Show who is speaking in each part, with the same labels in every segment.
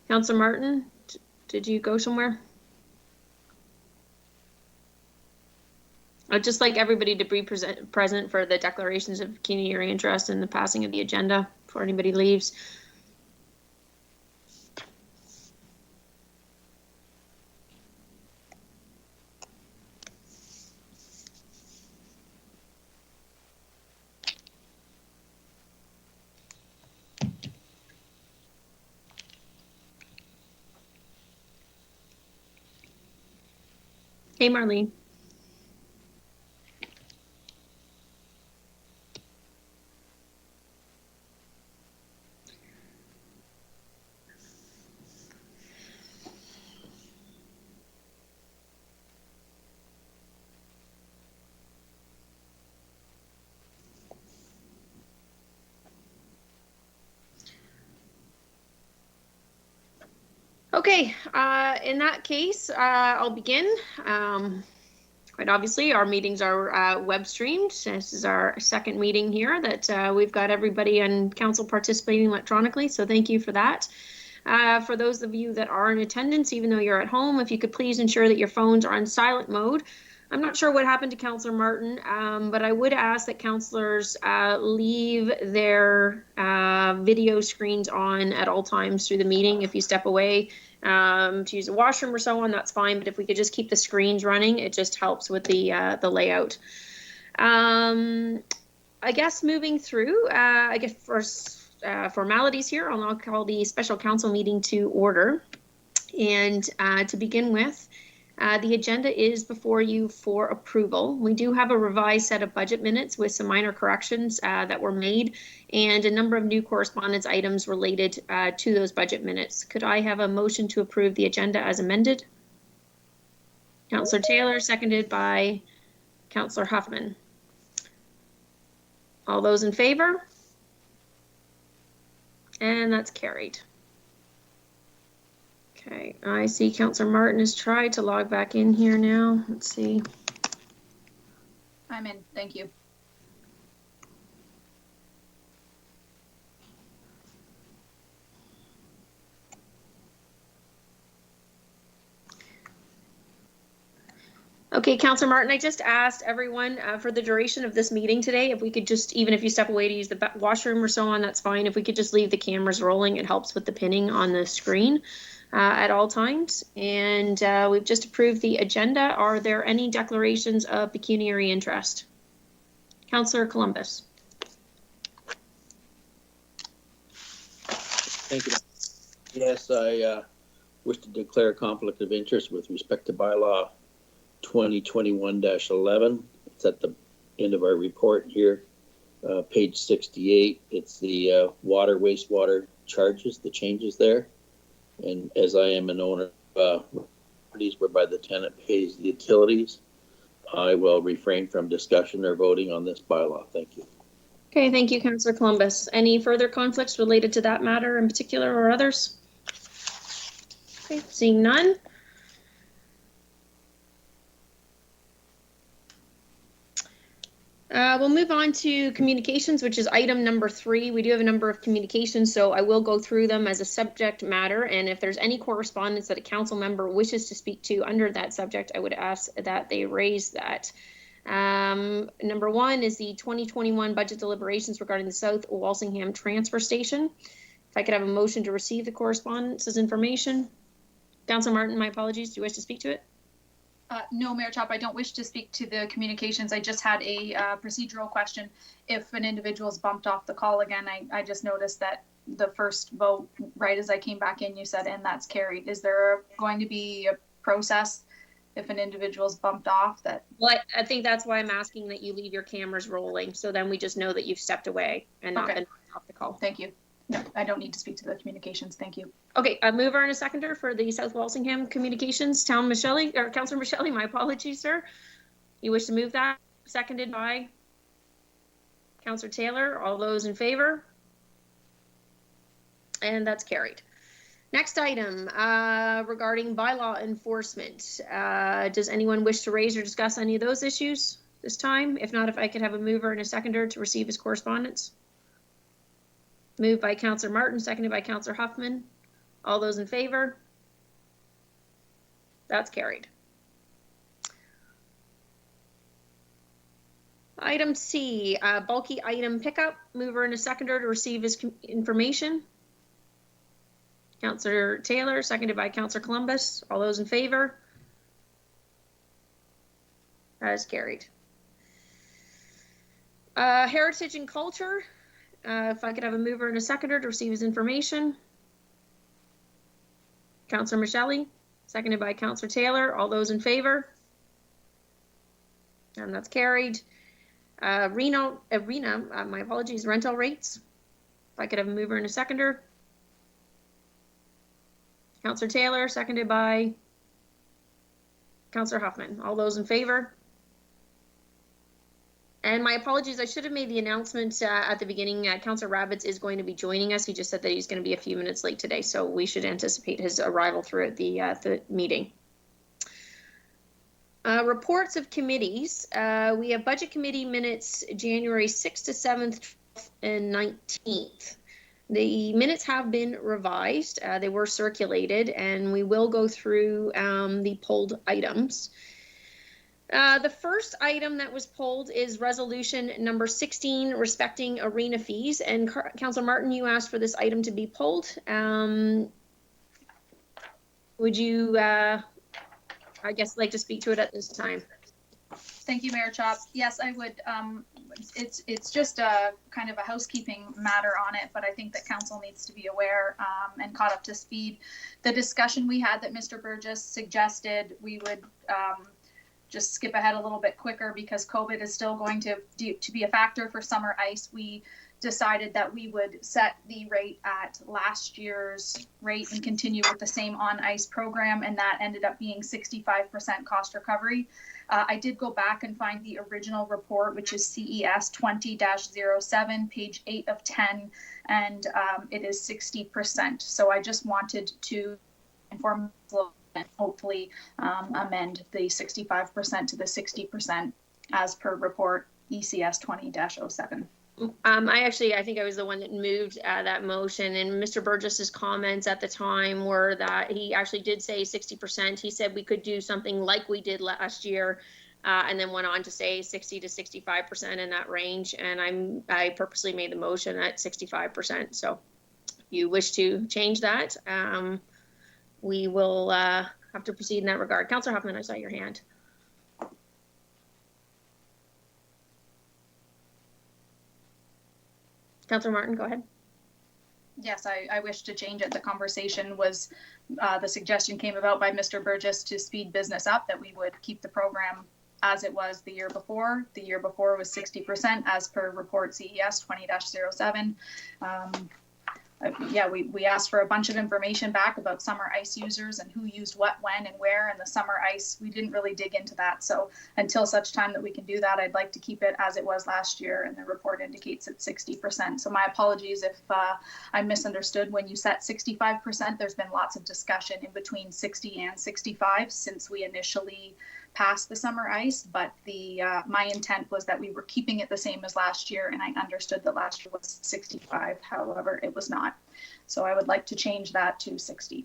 Speaker 1: Councillor Martin, did you go somewhere? I'd just like everybody to be present for the declarations of community interest and the passing of the agenda before anybody leaves. Hey, Marlene. Okay, in that case, I'll begin. Quite obviously, our meetings are web streamed. This is our second meeting here that we've got everybody on council participating electronically, so thank you for that. For those of you that are in attendance, even though you're at home, if you could please ensure that your phones are on silent mode. I'm not sure what happened to Councillor Martin, but I would ask that councillors leave their video screens on at all times through the meeting. If you step away to use a washroom or so on, that's fine. But if we could just keep the screens running, it just helps with the layout. I guess moving through, I guess first formalities here, I'll now call the special council meeting to order. And to begin with, the agenda is before you for approval. We do have a revised set of budget minutes with some minor corrections that were made and a number of new correspondence items related to those budget minutes. Could I have a motion to approve the agenda as amended? Councillor Taylor, seconded by Councillor Huffman. All those in favor? And that's carried. Okay, I see Councillor Martin has tried to log back in here now. Let's see.
Speaker 2: I'm in, thank you.
Speaker 1: Okay, Councillor Martin, I just asked everyone for the duration of this meeting today, if we could just, even if you step away to use the washroom or so on, that's fine. If we could just leave the cameras rolling, it helps with the pinning on the screen at all times. And we've just approved the agenda. Are there any declarations of pecuniary interest? Councillor Columbus.
Speaker 3: Thank you. Yes, I wish to declare a conflict of interest with respect to bylaw 2021-11. It's at the end of our report here, page 68. It's the water, wastewater charges, the changes there. And as I am an owner of properties whereby the tenant pays the utilities, I will refrain from discussion or voting on this bylaw. Thank you.
Speaker 1: Okay, thank you, Councillor Columbus. Any further conflicts related to that matter in particular or others? Okay, seeing none. We'll move on to communications, which is item number 3. We do have a number of communications, so I will go through them as a subject matter. And if there's any correspondence that a council member wishes to speak to under that subject, I would ask that they raise that. Number 1 is the 2021 budget deliberations regarding the South Walsingham transfer station. If I could have a motion to receive the correspondence as information. Councillor Martin, my apologies. Do you wish to speak to it?
Speaker 2: No, Mayor Chop, I don't wish to speak to the communications. I just had a procedural question. If an individual is bumped off the call again, I just noticed that the first vote, right as I came back in, you said, and that's carried. Is there going to be a process if an individual is bumped off? That?
Speaker 1: Well, I think that's why I'm asking that you leave your cameras rolling, so then we just know that you've stepped away and not been off the call.
Speaker 2: Thank you. No, I don't need to speak to the communications. Thank you.
Speaker 1: Okay, a mover and a seconder for the South Walsingham Communications. Councillor Michelle, my apologies, sir. You wish to move that? Seconded by Councillor Taylor. All those in favor? And that's carried. Next item, regarding bylaw enforcement. Does anyone wish to raise or discuss any of those issues this time? If not, if I could have a mover and a seconder to receive his correspondence. Moved by Councillor Martin, seconded by Councillor Huffman. All those in favor? That's carried. Item C, bulky item pickup. Mover and a seconder to receive his information. Councillor Taylor, seconded by Councillor Columbus. All those in favor? That is carried. Heritage and culture. If I could have a mover and a seconder to receive his information. Councillor Michelli, seconded by Councillor Taylor. All those in favor? And that's carried. Arena, my apologies, rental rates. If I could have a mover and a seconder. Councillor Taylor, seconded by Councillor Huffman. All those in favor? And my apologies, I should have made the announcement at the beginning. Councillor Rabbits is going to be joining us. He just said that he's going to be a few minutes late today, so we should anticipate his arrival throughout the meeting. Reports of committees. We have budget committee minutes January 6th to 7th, 12th, and 19th. The minutes have been revised. They were circulated, and we will go through the pulled items. The first item that was pulled is resolution number 16, respecting arena fees. And Councillor Martin, you asked for this item to be pulled. Would you, I guess, like to speak to it at this time?
Speaker 2: Thank you, Mayor Chop. Yes, I would. It's just a kind of a housekeeping matter on it, but I think that council needs to be aware and caught up to speed. The discussion we had that Mr. Burgess suggested we would just skip ahead a little bit quicker because COVID is still going to be a factor for summer ice. We decided that we would set the rate at last year's rate and continue with the same on ice program, and that ended up being 65% cost recovery. I did go back and find the original report, which is CES 20-07, page 8 of 10, and it is 60%. So I just wanted to inform and hopefully amend the 65% to the 60% as per report ECS 20-07.
Speaker 1: I think I was the one that moved that motion, and Mr. Burgess's comments at the time were that he actually did say 60%. He said we could do something like we did last year, and then went on to say 60 to 65% in that range. And I purposely made the motion at 65%. So if you wish to change that, we will have to proceed in that regard. Councillor Huffman, I saw your hand. Councillor Martin, go ahead.
Speaker 2: Yes, I wish to change it. The conversation was, the suggestion came about by Mr. Burgess to speed business up, that we would keep the program as it was the year before. The year before was 60% as per report CES 20-07. Yeah, we asked for a bunch of information back about summer ice users and who used what, when, and where, and the summer ice. We didn't really dig into that. So until such time that we can do that, I'd like to keep it as it was last year, and the report indicates it's 60%. So my apologies if I misunderstood when you set 65%. There's been lots of discussion in between 60 and 65 since we initially passed the summer ice, but my intent was that we were keeping it the same as last year, and I understood that last year was 65. However, it was not. So I would like to change that to 60.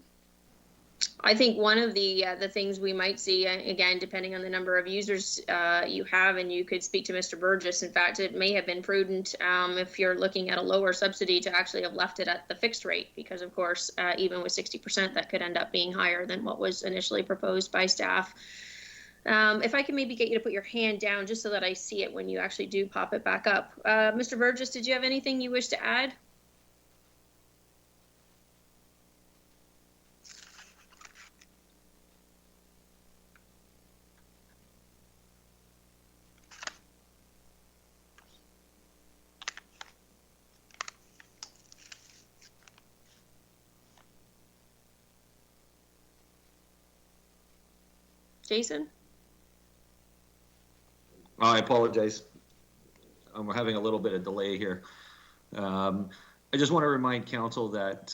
Speaker 1: I think one of the things we might see, again, depending on the number of users you have, and you could speak to Mr. Burgess. In fact, it may have been prudent if you're looking at a lower subsidy to actually have left it at the fixed rate, because of course, even with 60%, that could end up being higher than what was initially proposed by staff. If I can maybe get you to put your hand down just so that I see it when you actually do pop it back up. Mr. Burgess, did you have anything you wish to add? Jason?
Speaker 4: Oh, I apologize. We're having a little bit of delay here. I just want to remind council that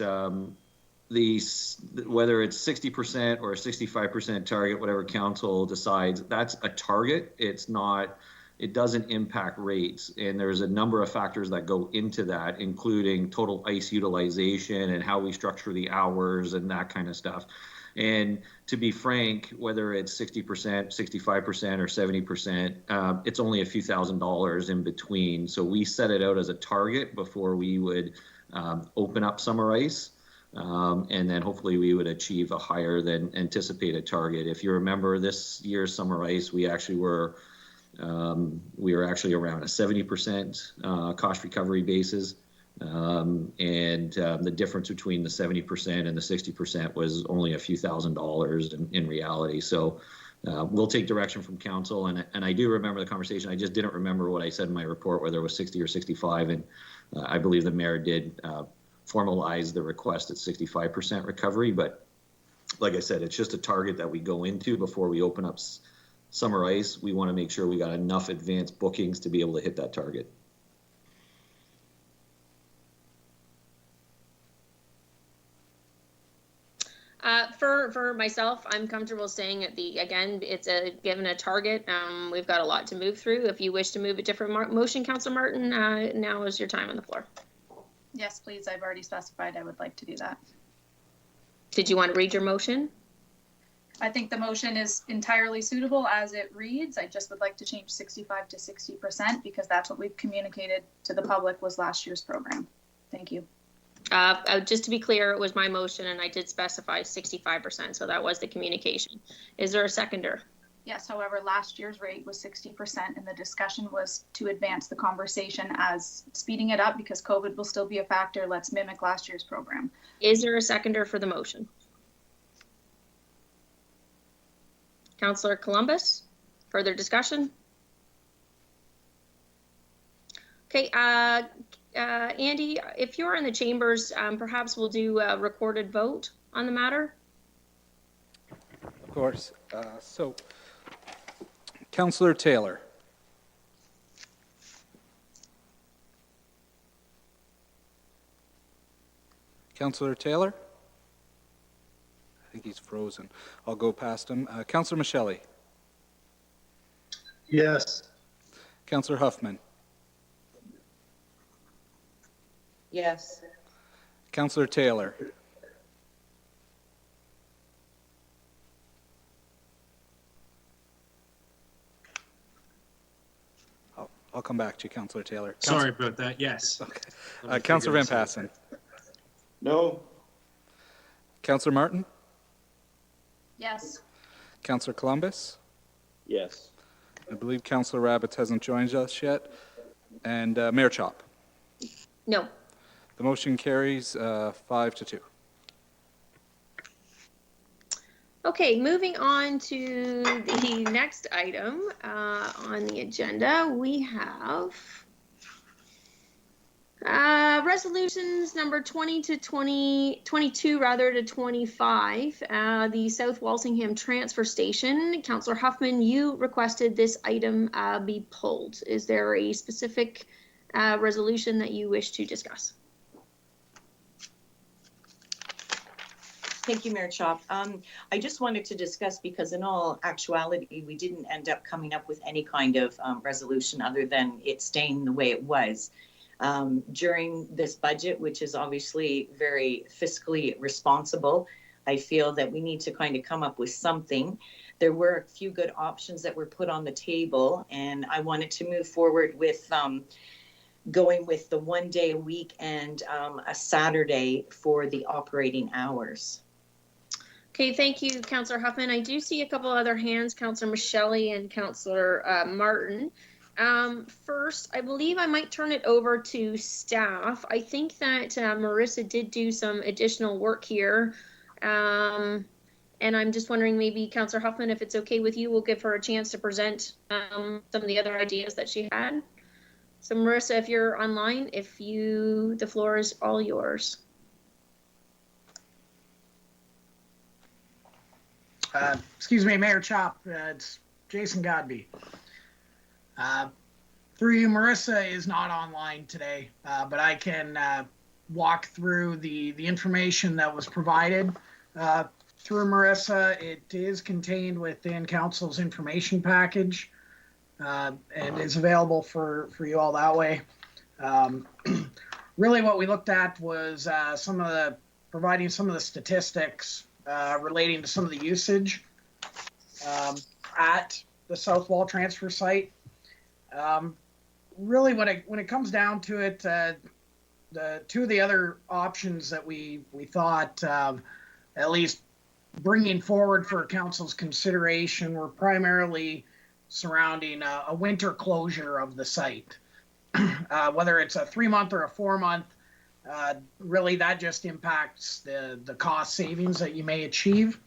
Speaker 4: whether it's 60% or a 65% target, whatever council decides, that's a target. It's not, it doesn't impact rates. And there's a number of factors that go into that, including total ice utilization and how we structure the hours and that kind of stuff. And to be frank, whether it's 60%, 65%, or 70%, it's only a few $1,000s in between. So we set it out as a target before we would open up summer ice. And then hopefully we would achieve a higher than anticipated target. If you remember this year's summer ice, we were actually around a 70% cost recovery basis. The difference between the 70% and the 60% was only a few $1,000s in reality. So we'll take direction from council. And I do remember the conversation. I just didn't remember what I said in my report, whether it was 60 or 65. And I believe the mayor did formalize the request at 65% recovery. But like I said, it's just a target that we go into before we open up summer ice. We want to make sure we got enough advanced bookings to be able to hit that target.
Speaker 1: For myself, I'm comfortable staying at again, it's given a target. We've got a lot to move through. If you wish to move a different motion, Councillor Martin, now is your time on the floor.
Speaker 2: Yes, please. I've already specified I would like to do that.
Speaker 1: Did you want to read your motion?
Speaker 2: I think the motion is entirely suitable as it reads. I just would like to change 65 to 60% because that's what we've communicated to the public was last year's program. Thank you.
Speaker 1: Just to be clear, it was my motion and I did specify 65%, so that was the communication. Is there a seconder?
Speaker 2: Yes, however, last year's rate was 60% and the discussion was to advance the conversation as speeding it up because COVID will still be a factor. Let's mimic last year's program.
Speaker 1: Is there a seconder for the motion? Councillor Columbus, further discussion? Okay, Andy, if you're in the chambers, perhaps we'll do a recorded vote on the matter.
Speaker 5: Of course. So, Councillor Taylor. Councillor Taylor? I think he's frozen. I'll go past him. Councillor Michele.
Speaker 6: Yes.
Speaker 5: Councillor Huffman.
Speaker 7: Yes.
Speaker 5: Councillor Taylor. I'll come back to you, Councillor Taylor.
Speaker 6: Sorry about that. Yes.
Speaker 5: Okay. Councillor Van Passen.
Speaker 6: No.
Speaker 5: Councillor Martin.
Speaker 2: Yes.
Speaker 5: Councillor Columbus.
Speaker 3: Yes.
Speaker 5: I believe Councillor Rabbits hasn't joined us yet. And Mayor Chop.
Speaker 1: No.
Speaker 5: The motion carries 5-2.
Speaker 1: Okay, moving on to the next item on the agenda, we have resolutions number 20 to 22 rather to 25. The South Walsingham Transfer Station. Councillor Huffman, you requested this item be pulled. Is there a specific resolution that you wish to discuss?
Speaker 7: Thank you, Mayor Chop. I just wanted to discuss because in all actuality, we didn't end up coming up with any kind of resolution other than it staying the way it was. During this budget, which is obviously very fiscally responsible, I feel that we need to kind of come up with something. There were a few good options that were put on the table, and I wanted to move forward with going with the 1 day a week and a Saturday for the operating hours.
Speaker 1: Okay, thank you, Councillor Huffman. I do see a couple other hands, Councillor Michele and Councillor Martin. First, I believe I might turn it over to staff. I think that Marissa did do some additional work here. And I'm just wondering, maybe Councillor Huffman, if it's okay with you, we'll give her a chance to present some of the other ideas that she had. So Marissa, if you're online, the floor is all yours.
Speaker 8: Excuse me, Mayor Chop, it's Jason Godby. Through you, Marissa is not online today, but I can walk through the information that was provided through Marissa. It is contained within council's information package and is available for you all that way. Really what we looked at was providing some of the statistics relating to some of the usage at the South Wall transfer site. Really, when it comes down to it, the two of the other options that we thought at least bringing forward for council's consideration were primarily surrounding a winter closure of the site. Whether it's a 3-month or a 4-month, really that just impacts the cost savings that you may achieve.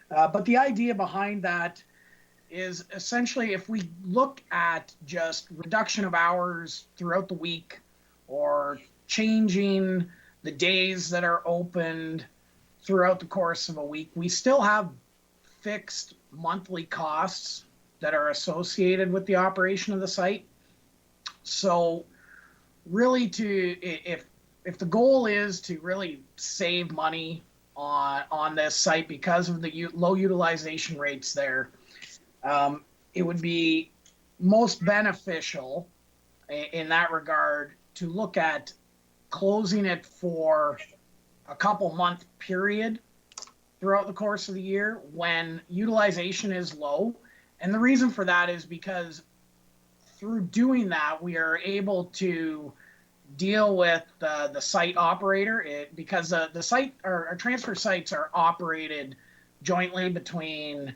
Speaker 8: But the idea behind that is essentially if we look at just reduction of hours throughout the week or changing the days that are opened throughout the course of a week, we still have fixed monthly costs that are associated with the operation of the site. So really if the goal is to really save money on this site because of the low utilization rates there, it would be most beneficial in that regard to look at closing it for a couple month period throughout the course of the year when utilization is low. And the reason for that is because through doing that, we are able to deal with the site operator because the site or our transfer sites are operated jointly between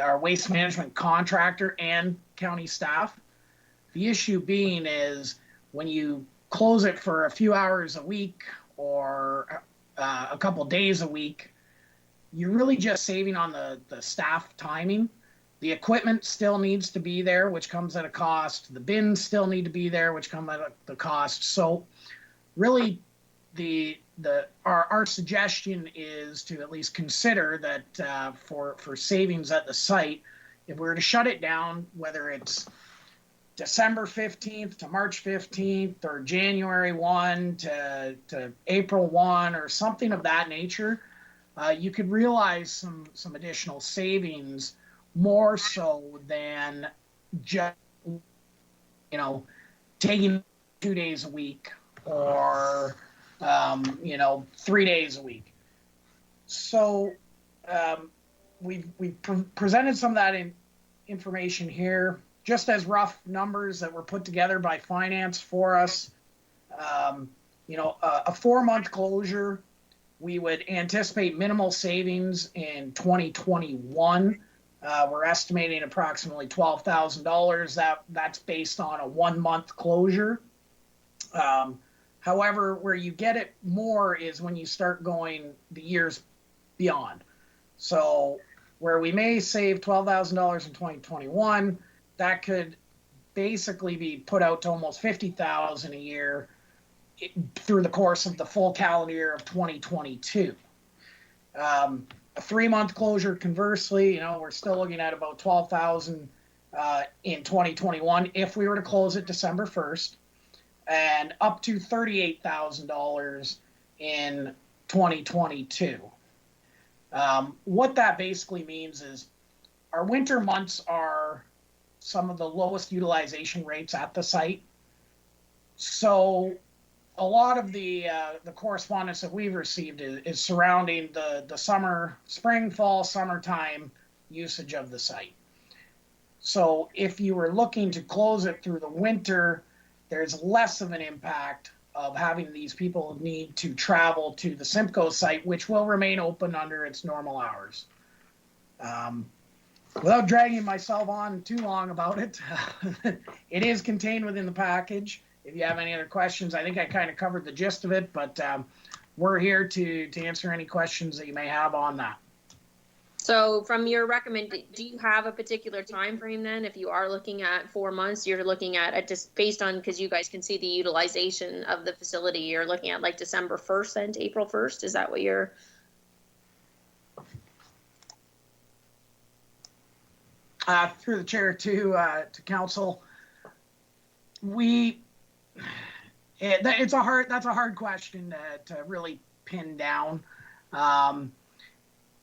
Speaker 8: our waste management contractor and county staff. The issue being is when you close it for a few hours a week or a couple days a week, you're really just saving on the staff timing. The equipment still needs to be there, which comes at a cost. The bins still need to be there, which come at the cost. So really our suggestion is to at least consider that for savings at the site, if we were to shut it down, whether it's December 15th to March 15th or January 1 to April 1 or something of that nature, you could realize some additional savings more so than just, taking 2 days a week or, 3 days a week. So we've presented some of that information here, just as rough numbers that were put together by finance for us. A 4-month closure, we would anticipate minimal savings in 2021. We're estimating approximately $12,000. That's based on a 1-month closure. However, where you get it more is when you start going the years beyond. So where we may save $12,000 in 2021, that could basically be put out to almost $50,000 a year through the course of the full calendar year of 2022. A 3-month closure, conversely, we're still looking at about $12,000 in 2021 if we were to close it December 1st, and up to $38,000 in 2022. What that basically means is our winter months are some of the lowest utilization rates at the site. So a lot of the correspondence that we've received is surrounding the spring, fall, summertime usage of the site. So if you were looking to close it through the winter, there's less of an impact of having these people need to travel to the Simcoe site, which will remain open under its normal hours. Without dragging myself on too long about it, it is contained within the package. If you have any other questions, I think I kind of covered the gist of it, but we're here to answer any questions that you may have on that.
Speaker 1: So from your recommendation, do you have a particular time frame then? If you are looking at 4 months, you're looking at just based on, because you guys can see the utilization of the facility, you're looking at like December 1st and April 1st. Is that what you're?
Speaker 8: Through the chair to council, we That's a hard question to really pin down.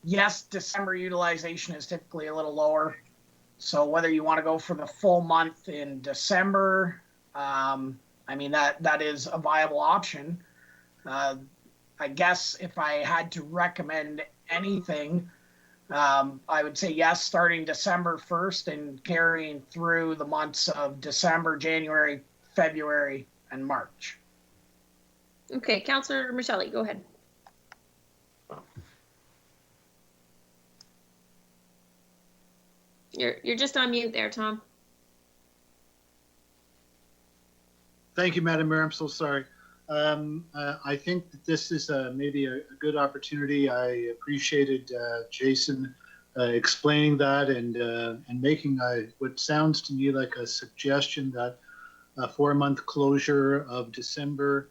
Speaker 8: Yes, December utilization is typically a little lower. So whether you want to go for the full month in December, I mean, that is a viable option. I guess if I had to recommend anything, I would say yes, starting December 1st and carrying through the months of December, January, February, and March.
Speaker 1: Okay, Councillor Michelli, go ahead. You're just on mute there, Tom.
Speaker 9: Thank you, Madam Mayor. I'm so sorry. I think that this is maybe a good opportunity. I appreciated Jason explaining that and making what sounds to me like a suggestion that a 4-month closure of December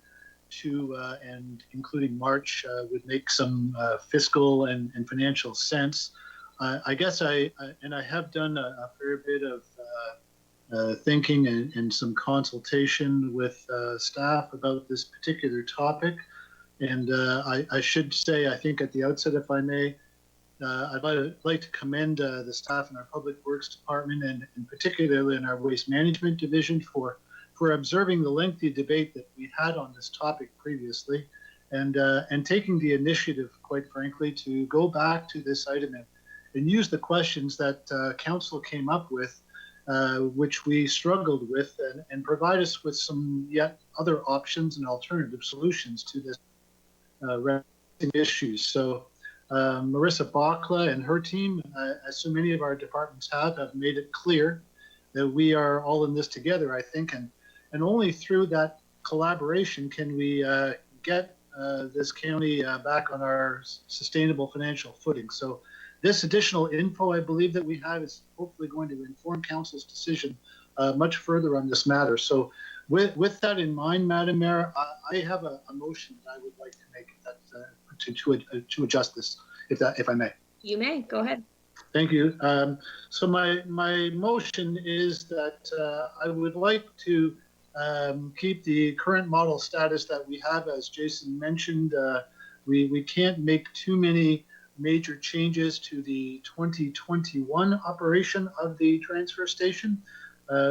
Speaker 9: to and including March would make some fiscal and financial sense. I guess I have done a fair bit of thinking and some consultation with staff about this particular topic. And I should say, I think at the outset, if I may, I'd like to commend the staff in our Public Works Department and particularly in our Waste Management Division for observing the lengthy debate that we had on this topic previously and taking the initiative, quite frankly, to go back to this item and use the questions that Council came up with, which we struggled with, and provide us with some yet other options and alternative solutions to this issues. So Marissa Bakla and her team, as so many of our departments have made it clear that we are all in this together, I think, and only through that collaboration can we get this county back on our sustainable financial footing. So this additional info, I believe, that we have is hopefully going to inform Council's decision much further on this matter. So with that in mind, Madam Mayor, I have a motion that I would like to make that, to adjust this, if I may.
Speaker 1: You may, go ahead.
Speaker 9: Thank you. So my motion is that I would like to keep the current model status that we have. As Jason mentioned, we can't make too many major changes to the 2021 operation of the transfer station.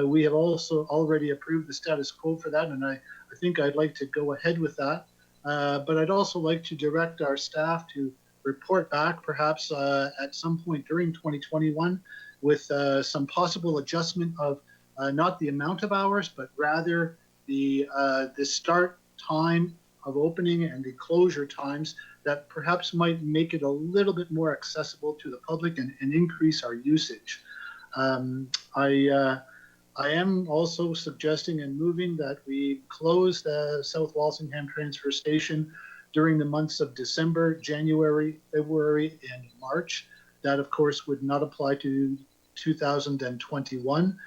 Speaker 9: We have also already approved the status quo for that, and I think I'd like to go ahead with that. But I'd also like to direct our staff to report back perhaps at some point during 2021 with some possible adjustment of not the amount of hours, but rather the start time of opening and the closure times that perhaps might make it a little bit more accessible to the public and increase our usage. I am also suggesting and moving that we close the South Walsingham Transfer Station during the months of December, January, February, and March. That, of course, would not apply to 2021,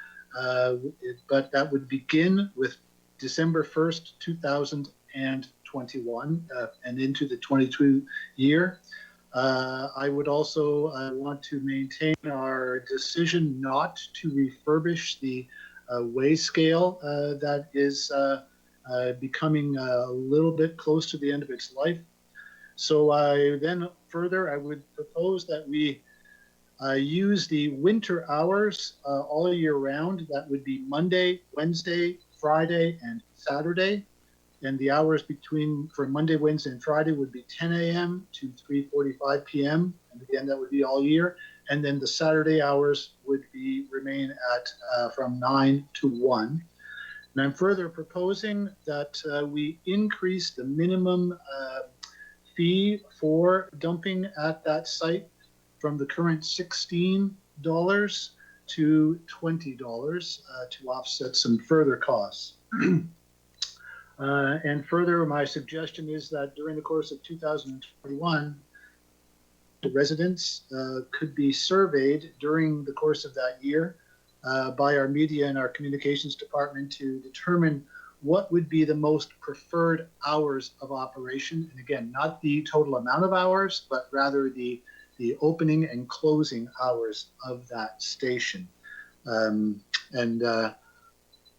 Speaker 9: but that would begin with December 1st, 2021, and into the 22 year. I would also want to maintain our decision not to refurbish the weigh scale that is becoming a little bit close to the end of its life. So I would propose that we use the winter hours all year round. That would be Monday, Wednesday, Friday, and Saturday. And the hours for Monday, Wednesday, and Friday would be 10 a.m. to 3:45 p.m. And again, that would be all year. And then the Saturday hours would remain at from 9 to 1. And I'm further proposing that we increase the minimum fee for dumping at that site from the current $16 to $20 to offset some further costs. And further, my suggestion is that during the course of 2021, the residents could be surveyed during the course of that year by our media and our communications department to determine what would be the most preferred hours of operation. And again, not the total amount of hours, but rather the opening and closing hours of that station.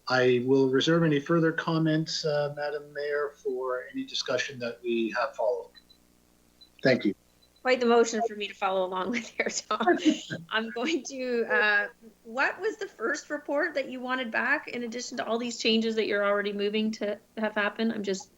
Speaker 9: I will reserve any further comments, Madam Mayor, for any discussion that we have followed. Thank you.
Speaker 1: Quite the motion for me to follow along with here, Tom. I'm going to, what was the first report that you wanted back in addition to all these changes that you're already moving to have happen? I'm just.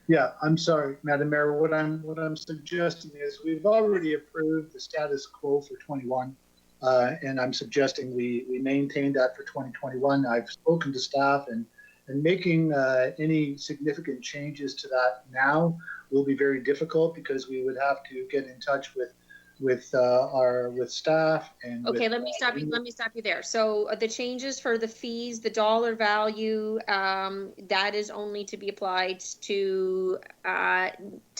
Speaker 9: Yeah, I'm sorry, Madam Mayor. What I'm suggesting is we've already approved the status quo for 21, and I'm suggesting we maintain that for 2021. I've spoken to staff, and making any significant changes to that now will be very difficult because we would have to get in touch with staff and.
Speaker 1: Okay, let me stop you there. So the changes for the fees, the dollar value, that is only to be applied to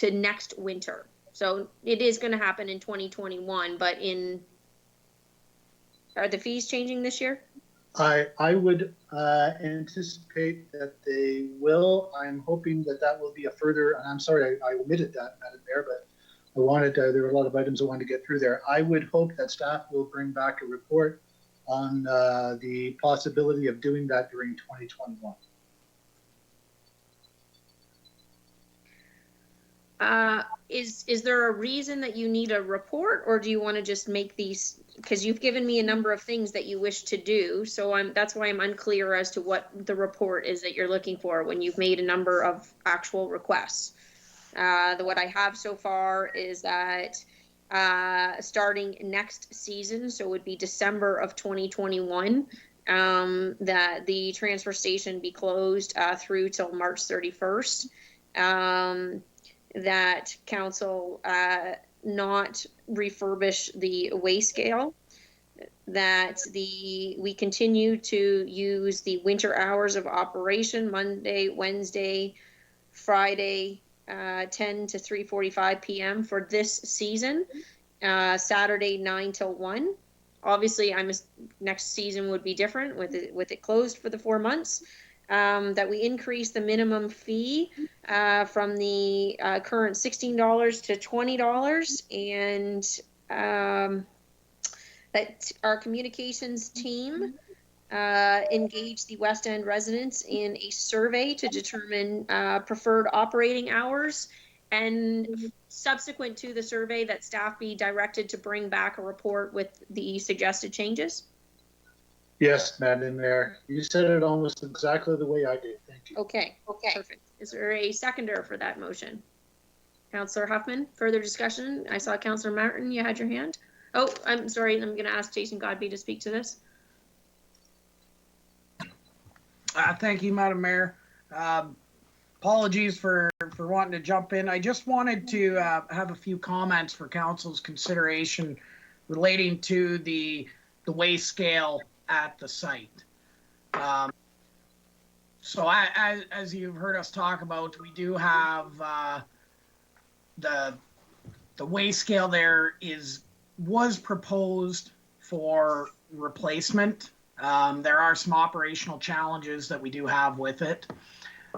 Speaker 1: next winter. So it is going to happen in 2021, but are the fees changing this year?
Speaker 9: I would anticipate that they will. I'm hoping that will be a further, and I'm sorry I omitted that, Madam Mayor, but I wanted, there were a lot of items I wanted to get through there. I would hope that staff will bring back a report on the possibility of doing that during 2021.
Speaker 1: Is there a reason that you need a report, or do you want to just make these, because you've given me a number of things that you wish to do, so that's why I'm unclear as to what the report is that you're looking for when you've made a number of actual requests. What I have so far is that starting next season, so it would be December of 2021, that the transfer station be closed through till March 31st. That council not refurbish the weigh scale, that we continue to use the winter hours of operation, Monday, Wednesday, Friday, 10 to 3:45 p.m. for this season, Saturday 9 till 1. Obviously, next season would be different with it closed for the 4 months. That we increase the minimum fee from the current $16 to $20, and that our communications team engage the West End residents in a survey to determine preferred operating hours, and subsequent to the survey that staff be directed to bring back a report with the suggested changes.
Speaker 9: Yes, Madam Mayor, you said it almost exactly the way I did. Thank you.
Speaker 1: Okay, perfect. Is there a seconder for that motion? Councillor Huffman, further discussion? I saw Councillor Martin, you had your hand. Oh, I'm sorry, I'm going to ask Jason Godby to speak to this.
Speaker 8: Thank you, Madam Mayor. Apologies for wanting to jump in. I just wanted to have a few comments for council's consideration relating to the weigh scale at the site. So as you've heard us talk about, we do have the weigh scale there was proposed for replacement. There are some operational challenges that we do have with it.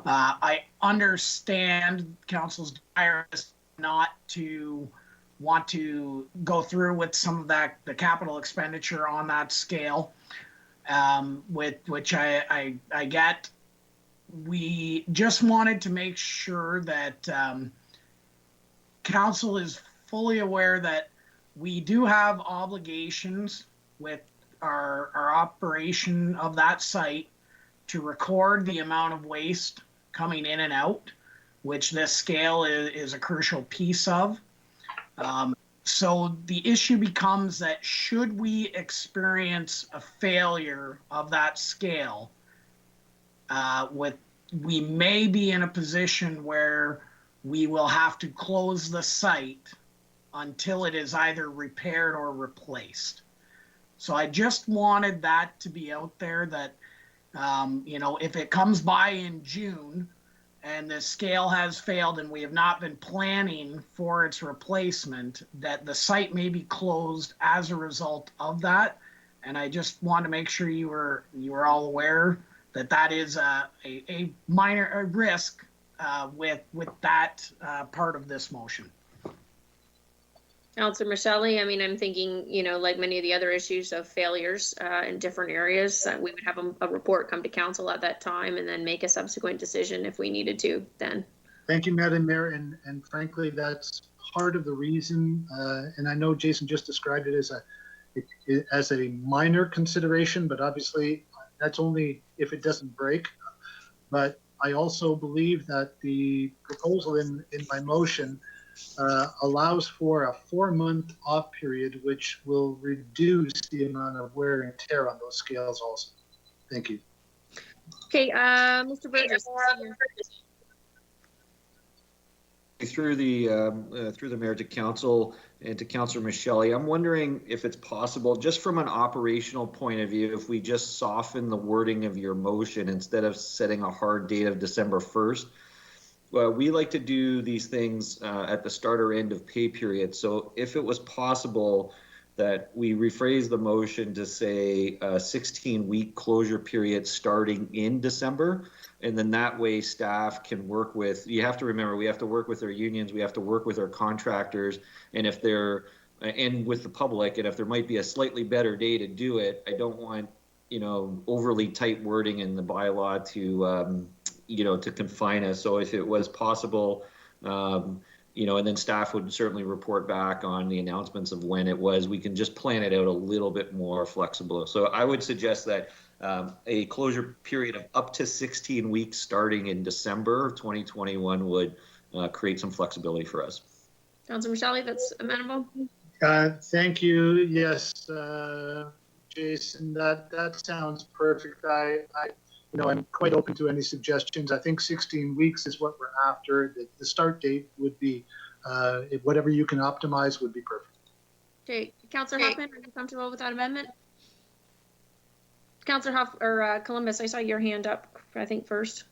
Speaker 8: I understand council's desire not to want to go through with some of the capital expenditure on that scale, which I get. We just wanted to make sure that council is fully aware that we do have obligations with our operation of that site to record the amount of waste coming in and out, which this scale is a crucial piece of. So the issue becomes that should we experience a failure of that scale, we may be in a position where we will have to close the site until it is either repaired or replaced. So I just wanted that to be out there that, if it comes by in June and the scale has failed and we have not been planning for its replacement, that the site may be closed as a result of that. And I just want to make sure you were all aware that that is a minor risk with that part of this motion.
Speaker 1: Councillor Michelli, I mean, I'm thinking, you know, like many of the other issues of failures in different areas, we would have a report come to council at that time and then make a subsequent decision if we needed to then.
Speaker 9: Thank you, Madam Mayor, and frankly, that's part of the reason, and I know Jason just described it as a minor consideration, but obviously that's only if it doesn't break. But I also believe that the proposal in my motion allows for a 4-month off period, which will reduce the amount of wear and tear on those scales also. Thank you.
Speaker 1: Okay, Mr. Burgess.
Speaker 4: Through the mayor to council and to Councillor Michelli, I'm wondering if it's possible, just from an operational point of view, if we just soften the wording of your motion instead of setting a hard date of December 1st. We like to do these things at the start or end of pay period. So if it was possible that we rephrase the motion to say a 16-week closure period starting in December, and then that way staff can work with, you have to remember, we have to work with our unions, we have to work with our contractors, and if they're, and with the public, and if there might be a slightly better day to do it, I don't want, you know, overly tight wording in the bylaw to, you know, to confine us. So if it was possible, you know, and then staff would certainly report back on the announcements of when it was, we can just plan it out a little bit more flexible. So I would suggest that a closure period of up to 16 weeks starting in December of 2021 would create some flexibility for us.
Speaker 1: Councillor Michelli, that's amenable?
Speaker 9: Thank you. Yes, Jason, that sounds perfect. You know, I'm quite open to any suggestions. I think 16 weeks is what we're after. The start date would be, whatever you can optimize would be perfect.
Speaker 1: Okay, Councillor Huffman, are you comfortable with that amendment? Councillor Columbus, I saw your hand up, I think, first.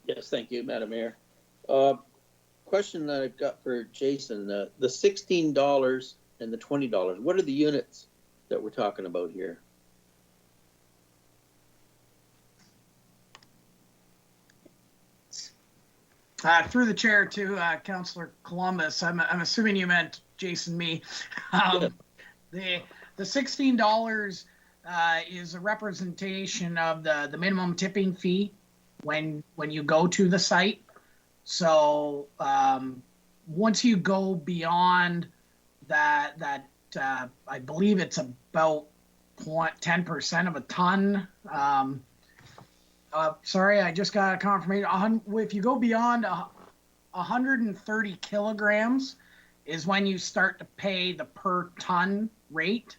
Speaker 3: Yes, thank you, Madam Mayor. Question that I've got for Jason, the $16 and the $20, what are the units that we're talking about here?
Speaker 8: Through the chair to Councillor Columbus, I'm assuming you meant Jason, me. The $16 is a representation of the minimum tipping fee when you go to the site. So once you go beyond that, I believe it's about 10% of a ton. Sorry, I just got a confirmation. If you go beyond 130 kilograms is when you start to pay the per ton rate.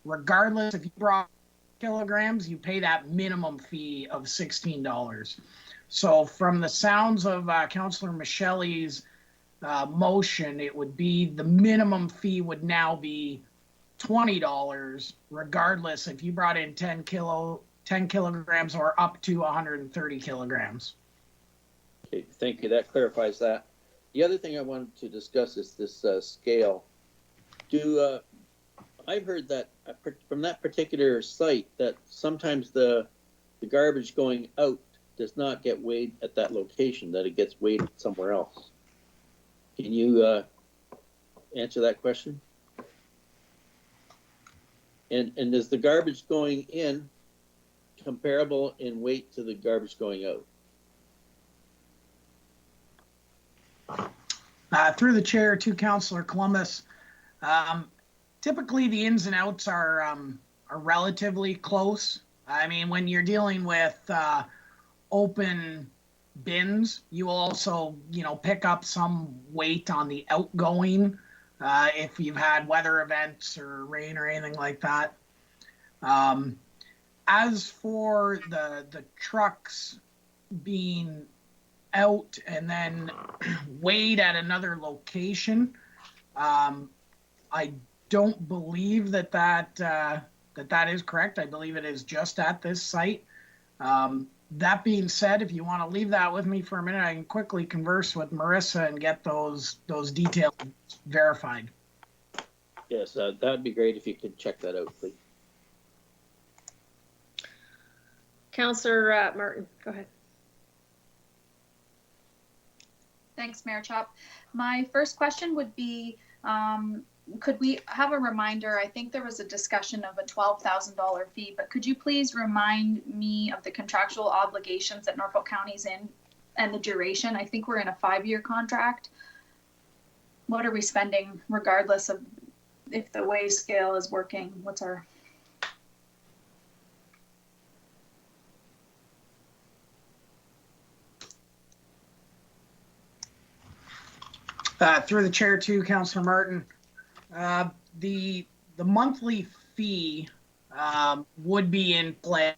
Speaker 8: Regardless if you brought kilograms, you pay that minimum fee of $16. So from the sounds of Councillor Michelli's motion, it would be the minimum fee would now be $20, regardless if you brought in 10 kilograms or up to 130 kilograms.
Speaker 3: Okay, thank you. That clarifies that. The other thing I wanted to discuss is this scale. I've heard that from that particular site that sometimes the garbage going out does not get weighed at that location, that it gets weighed somewhere else. Can you answer that question? And is the garbage going in comparable in weight to the garbage going out?
Speaker 8: Through the chair to Councillor Columbus, typically the ins and outs are relatively close. I mean, when you're dealing with open bins, you will also, you know, pick up some weight on the outgoing if you've had weather events or rain or anything like that. As for the trucks being out and then weighed at another location, I don't believe that is correct. I believe it is just at this site. That being said, if you want to leave that with me for a minute, I can quickly converse with Marissa and get those details verified.
Speaker 3: Yes, that'd be great if you could check that out, please.
Speaker 1: Councillor Martin, go ahead.
Speaker 2: Thanks, Mayor Chop. My first question would be, could we have a reminder? I think there was a discussion of a $12,000 fee, but could you please remind me of the contractual obligations that Norfolk County's in and the duration? I think we're in a 5-year contract. What are we spending regardless of if the wage scale is working? What's our...
Speaker 8: Through the chair to Councillor Martin, the monthly fee would be in play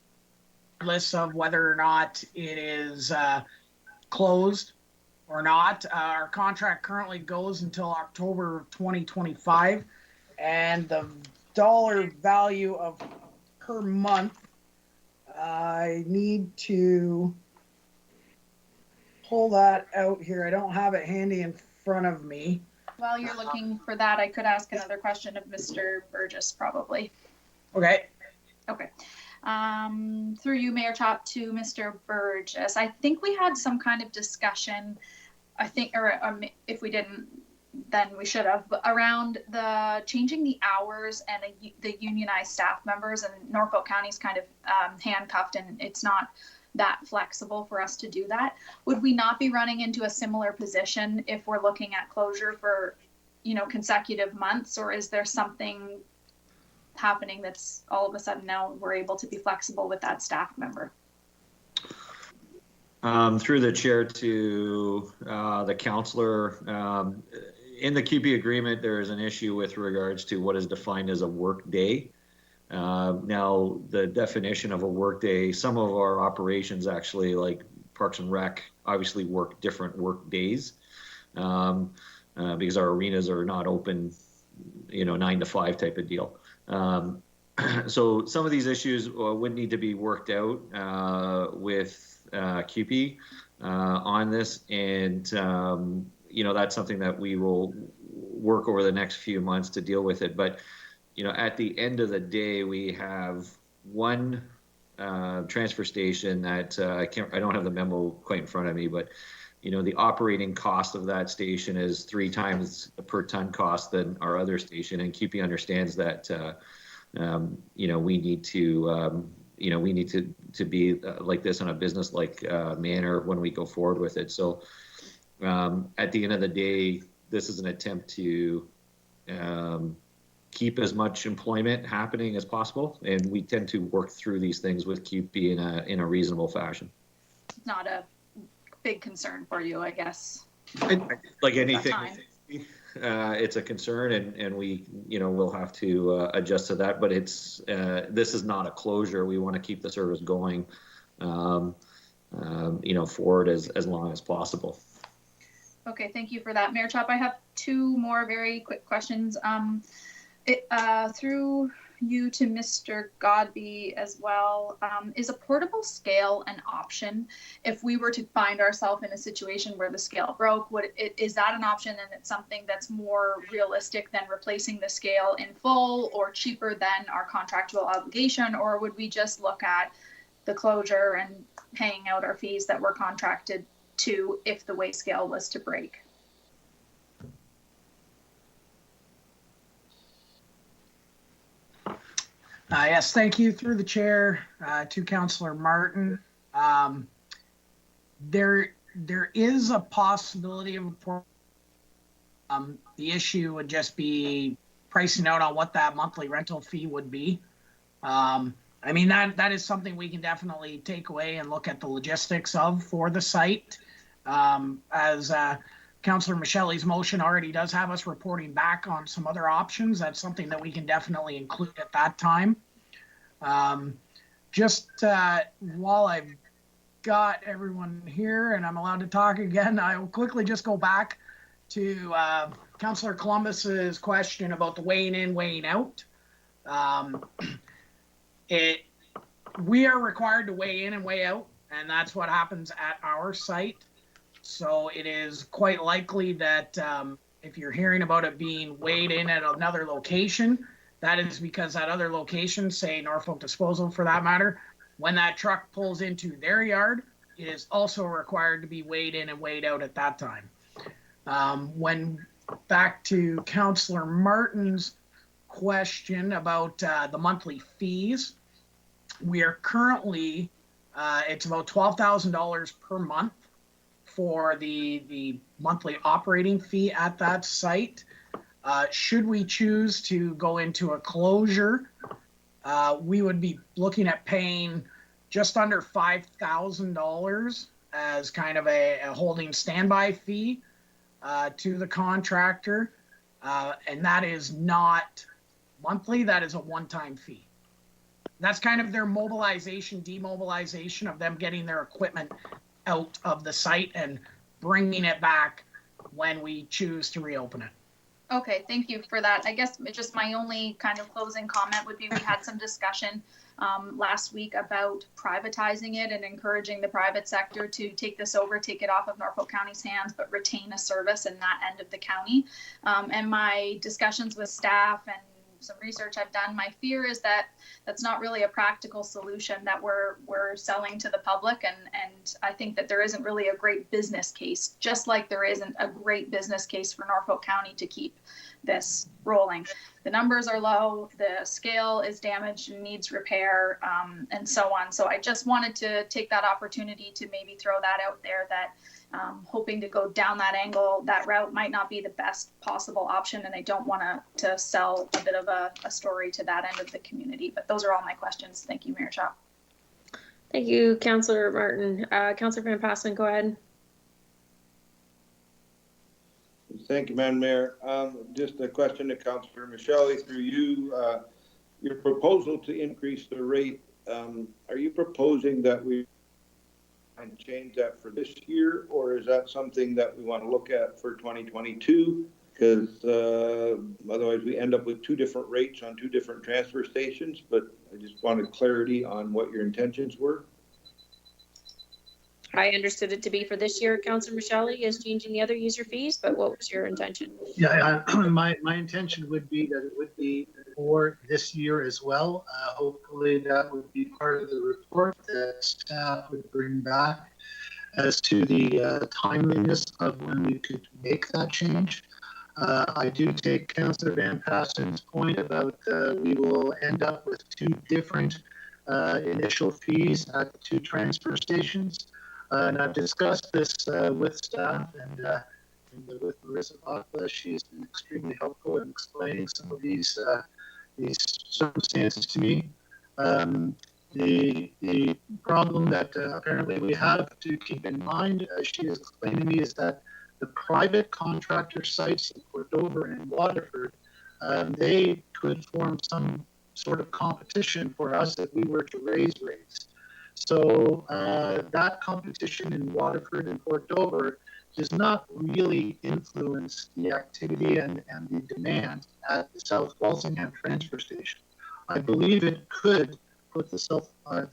Speaker 8: regardless of whether or not it is closed or not. Our contract currently goes until October 2025, and the dollar value of per month, I need to pull that out here. I don't have it handy in front of me.
Speaker 2: While you're looking for that, I could ask another question of Mr. Burgess, probably.
Speaker 8: Okay.
Speaker 2: Okay. Through you, Mayor Chop, to Mr. Burgess. I think we had some kind of discussion, I think, or if we didn't, then we should have, but around the changing the hours and the unionized staff members, and Norfolk County's kind of handcuffed, and it's not that flexible for us to do that. Would we not be running into a similar position if we're looking at closure for, consecutive months, or is there something happening that's all of a sudden now we're able to be flexible with that staff member?
Speaker 4: Through the chair to the councillor, in the QP agreement, there is an issue with regards to what is defined as a work day. Now, the definition of a work day, some of our operations actually, like Parks and Rec, obviously work different work days because our arenas are not open, 9 to 5 type of deal. So some of these issues would need to be worked out with QP on this, and that's something that we will work over the next few months to deal with it. But at the end of the day, we have one transfer station that I don't have the memo quite in front of me, but the operating cost of that station is 3 times the per ton cost than our other station, and QP understands that we need to be like this in a business-like manner when we go forward with it. So at the end of the day, this is an attempt to keep as much employment happening as possible, and we tend to work through these things with QP in a reasonable fashion.
Speaker 2: Not a big concern for you, I guess.
Speaker 4: Like anything, it's a concern, and we, we'll have to adjust to that. But this is not a closure. We want to keep the service going, forward as long as possible.
Speaker 2: Okay, thank you for that, Mayor Chop. I have 2 more very quick questions. Through you to Mr. Godby as well, is a portable scale an option if we were to find ourselves in a situation where the scale broke? Is that an option, and it's something that's more realistic than replacing the scale in full, or cheaper than our contractual obligation? Or would we just look at the closure and paying out our fees that we're contracted to if the weigh scale was to break?
Speaker 8: Yes, thank you. Through the chair to Councillor Martin. There is a possibility of the issue would just be pricing out on what that monthly rental fee would be. I mean, that is something we can definitely take away and look at the logistics of for the site. As Councillor Michelle's motion already does have us reporting back on some other options. That's something that we can definitely include at that time. Just while I've got everyone here and I'm allowed to talk again, I will quickly just go back to Councillor Columbus's question about the weighing in, weighing out. We are required to weigh in and weigh out, and that's what happens at our site. So it is quite likely that if you're hearing about it being weighed in at another location, that is because that other location, say Norfolk Disposal for that matter, when that truck pulls into their yard, it is also required to be weighed in and weighed out at that time. When back to Councillor Martin's question about the monthly fees, we are currently, it's about $12,000 per month for the monthly operating fee at that site. Should we choose to go into a closure, we would be looking at paying just under $5,000 as kind of a holding standby fee to the contractor. And that is not monthly, that is a one-time fee. That's kind of their mobilization, demobilization of them getting their equipment out of the site and bringing it back when we choose to reopen it.
Speaker 2: Okay, thank you for that. I guess just my only kind of closing comment would be we had some discussion last week about privatizing it and encouraging the private sector to take this over, take it off of Norfolk County's hands, but retain a service in that end of the county. And my discussions with staff and some research I've done, my fear is that that's not really a practical solution that we're selling to the public, and I think that there isn't really a great business case, just like there isn't a great business case for Norfolk County to keep this rolling. The numbers are low, the scale is damaged and needs repair, and so on. So I just wanted to take that opportunity to maybe throw that out there, that hoping to go down that angle, that route might not be the best possible option, and I don't want to sell a bit of a story to that end of the community. But those are all my questions. Thank you, Mayor Chop.
Speaker 1: Thank you, Councillor Martin. Councillor Van Passen, go ahead.
Speaker 6: Thank you, Madam Mayor. Just a question to Councillor Michelle, through you. Your proposal to increase the rate, are you proposing that we change that for this year, or is that something that we want to look at for 2022? Because otherwise we end up with two different rates on two different transfer stations, but I just wanted clarity on what your intentions were.
Speaker 1: I understood it to be for this year, Councillor Michelle, is changing the other user fees, but what was your intention?
Speaker 9: Yeah, my intention would be that it would be for this year as well. Hopefully that would be part of the report that staff would bring back as to the timeliness of when we could make that change. I do take Councillor Van Passen's point about we will end up with two different initial fees at the two transfer stations. And I've discussed this with staff and with Marissa Bakla. She's been extremely helpful in explaining some of these circumstances to me. The problem that apparently we have to keep in mind, as she has explained to me, is that the private contractor sites in Port Dover and Waterford, they could form some sort of competition for us if we were to raise rates. So that competition in Waterford and Port Dover does not really influence the activity and the demand at the South Walsingham transfer station. I believe it could put the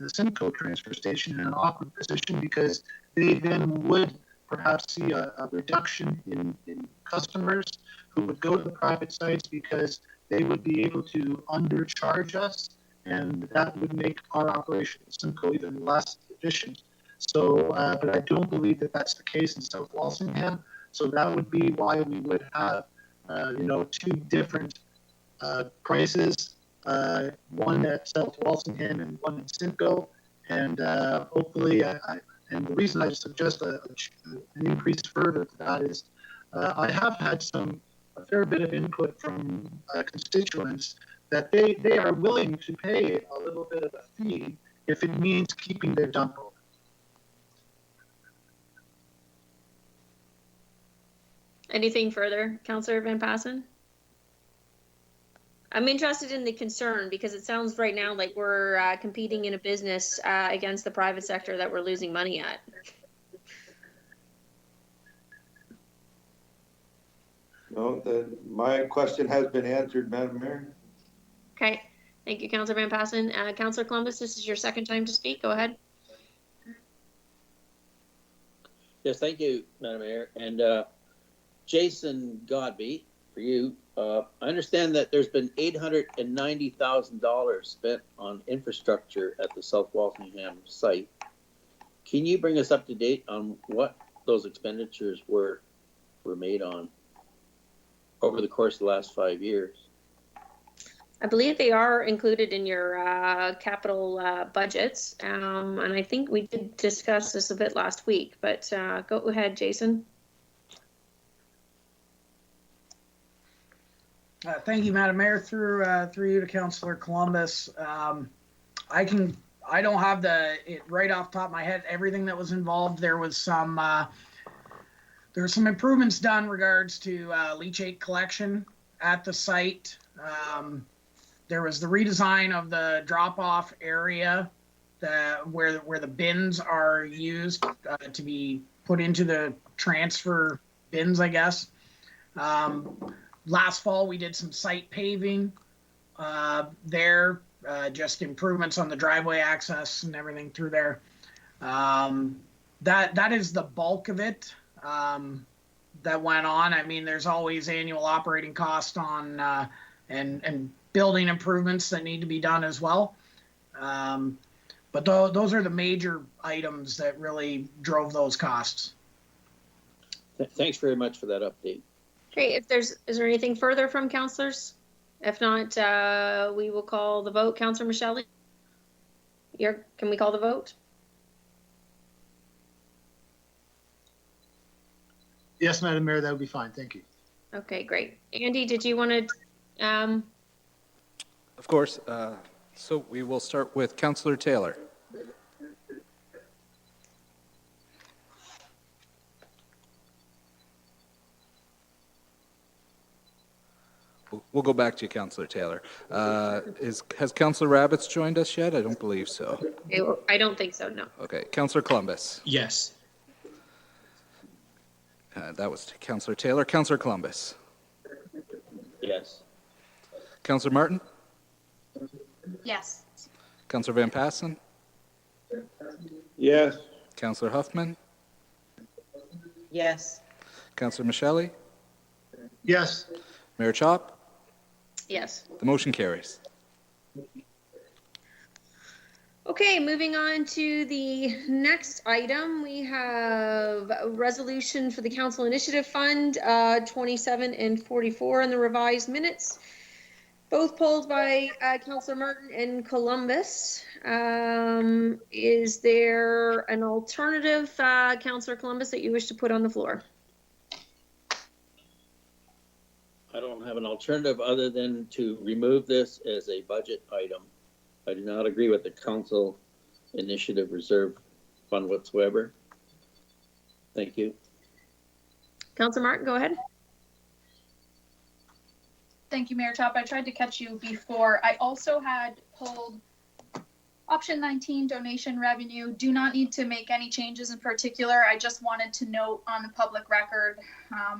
Speaker 9: Simcoe transfer station in an awkward position, because they then would perhaps see a reduction in customers who would go to the private sites because they would be able to undercharge us, and that would make our operation at Simcoe even less efficient. So, but I don't believe that that's the case in South Walsingham. So that would be why we would have, two different prices, one at South Walsingham and one in Simcoe. And hopefully, and the reason I suggest an increase further to that is I have had a fair bit of input from constituents that they are willing to pay a little bit of a fee if it means keeping their dump open.
Speaker 1: Anything further, Councillor Van Passen? I'm interested in the concern, because it sounds right now like we're competing in a business against the private sector that we're losing money at.
Speaker 6: No, my question has been answered, Madam Mayor.
Speaker 1: Okay, thank you, Councillor Van Passen. Councillor Columbus, this is your second time to speak. Go ahead.
Speaker 3: Yes, thank you, Madam Mayor. And Jason Godby, for you, I understand that there's been $890,000 spent on infrastructure at the South Walsingham site. Can you bring us up to date on what those expenditures were? were made on over the course of the last 5 years.
Speaker 1: I believe they are included in your capital budgets, and I think we did discuss this a bit last week, but go ahead, Jason.
Speaker 8: Thank you, Madam Mayor. Through you to Councillor Columbus. I don't have it right off the top of my head, everything that was involved. There was some improvements done regards to leachate collection at the site. There was the redesign of the drop-off area where the bins are used to be put into the transfer bins, I guess. Last fall, we did some site paving there, just improvements on the driveway access and everything through there. That is the bulk of it that went on. I mean, there's always annual operating cost on and building improvements that need to be done as well. But those are the major items that really drove those costs.
Speaker 3: Thanks very much for that update.
Speaker 1: Okay, is there anything further from councillors? If not, we will call the vote. Councillor Michelle, can we call the vote?
Speaker 9: Yes, Madam Mayor, that would be fine. Thank you.
Speaker 1: Okay, great. Andy, did you want to?
Speaker 5: Of course. So we will start with Councillor Taylor. We'll go back to you, Councillor Taylor. Has Councillor Rabbits joined us yet? I don't believe so.
Speaker 1: I don't think so, no.
Speaker 5: Okay. Councillor Columbus.
Speaker 10: Yes.
Speaker 5: That was Councillor Taylor. Councillor Columbus.
Speaker 3: Yes.
Speaker 5: Councillor Martin.
Speaker 2: Yes.
Speaker 5: Councillor Van Passen.
Speaker 6: Yes.
Speaker 5: Councillor Huffman.
Speaker 7: Yes.
Speaker 5: Councillor Michelle.
Speaker 9: Yes.
Speaker 5: Mayor Chop.
Speaker 1: Yes.
Speaker 5: The motion carries.
Speaker 1: Okay, moving on to the next item, we have a resolution for the Council Initiative Fund, 27 and 44 in the revised minutes, both pulled by Councillor Martin and Columbus. Is there an alternative, Councillor Columbus, that you wish to put on the floor?
Speaker 3: I don't have an alternative other than to remove this as a budget item. I do not agree with the council initiative reserve fund whatsoever. Thank you.
Speaker 1: Councillor Martin, go ahead.
Speaker 2: Thank you, Mayor Chop. I tried to catch you before. I also had pulled option 19, donation revenue. Do not need to make any changes in particular. I just wanted to note on the public record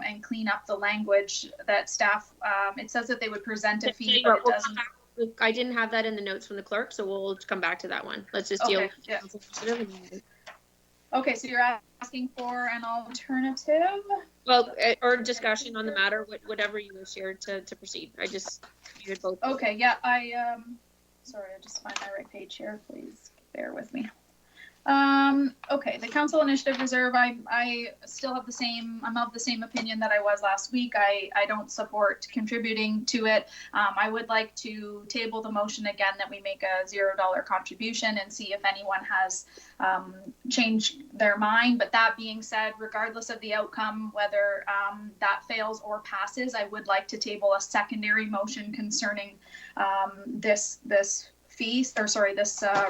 Speaker 2: and clean up the language that staff, it says that they would present a fee, but it doesn't.
Speaker 1: I didn't have that in the notes from the clerk, so we'll come back to that one. Let's just deal
Speaker 2: Okay,
Speaker 1: with
Speaker 2: yeah.
Speaker 1: council initiative.
Speaker 2: Okay, so you're asking for an alternative?
Speaker 1: Well, or discussion on the matter, whatever you wish here to proceed. I just needed both.
Speaker 2: Okay, yeah, sorry, I just find my right page here, please bear with me. Okay, the council initiative reserve, I still have I'm of the same opinion that I was last week. I don't support contributing to it. I would like to table the motion again that we make a $0 contribution and see if anyone has changed their mind. But that being said, regardless of the outcome, whether that fails or passes, I would like to table a secondary motion concerning this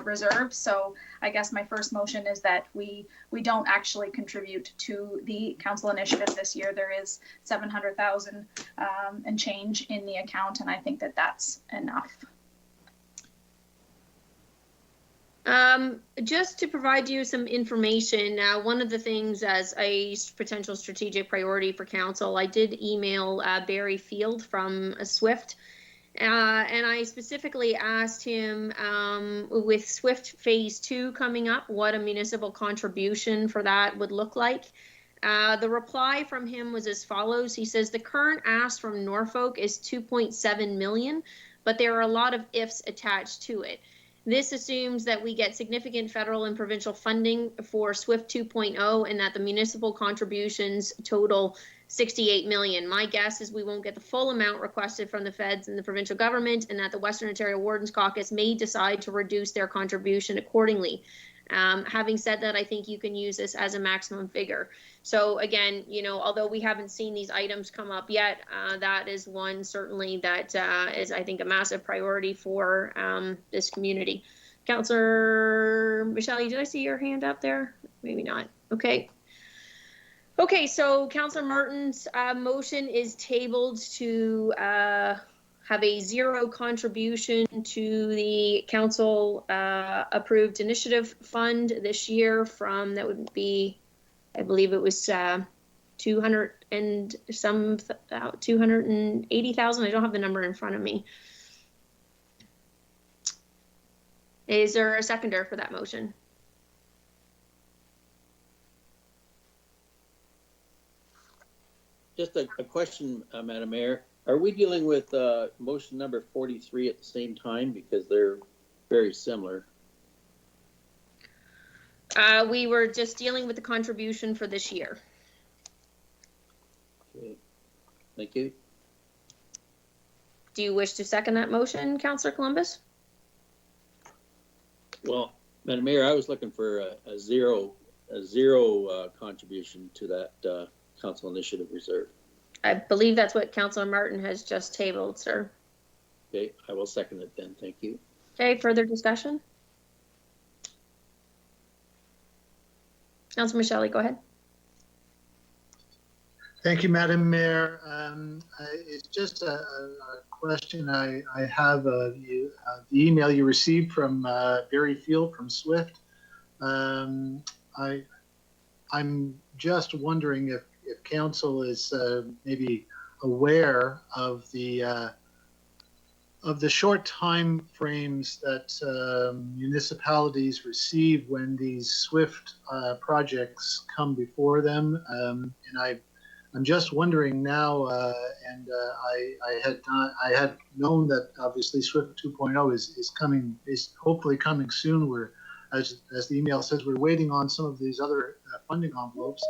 Speaker 2: reserve. So I guess my first motion is that we don't actually contribute to the council initiative this year. There is 700,000 and change in the account, and I think that that's enough.
Speaker 1: Just to provide you some information, one of the things as a potential strategic priority for council, I did email Barry Field from SWIFT. And I specifically asked him, with SWIFT Phase 2 coming up, what a municipal contribution for that would look like. The reply from him was as follows. He says, the current ask from Norfolk is 2.7 million, but there are a lot of ifs attached to it. This assumes that we get significant federal and provincial funding for SWIFT 2.0 and that the municipal contributions total 68 million. My guess is we won't get the full amount requested from the feds and the provincial government, and that the Western Ontario Wardens Caucus may decide to reduce their contribution accordingly. Having said that, I think you can use this as a maximum figure. So again, you know, although we haven't seen these items come up yet, that is one certainly that is, I think, a massive priority for this community. Councillor Michelle, did I see your hand up there? Maybe not. Okay. Okay, so Councillor Martin's motion is tabled to have a zero contribution to the council approved initiative fund this year from, that would be, I believe it was 200 and some, 280,000. I don't have the number in front of me. Is there a seconder for that motion?
Speaker 3: Just a question, Madam Mayor. Are we dealing with motion number 43 at the same time? Because they're very similar.
Speaker 1: We were just dealing with the contribution for this year.
Speaker 3: Okay. Thank you.
Speaker 1: Do you wish to second that motion, Councillor Columbus?
Speaker 3: Well, Madam Mayor, I was looking for a zero contribution to that council initiative reserve.
Speaker 1: I believe that's what Councillor Martin has just tabled, sir.
Speaker 3: Okay, I will second it then. Thank you.
Speaker 1: Okay, further discussion? Councillor Michelle, go ahead.
Speaker 9: Thank you, Madam Mayor. It's just a question I have. The email you received from Barry Field from Swift. I'm just wondering if council is maybe aware of the short time frames that municipalities receive when these SWIFT projects come before them. And I'm just wondering now, and I had known that obviously SWIFT 2.0 is hopefully coming soon. We're, as the email says, we're waiting on some of these other funding envelopes.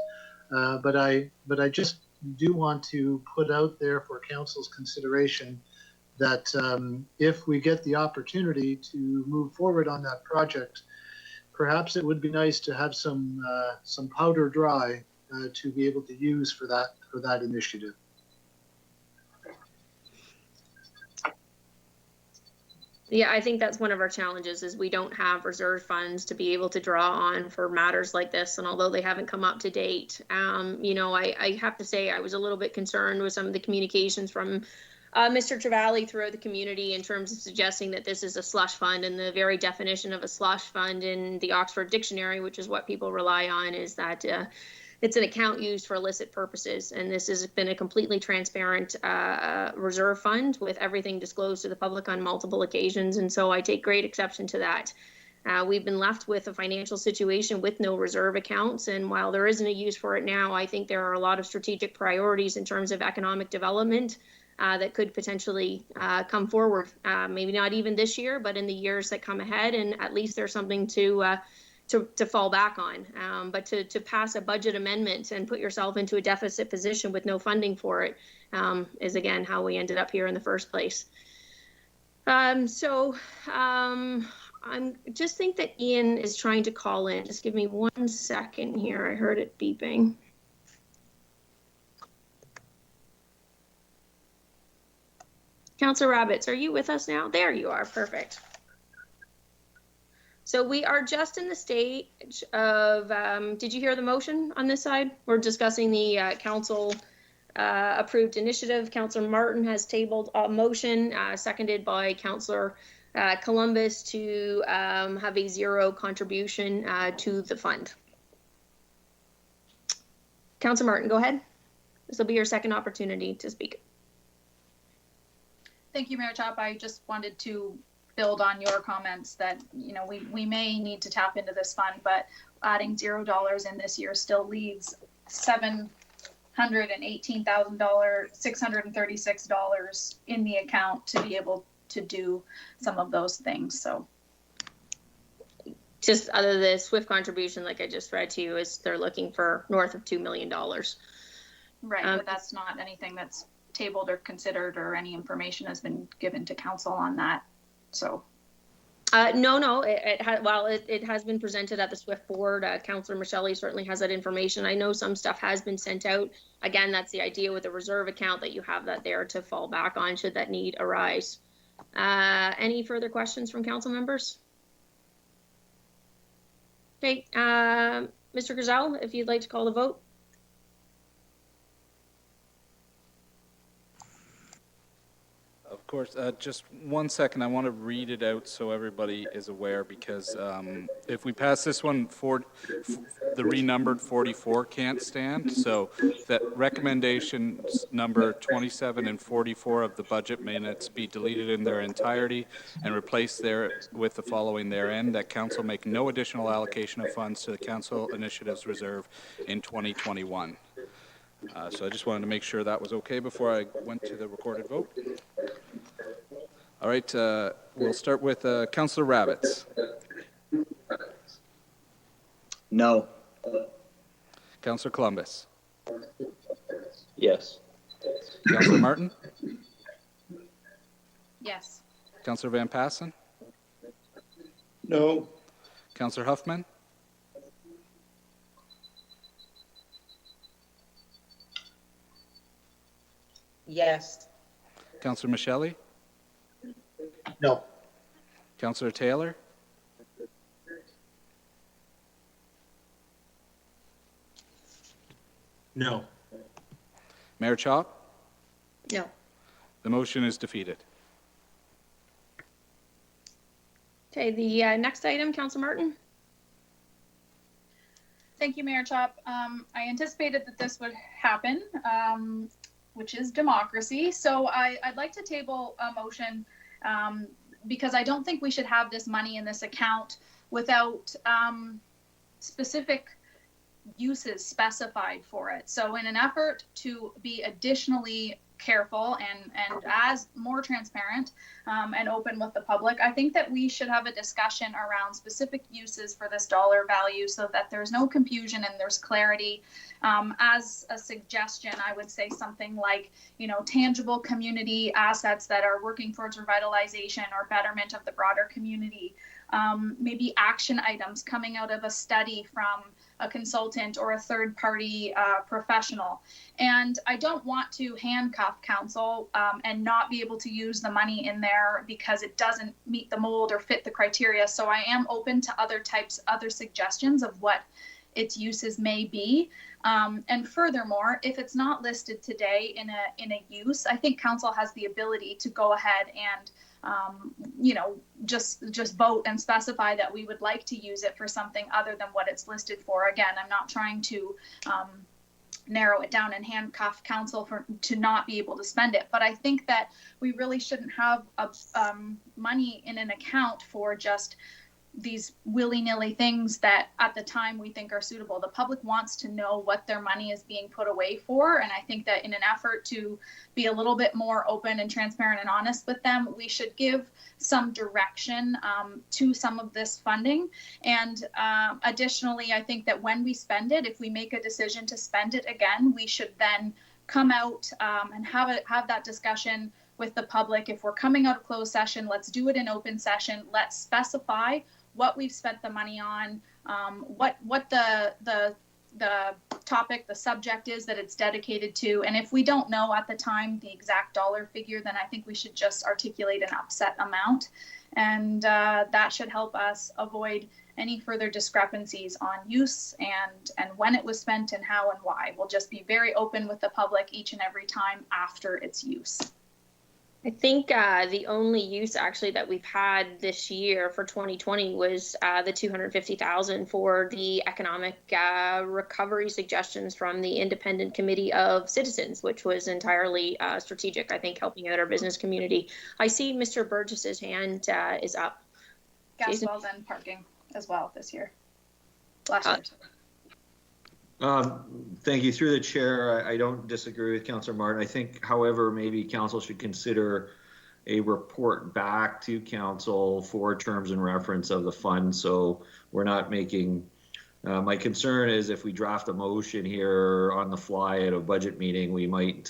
Speaker 9: But I just do want to put out there for council's consideration that if we get the opportunity to move forward on that project, perhaps it would be nice to have some powder dry to be able to use for that initiative.
Speaker 1: Yeah, I think that's one of our challenges is we don't have reserve funds to be able to draw on for matters like this. And although they haven't come up to date, you know, I have to say I was a little bit concerned with some of the communications from Mr. Trevally throughout the community in terms of suggesting that this is a slush fund, and the very definition of a slush fund in the Oxford Dictionary, which is what people rely on, is that it's an account used for illicit purposes, and this has been a completely transparent reserve fund with everything disclosed to the public on multiple occasions, and so I take great exception to that. We've been left with a financial situation with no reserve accounts, and while there isn't a use for it now, I think there are a lot of strategic priorities in terms of economic development that could potentially come forward, maybe not even this year, but in the years that come ahead, and at least there's something to fall back on. But to pass a budget amendment and put yourself into a deficit position with no funding for it is again how we ended up here in the first place. I just think that Ian is trying to call in. Just give me 1 second here. I heard it beeping. Councillor Rabbits, are you with us now? There you are. Perfect. So we are just in the stage of, did you hear the motion on this side? We're discussing the council approved initiative. Councillor Martin has tabled a motion seconded by Councillor Columbus to have a zero contribution to the fund. Councillor Martin, go ahead. This will be your second opportunity to speak.
Speaker 2: Thank you, Mayor Chop. I just wanted to build on your comments that, you know, we may need to tap into this fund, but adding $0 in this year still leaves $718,636 in the account to be able to do some of those things. So
Speaker 1: just other than the SWIFT contribution, like I just read to you, is they're looking for north of $2 million.
Speaker 2: Right, but that's not anything that's tabled or considered, or any information has been given to council on that, so.
Speaker 1: No, it has been presented at the SWIFT board. Councillor Michelle certainly has that information. I know some stuff has been sent out. Again, that's the idea with the reserve account, that you have that there to fall back on should that need arise. Any further questions from council members? Okay, Mr. Griselle, if you'd like to call the vote.
Speaker 5: Of course, just 1 second. I want to read it out so everybody is aware, because if we pass this one, the renumbered 44 can't stand. So that recommendations number 27 and 44 of the budget minutes be deleted in their entirety and replaced there with the following therein: that council make no additional allocation of funds to the council initiatives reserve in 2021. So I just wanted to make sure that was okay before I went to the recorded vote. All right, we'll start with Councillor Rabbits.
Speaker 10: No.
Speaker 5: Councillor Columbus.
Speaker 3: Yes.
Speaker 5: Councillor Martin.
Speaker 2: Yes.
Speaker 5: Councillor Van Passen.
Speaker 6: No.
Speaker 5: Councillor Huffman.
Speaker 7: Yes.
Speaker 5: Councillor Michelle.
Speaker 9: No.
Speaker 5: Councillor Taylor.
Speaker 10: No.
Speaker 5: Mayor Chop.
Speaker 1: No.
Speaker 5: The motion is defeated.
Speaker 1: Okay, the next item, Councillor Martin.
Speaker 2: Thank you, Mayor Chop. I anticipated that this would happen, which is democracy. So I'd like to table a motion because I don't think we should have this money in this account without specific uses specified for it. So in an effort to be additionally careful and as more transparent and open with the public, I think that we should have a discussion around specific uses for this dollar value so that there's no confusion and there's clarity. As a suggestion, I would say something like, tangible community assets that are working towards revitalization or betterment of the broader community. Maybe action items coming out of a study from a consultant or a third party professional. And I don't want to handcuff council and not be able to use the money in there because it doesn't meet the mold or fit the criteria. So I am open to other suggestions of what its uses may be. And furthermore, if it's not listed today in a use, I think council has the ability to go ahead and just vote and specify that we would like to use it for something other than what it's listed for. Again, I'm not trying to narrow it down and handcuff council to not be able to spend it. But I think that we really shouldn't have money in an account for just these willy-nilly things that at the time we think are suitable. The public wants to know what their money is being put away for. And I think that in an effort to be a little bit more open and transparent and honest with them, we should give some direction to some of this funding. And additionally, I think that when we spend it, if we make a decision to spend it again, we should then come out and have that discussion with the public. If we're coming out of closed session, let's do it in open session. Let's specify what we've spent the money on, what the topic, the subject is that it's dedicated to. And if we don't know at the time the exact dollar figure, then I think we should just articulate an upset amount. And that should help us avoid any further discrepancies on use and when it was spent and how and why. We'll just be very open with the public each and every time after its use.
Speaker 1: I think the only use actually that we've had this year for 2020 was the $250,000 for the economic recovery suggestions from the Independent Committee of Citizens, which was entirely strategic, I think, helping out our business community. I see Mr. Burgess's hand is up.
Speaker 2: Gas wells and parking as well this year. Last year.
Speaker 4: Thank you. Through the chair, I don't disagree with Councillor Martin. I think, however, maybe council should consider a report back to council for terms and reference of the fund. So we're not making My concern is if we draft a motion here on the fly at a budget meeting, we might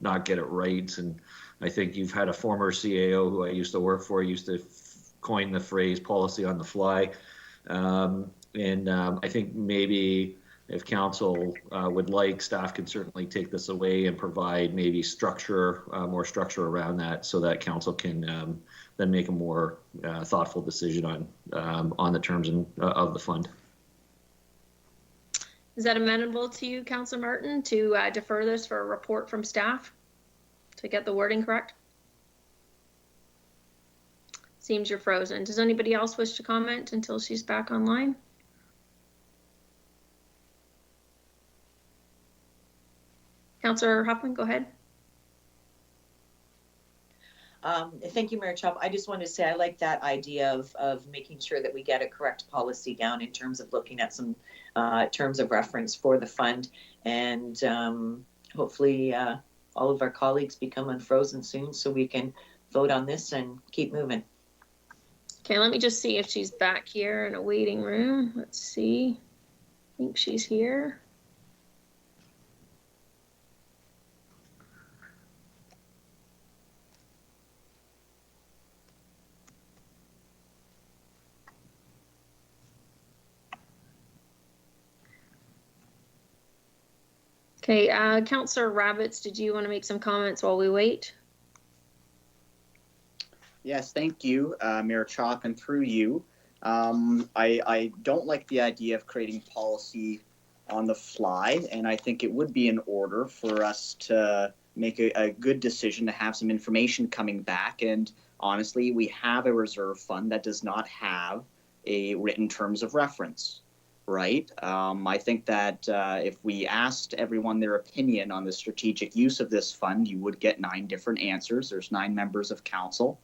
Speaker 4: not get it right. And I think you've had a former CAO who I used to work for, used to coin the phrase policy on the fly. I think maybe if council would like, staff can certainly take this away and provide maybe structure, more structure around that, so that council can then make a more thoughtful decision on the terms of the fund.
Speaker 1: Is that amenable to you, Councillor Martin, to defer this for a report from staff to get the wording correct? Seems you're frozen. Does anybody else wish to comment until she's back online? Councillor Huffman, go ahead.
Speaker 7: Thank you, Mayor Chop. I just wanted to say I like that idea of making sure that we get a correct policy down in terms of looking at some terms of reference for the fund, and hopefully all of our colleagues become unfrozen soon so we can vote on this and keep moving.
Speaker 1: Okay, let me just see if she's back here in a waiting room. Let's see. I think she's here. Okay, Councillor Rabbits, did you want to make some comments while we wait?
Speaker 10: Yes, thank you, Mayor Chop, and through you. I don't like the idea of creating policy on the fly, and I think it would be in order for us to make a good decision to have some information coming back. And honestly, we have a reserve fund that does not have a written terms of reference. Right. I think that if we asked everyone their opinion on the strategic use of this fund, you would get 9 different answers. There's 9 members of council.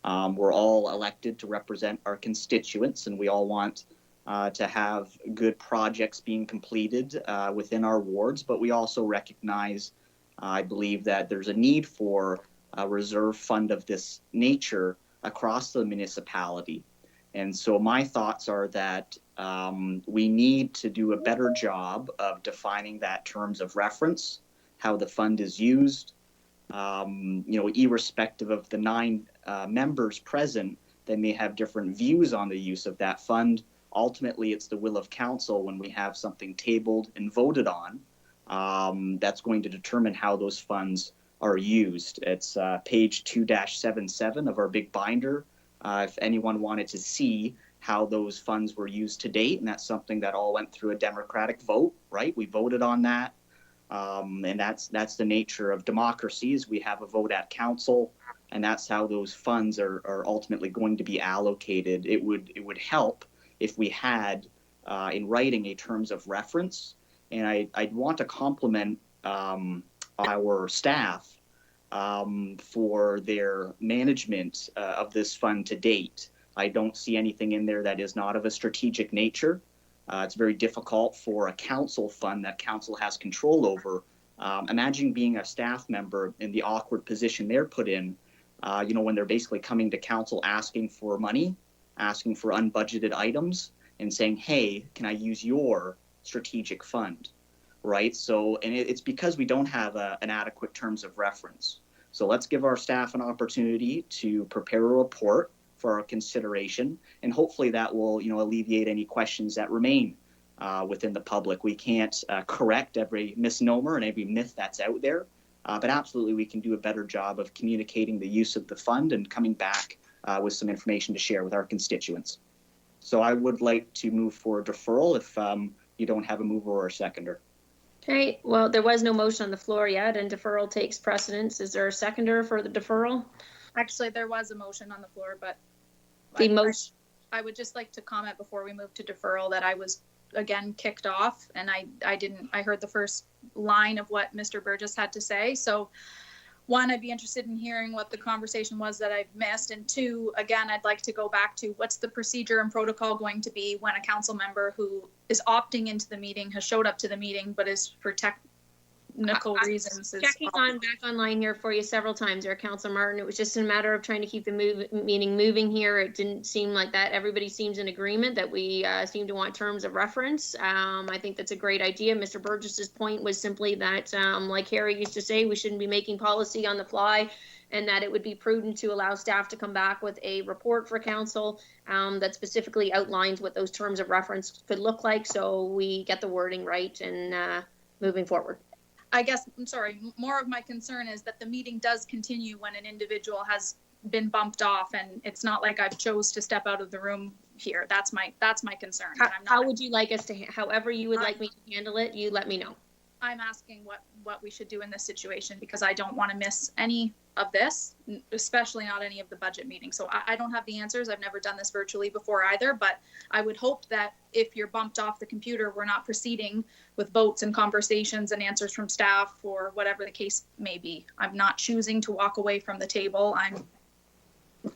Speaker 10: We're all elected to represent our constituents, and we all want to have good projects being completed within our wards. But we also recognize, I believe, that there's a need for a reserve fund of this nature across the municipality. And so my thoughts are that we need to do a better job of defining that terms of reference, how the fund is used, irrespective of the 9 members present, they may have different views on the use of that fund. Ultimately, it's the will of council when we have something tabled and voted on that's going to determine how those funds are used. It's page 2-77 of our big binder. If anyone wanted to see how those funds were used to date, and that's something that all went through a democratic vote, right? We voted on that, and that's the nature of democracy, is we have a vote at council, and that's how those funds are ultimately going to be allocated. It would help if we had in writing a terms of reference, and I'd want to compliment our staff for their management of this fund to date. I don't see anything in there that is not of a strategic nature. It's very difficult for a council fund that council has control over. Imagine being a staff member in the awkward position they're put in, when they're basically coming to council asking for money, asking for unbudgeted items, and saying, hey, can I use your strategic fund? Right? So, and it's because we don't have an adequate terms of reference. So let's give our staff an opportunity to prepare a report for our consideration, and hopefully that will, alleviate any questions that remain within the public. We can't correct every misnomer and every myth that's out there, but absolutely we can do a better job of communicating the use of the fund and coming back with some information to share with our constituents. So I would like to move for a deferral if you don't have a mover or a seconder.
Speaker 1: Okay, well, there was no motion on the floor yet, and deferral takes precedence. Is there a seconder for the deferral?
Speaker 2: Actually, there was a motion on the floor, but
Speaker 1: The motion.
Speaker 2: I would just like to comment before we move to deferral that I was again kicked off, and I heard the first line of what Mr. Burgess had to say. So 1, I'd be interested in hearing what the conversation was that I've missed. And 2, again, I'd like to go back to what's the procedure and protocol going to be when a council member who is opting into the meeting, has showed up to the meeting, but is for technical reasons is
Speaker 1: Checking on back online here for you several times there, Councilor Martin. It was just a matter of trying to keep the meeting moving here. It didn't seem like that. Everybody seems in agreement that we seem to want terms of reference. I think that's a great idea. Mr. Burgess's point was simply that, like Harry used to say, we shouldn't be making policy on the fly, and that it would be prudent to allow staff to come back with a report for council that specifically outlines what those terms of reference could look like, so we get the wording right and moving forward.
Speaker 2: I guess, I'm sorry, more of my concern is that the meeting does continue when an individual has been bumped off, and it's not like I've chose to step out of the room here. That's my concern.
Speaker 1: How would you like us to, however you would like me to handle it, you let me know.
Speaker 2: I'm asking what we should do in this situation, because I don't want to miss any of this, especially not any of the budget meetings. So I don't have the answers. I've never done this virtually before either, but I would hope that if you're bumped off the computer, we're not proceeding with votes and conversations and answers from staff or whatever the case may be. I'm not choosing to walk away from the table.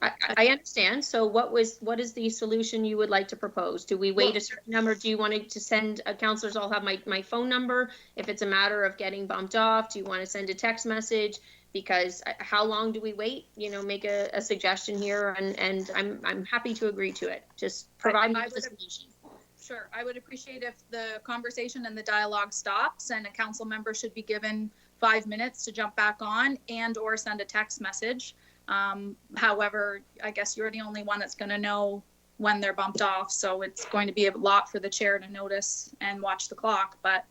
Speaker 1: I understand. So what is the solution you would like to propose? Do we wait a certain number? Do you want to send, councillors all have my phone number? If it's a matter of getting bumped off, do you want to send a text message? Because how long do we wait? You know, make a suggestion here, and I'm happy to agree to it. Just provide me with a solution.
Speaker 2: Sure. I would appreciate if the conversation and the dialogue stops, and a council member should be given 5 minutes to jump back on and or send a text message. However, I guess you're the only one that's going to know when they're bumped off. So it's going to be a lot for the chair to notice and watch the clock, but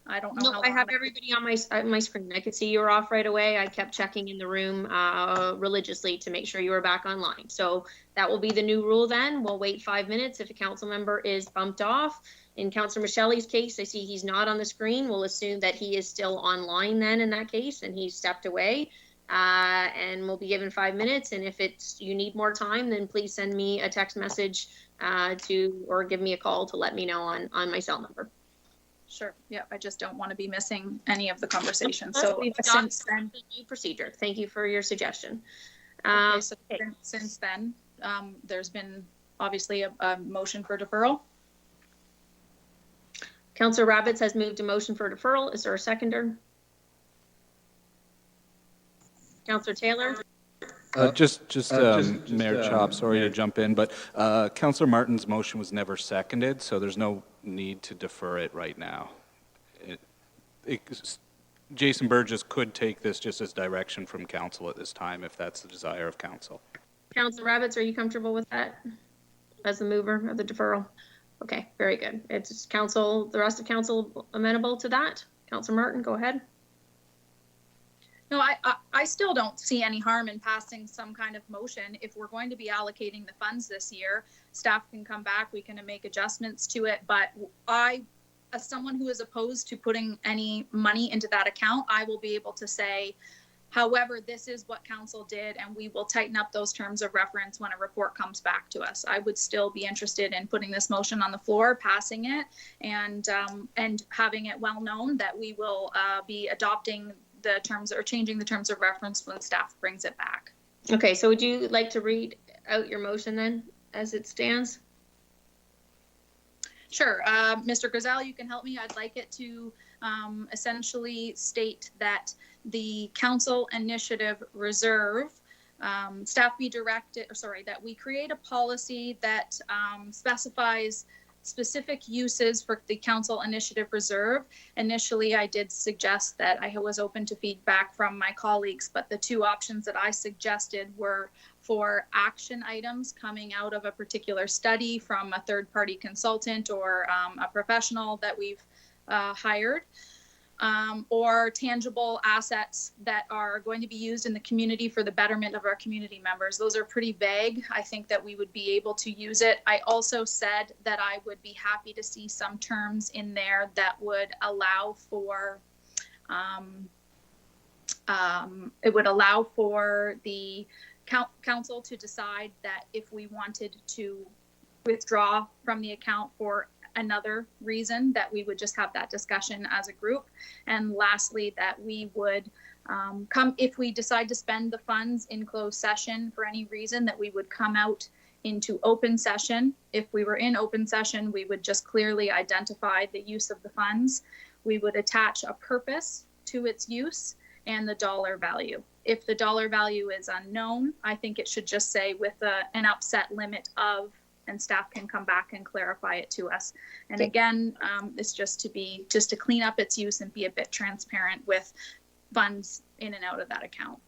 Speaker 2: I don't know.
Speaker 1: No, I have everybody on my screen. I could see you were off right away. I kept checking in the room religiously to make sure you were back online. So that will be the new rule then. We'll wait 5 minutes. If a council member is bumped off, in Councillor Michelle's case, I see he's not on the screen. We'll assume that he is still online then in that case, and he's stepped away. And we'll be given 5 minutes. And if you need more time, then please send me a text message or give me a call to let me know on my cell number.
Speaker 2: Sure. Yeah, I just don't want to be missing any of the conversation.
Speaker 1: So
Speaker 2: So
Speaker 1: since then, the new procedure. Thank you for your suggestion.
Speaker 2: Since then, there's been obviously a motion for deferral.
Speaker 1: Councillor Rabbits has moved a motion for deferral. Is there a seconder? Councillor Taylor?
Speaker 5: Mayor Chop, sorry to jump in, but Councillor Martin's motion was never seconded, so there's no need to defer it right now. Jason Burgess could take this just as direction from council at this time, if that's the desire of council.
Speaker 1: Councillor Rabbits, are you comfortable with that as the mover of the deferral? Okay, very good. It's council, the rest of council amenable to that? Councillor Martin, go ahead.
Speaker 2: No, I still don't see any harm in passing some kind of motion. If we're going to be allocating the funds this year, staff can come back, we can make adjustments to it. But as someone who is opposed to putting any money into that account, I will be able to say, however, this is what council did, and we will tighten up those terms of reference when a report comes back to us. I would still be interested in putting this motion on the floor, passing it, and having it well known that we will be adopting the terms or changing the terms of reference when staff brings it back.
Speaker 1: Okay, so would you like to read out your motion then as it stands?
Speaker 2: Sure. Mr. Griselle, you can help me. I'd like it to essentially state that the council initiative reserve staff be directed, that we create a policy that specifies specific uses for the council initiative reserve. Initially, I did suggest that I was open to feedback from my colleagues, but the two options that I suggested were for action items coming out of a particular study from a third-party consultant or a professional that we've hired, or tangible assets that are going to be used in the community for the betterment of our community members. Those are pretty vague. I think that we would be able to use it. I also said that I would be happy to see some terms in there that would allow for the council to decide that if we wanted to withdraw from the account for another reason, that we would just have that discussion as a group. And lastly, that we would if we decide to spend the funds in closed session for any reason, that we would come out into open session. If we were in open session, we would just clearly identify the use of the funds. We would attach a purpose to its use and the dollar value. If the dollar value is unknown, I think it should just say with an upset limit of, and staff can come back and clarify it to us. And again, it's just to clean up its use and be a bit transparent with funds in and out of that account.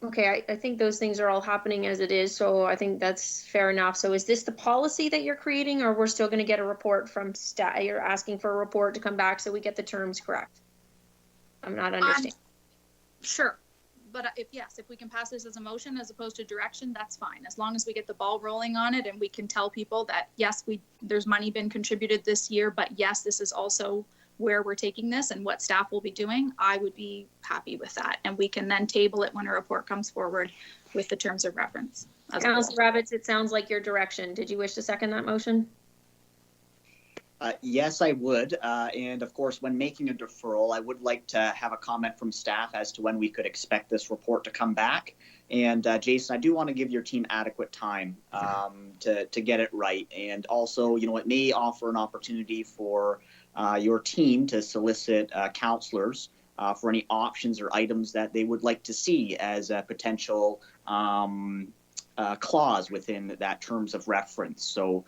Speaker 1: Okay, I think those things are all happening as it is, so I think that's fair enough. So is this the policy that you're creating, or we're still going to get a report from staff? You're asking for a report to come back so we get the terms correct? I'm not understanding.
Speaker 2: Sure. But if we can pass this as a motion as opposed to direction, that's fine. As long as we get the ball rolling on it and we can tell people that, yes, there's money been contributed this year, but yes, this is also where we're taking this and what staff will be doing, I would be happy with that. And we can then table it when a report comes forward with the terms of reference.
Speaker 1: Councillor Rabbits, it sounds like your direction. Did you wish to second that motion?
Speaker 10: Yes, I would. And of course, when making a deferral, I would like to have a comment from staff as to when we could expect this report to come back. And Jason, I do want to give your team adequate time to get it right. And also, it may offer an opportunity for your team to solicit counselors for any options or items that they would like to see as a potential clause within that terms of reference. So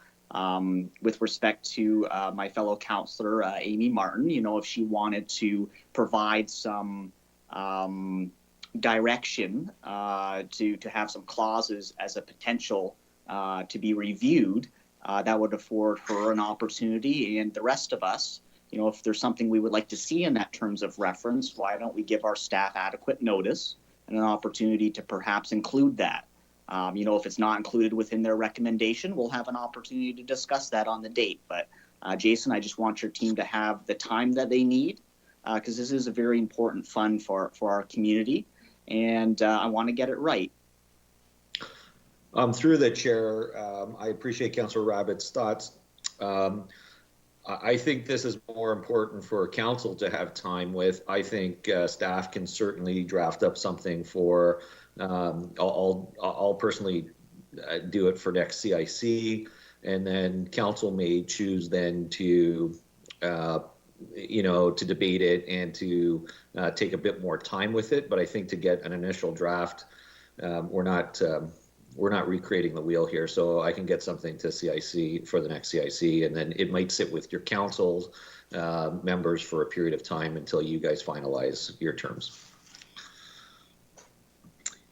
Speaker 10: with respect to my fellow counselor, Amy Martin, if she wanted to provide some direction to have some clauses as a potential to be reviewed, that would afford her an opportunity, and the rest of us, if there's something we would like to see in that terms of reference, why don't we give our staff adequate notice and an opportunity to perhaps include that? If it's not included within their recommendation, we'll have an opportunity to discuss that on the date. But Jason, I just want your team to have the time that they need, because this is a very important fund for our community, and I want to get it right.
Speaker 4: Through the chair, I appreciate Councillor Rabbit's thoughts. I think this is more important for council to have time with. I think staff can certainly draft up something for, I'll personally do it for next CIC, and then council may choose then to, to debate it and to take a bit more time with it. But I think to get an initial draft, we're not recreating the wheel here, so I can get something to CIC for the next CIC, and then it might sit with your council's members for a period of time until you guys finalize your terms.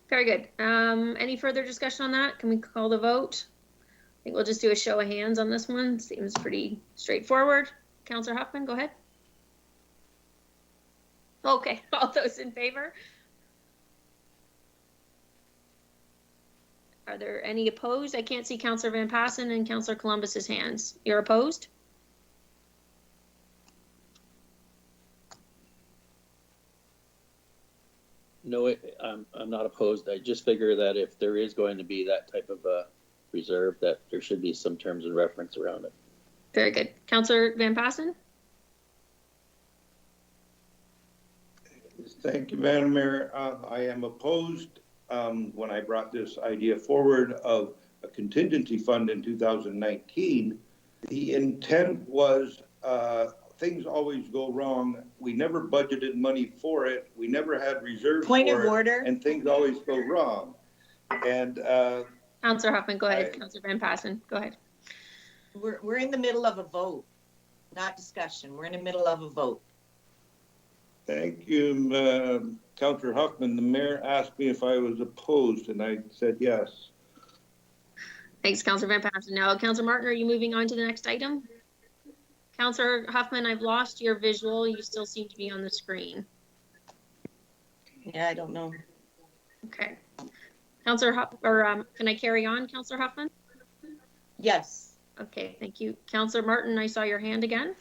Speaker 1: Very good. Any further discussion on that? Can we call the vote? I think we'll just do a show of hands on this one. Seems pretty straightforward. Councillor Huffman, go ahead. Okay, all those in favor? Are there any opposed? I can't see Councillor Van Passen and Councillor Columbus's hands. You're opposed?
Speaker 3: No, I'm not opposed. I just figure that if there is going to be that type of reserve, that there should be some terms and reference around it.
Speaker 1: Very good. Councillor Van Passen?
Speaker 6: Thank you, Madam Mayor. I am opposed when I brought this idea forward of a contingency fund in 2019. The intent was things always go wrong. We never budgeted money for it. We never had reserves
Speaker 7: Point
Speaker 6: for
Speaker 7: of
Speaker 6: it,
Speaker 7: order.
Speaker 6: and things always go wrong. And
Speaker 1: Councillor Huffman, go ahead. Councillor Van Passen, go ahead.
Speaker 7: We're in the middle of a vote, not discussion. We're in the middle of a vote.
Speaker 6: thank you, Councillor Huffman. The mayor asked me if I was opposed, and I said yes.
Speaker 1: Thanks, Councillor Van Passen. Now, Councillor Martin, are you moving on to the next item? Councillor Huffman, I've lost your visual. You still seem to be on the screen.
Speaker 7: Yeah, I don't know.
Speaker 1: Okay. Councillor can I carry on, Councillor Huffman?
Speaker 7: Yes.
Speaker 1: Okay, thank you. Councillor Martin, I saw your hand again.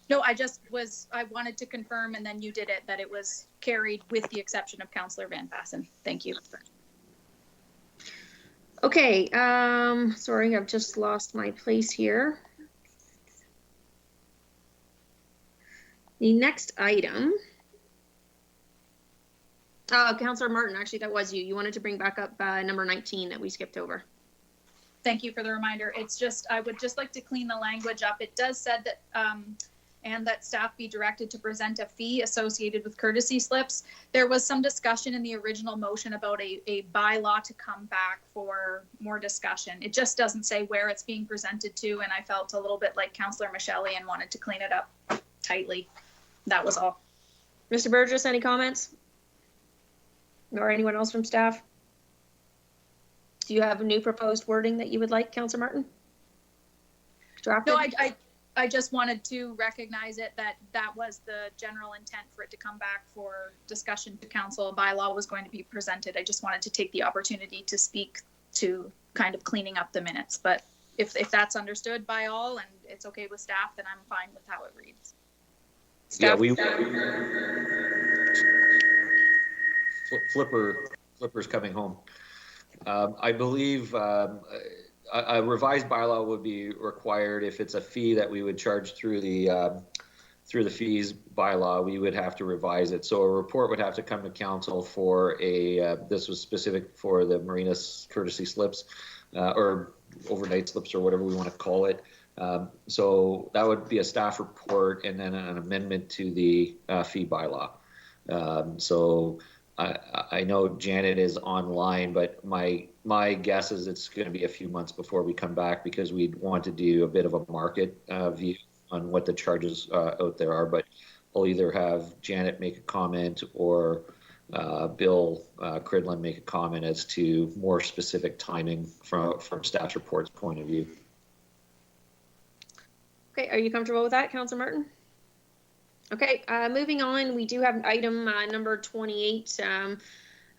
Speaker 2: No, I wanted to confirm, and then you did it, that it was carried with the exception of Councillor Van Passen. Thank you.
Speaker 1: Okay, sorry, I've just lost my place here. The next item. Councillor Martin, actually, that was you. You wanted to bring back up number 19 that we skipped over.
Speaker 2: Thank you for the reminder. It's just, I would just like to clean the language up. It does said that, and that staff be directed to present a fee associated with courtesy slips. There was some discussion in the original motion about a bylaw to come back for more discussion. It just doesn't say where it's being presented to, and I felt a little bit like Councillor Michelle and wanted to clean it up tightly. That was all.
Speaker 1: Mr. Burgess, any comments? Or anyone else from staff? Do you have a new proposed wording that you would like, Councillor Martin? Drafted?
Speaker 2: No, I just wanted to recognize it, that was the general intent for it to come back for discussion to council. A bylaw was going to be presented. I just wanted to take the opportunity to speak to kind of cleaning up the minutes. But if that's understood by all and it's okay with staff, then I'm fine with how it reads.
Speaker 1: Staff?
Speaker 4: Yeah, Flipper's coming home. I believe a revised bylaw would be required if it's a fee that we would charge through the fees bylaw. We would have to revise it. So a report would have to come to council for this was specific for the marina courtesy slips or overnight slips or whatever we want to call it. So that would be a staff report and then an amendment to the fee bylaw. So I know Janet is online, but my guess is it's going to be a few months before we come back because we'd want to do a bit of a market view on what the charges out there are. But I'll either have Janet make a comment or Bill Cridlin make a comment as to more specific timing from staff report's point of view.
Speaker 1: Okay, are you comfortable with that, Councillor Martin? Okay, moving on, we do have item number 28.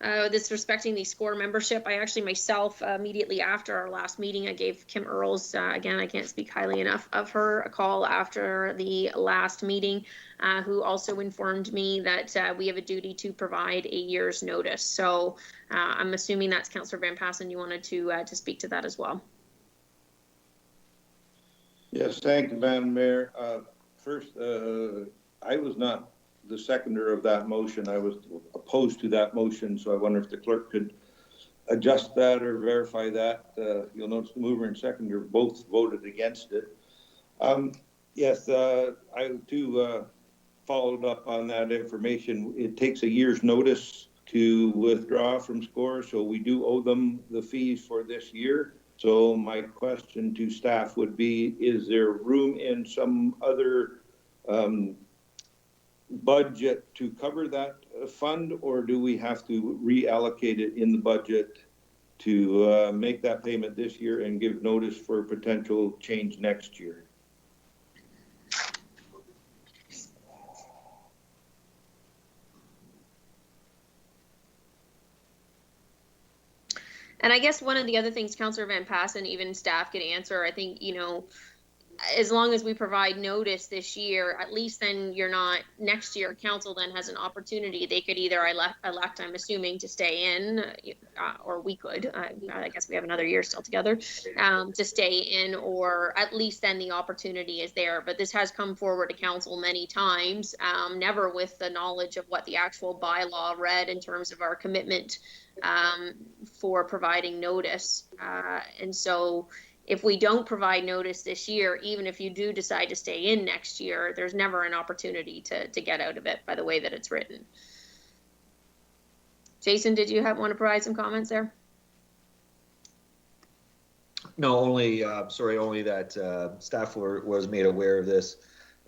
Speaker 1: This respecting the SCORE membership. I actually myself, immediately after our last meeting, I gave Kim Earls, again, I can't speak highly enough of her, a call after the last meeting, who also informed me that we have a duty to provide a year's notice. So I'm assuming that's Councillor Van Passen. You wanted to speak to that as well.
Speaker 6: Yes, thank you, Madam Mayor. First, I was not the seconder of that motion. I was opposed to that motion, so I wonder if the clerk could adjust that or verify that. You'll notice the mover and seconder both voted against it. Yes, I too followed up on that information. It takes a year's notice to withdraw from SCORE, so we do owe them the fees for this year. So my question to staff would be, is there room in some other budget to cover that fund, or do we have to reallocate it in the budget to make that payment this year and give notice for potential change next year?
Speaker 1: And I guess one of the other things Councillor Van Passen, even staff could answer, I think, you know, as long as we provide notice this year, at least then you're not, next year council then has an opportunity. They could either elect, I'm assuming, to stay in, or we could, I guess we have another year still together, to stay in, or at least then the opportunity is there. But this has come forward to council many times, never with the knowledge of what the actual bylaw read in terms of our commitment for providing notice. And so if we don't provide notice this year, even if you do decide to stay in next year, there's never an opportunity to get out of it by the way that it's written. Jason, did you want to provide some comments there?
Speaker 4: No, only that staff was made aware of this.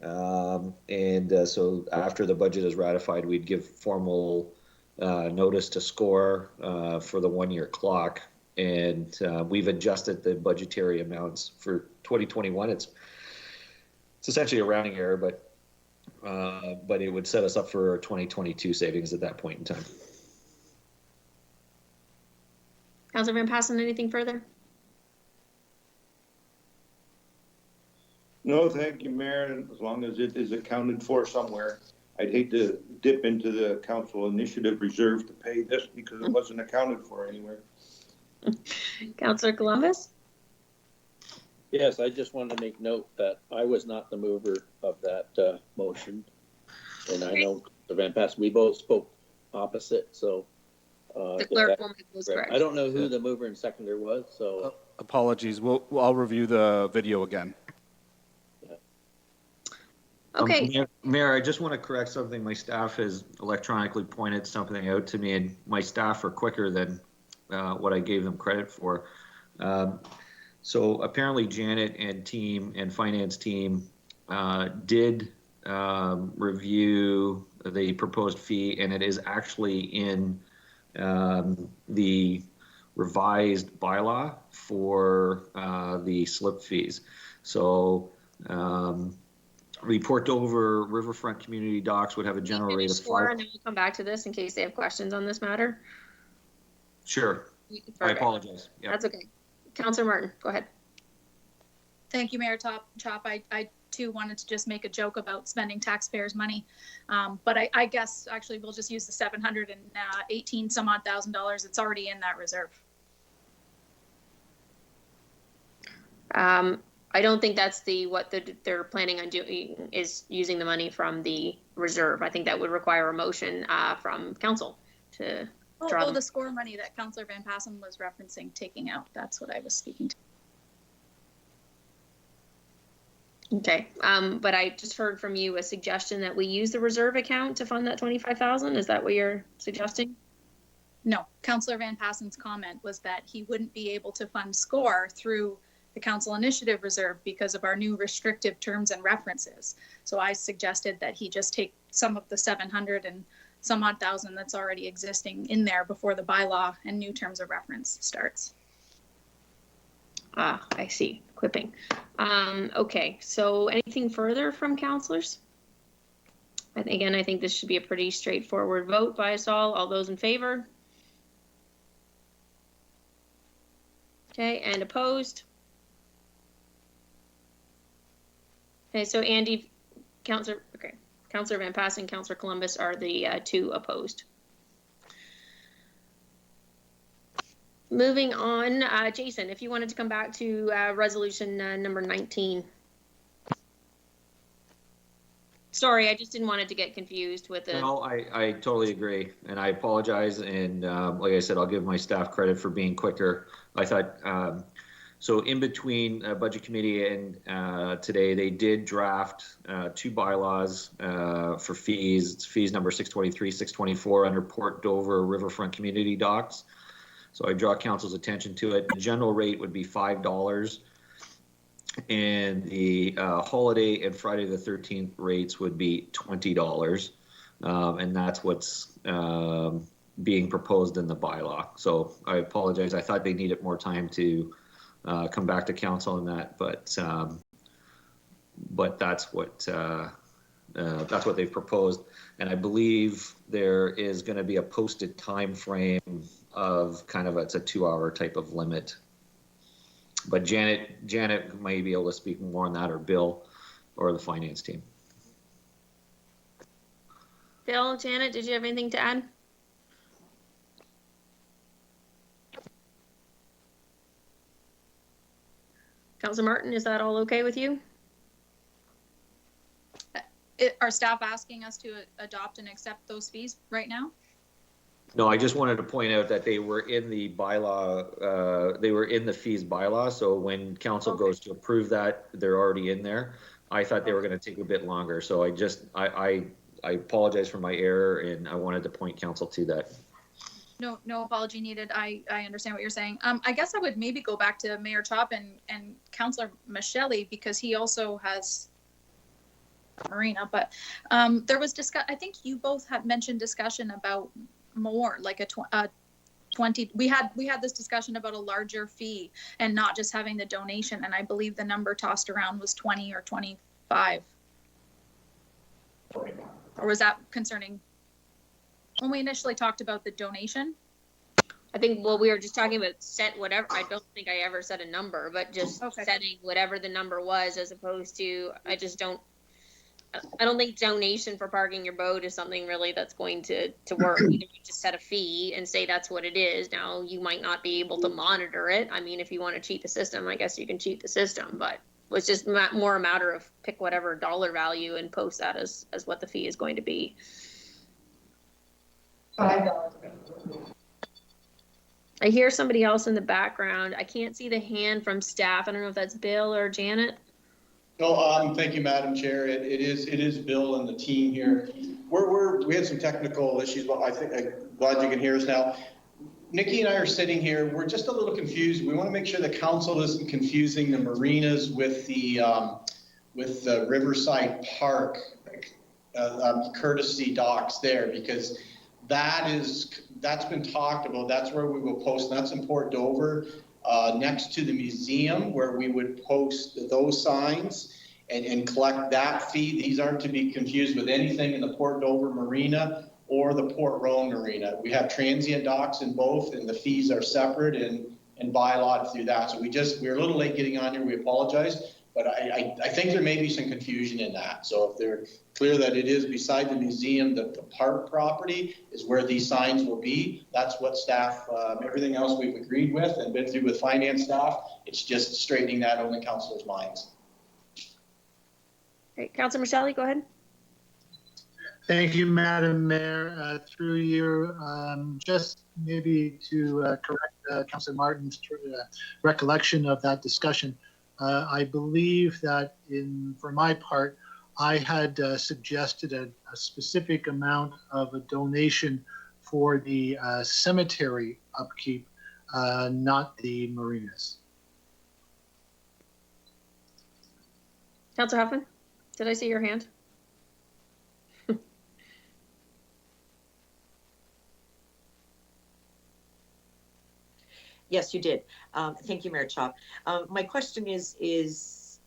Speaker 4: So after the budget is ratified, we'd give formal notice to SCORE for the 1-year clock. And we've adjusted the budgetary amounts for 2021. It's essentially a rounding error, but it would set us up for 2022 savings at that point in time.
Speaker 1: Councillor Van Passen, anything further?
Speaker 6: No, thank you, Mayor. As long as it is accounted for somewhere. I'd hate to dip into the council initiative reserve to pay this because it wasn't accounted for anywhere.
Speaker 1: Councillor Columbus?
Speaker 3: Yes, I just wanted to make note that I was not the mover of that motion. And I know the Van Pass, we both spoke opposite, so.
Speaker 1: The clerk will make those corrections.
Speaker 3: I don't know who the mover and seconder was, so.
Speaker 5: apologies. I'll review the video again.
Speaker 1: Okay,
Speaker 4: Mayor, I just want to correct something. My staff has electronically pointed something out to me, and my staff are quicker than what I gave them credit for. So apparently Janet and team and finance team did review the proposed fee, and it is actually in the revised bylaw for the slip fees. So report over Riverfront Community Docks would have a general rate of
Speaker 1: score,
Speaker 4: five.
Speaker 1: and then we'll come back to this in case they have questions on this matter.
Speaker 4: Sure, I
Speaker 1: Perfect.
Speaker 4: apologize. Yep.
Speaker 1: That's okay. Councillor Martin, go ahead.
Speaker 2: Thank you, Mayor Chop. I too wanted to just make a joke about spending taxpayers' money. But I guess actually we'll just use the $718 some odd thousand. It's already in that reserve.
Speaker 1: I don't think that's what they're planning on doing, is using the money from the reserve. I think that would require a motion from council to draw them.
Speaker 2: The score money that Councillor Van Passen was referencing taking out. That's what I was speaking to.
Speaker 1: Okay, but I just heard from you a suggestion that we use the reserve account to fund that 25,000. Is that what you're suggesting?
Speaker 2: No, Councillor Van Passen's comment was that he wouldn't be able to fund SCORE through the Council Initiative Reserve because of our new restrictive terms and references. So I suggested that he just take some of the 700 and some odd thousand that's already existing in there before the bylaw and new terms of reference starts.
Speaker 1: Ah, I see. Equipping. Okay, so anything further from councillors? I think this should be a pretty straightforward vote by us all. All those in favor? Okay, and opposed? Okay, so Andy, Councillor Van Passen, Councillor Columbus are the two opposed. Moving on, Jason, if you wanted to come back to resolution number 19. Sorry, I just didn't want it to get confused with the.
Speaker 4: No, I totally agree, and I apologize. And like I said, I'll give my staff credit for being quicker. I thought so. In between budget committee and today, they did draft two bylaws for fees. It's fees number 623, 624 under Port Dover Riverfront Community Docks. So I draw council's attention to it. The general rate would be $5, and the holiday and Friday the 13th rates would be $20, and that's what's being proposed in the bylaw. So I apologize. I thought they needed more time to come back to council on that, but that's what they've proposed. And I believe there is going to be a posted time frame of it's a 2-hour type of limit. But Janet may be able to speak more on that, or Bill, or the finance team.
Speaker 1: Bill, Janet, did you have anything to add? Councilor Martin, is that all okay with you?
Speaker 2: Are staff asking us to adopt and accept those fees right now?
Speaker 4: No, I just wanted to point out that they were in the bylaw, they were in the fees bylaw, so when council goes to approve that, they're already in there. I thought they were going to take a bit longer, so I apologize for my error, and I wanted to point council to that.
Speaker 2: No apology needed. I understand what you're saying. I guess I would maybe go back to Mayor Chop and Councillor Michele, because he also has Marina, but there was I think you both have mentioned discussion about more like a 20. We had this discussion about a larger fee and not just having the donation, and I believe the number tossed around was 20 or 25. Or was that concerning when we initially talked about the donation?
Speaker 1: I think, well, we were just talking about set whatever. I don't think I ever said a number, but just setting whatever the number was, as opposed to, I don't think donation for parking your boat is something really that's going to work. Either you just set a fee and say that's what it is. Now, you might not be able to monitor it. I mean, if you want to cheat the system, I guess you can cheat the system, but it's just more a matter of pick whatever dollar value and post that as what the fee is going to be.
Speaker 2: $5.
Speaker 1: I hear somebody else in the background. I can't see the hand from staff. I don't know if that's Bill or Janet.
Speaker 11: No, thank you, Madam Chair. It is Bill and the team here. We had some technical issues, but I'm glad you can hear us now. Nikki and I are sitting here. We're just a little confused. We want to make sure the council isn't confusing the marinas with the Riverside Park courtesy docks there, because that's been talked about. That's where we will post. And that's in Port Dover, next to the museum, where we would post those signs and collect that fee. These aren't to be confused with anything in the Port Dover Marina or the Port Rowan Marina. We have transient docks in both, and the fees are separate and bylawed through that. So we're a little late getting on here. We apologize. But I think there may be some confusion in that. So if they're clear that it is beside the museum, that the park property is where these signs will be, that's what staff, everything else we've agreed with and been through with finance staff. It's just straightening that on the councilors' minds.
Speaker 1: Great. Councilor Michelle, go ahead.
Speaker 9: Thank you, Madam Mayor. Through you, just maybe to correct Councilor Martin's recollection of that discussion. I believe that for my part, I had suggested a specific amount of a donation for the cemetery upkeep, not the marinas.
Speaker 1: Councilor Huffman, did I see your hand?
Speaker 7: Yes, you did. Thank you, Mayor Chop. My question is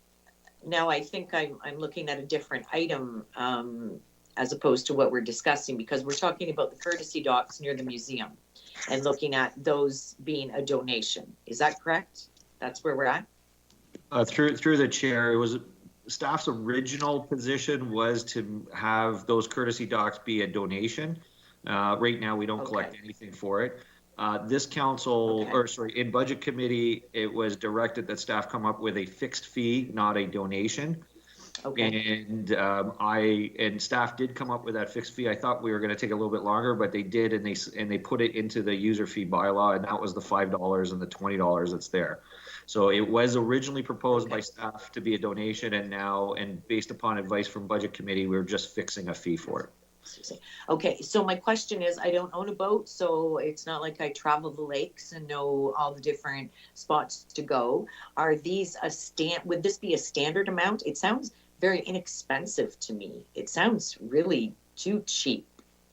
Speaker 7: now I think I'm looking at a different item as opposed to what we're discussing, because we're talking about the courtesy docks near the museum and looking at those being a donation. Is that correct? That's where we're at?
Speaker 4: Through the chair, it was staff's original position was to have those courtesy docks be a donation. Right now, we don't collect anything for it. This council, in budget committee, it was directed that staff come up with a fixed fee, not a donation. Okay. And staff did come up with that fixed fee. I thought we were going to take a little bit longer, but they did, and they put it into the user fee bylaw, and that was the $5 and the $20 that's there. So it was originally proposed by staff to be a donation, and based upon advice from budget committee, we're just fixing a fee for it.
Speaker 7: Okay, so my question is, I don't own a boat, so it's not like I travel the lakes and know all the different spots to go. Are these would this be a standard amount? It sounds very inexpensive to me. It sounds really too cheap.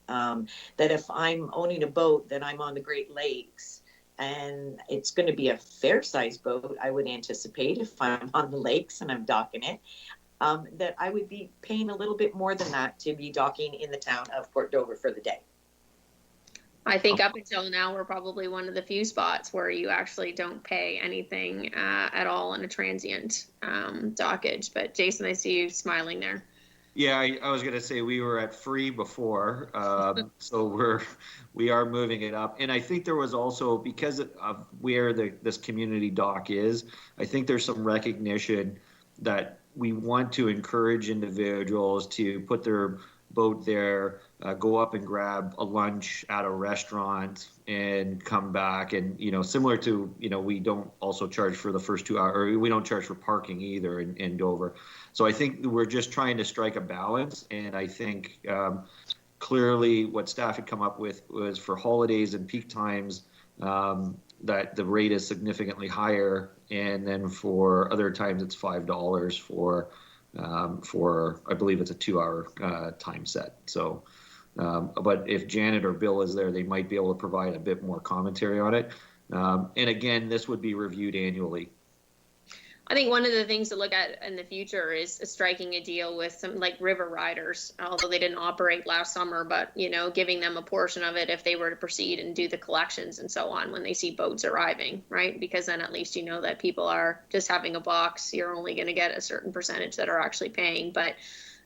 Speaker 7: That if I'm owning a boat, then I'm on the Great Lakes, and it's going to be a fair-sized boat, I would anticipate, if I'm on the lakes and I'm docking it. That I would be paying a little bit more than that to be docking in the town of Port Dover for the day.
Speaker 1: I think up until now, we're probably one of the few spots where you actually don't pay anything at all in a transient dockage. But Jason, I see you smiling there.
Speaker 4: Yeah, I was going to say we were at free before, so we are moving it up. And I think there was also, because of where this community dock is, I think there's some recognition that we want to encourage individuals to put their boat there, go up and grab a lunch at a restaurant and come back. And, similar to, we don't also charge for the first 2 hours, or we don't charge for parking either in Dover. So I think we're just trying to strike a balance. And I think clearly what staff had come up with was for holidays and peak times, that the rate is significantly higher, and then for other times it's $5 for I believe it's a 2-hour time set. So, but if Janet or Bill is there, they might be able to provide a bit more commentary on it. And again, this would be reviewed annually.
Speaker 1: I think one of the things to look at in the future is striking a deal with some like river riders, although they didn't operate last summer, but giving them a portion of it if they were to proceed and do the collections and so on when they see boats arriving, right? Because then at least that people are just having a box. You're only going to get a certain percentage that are actually paying, but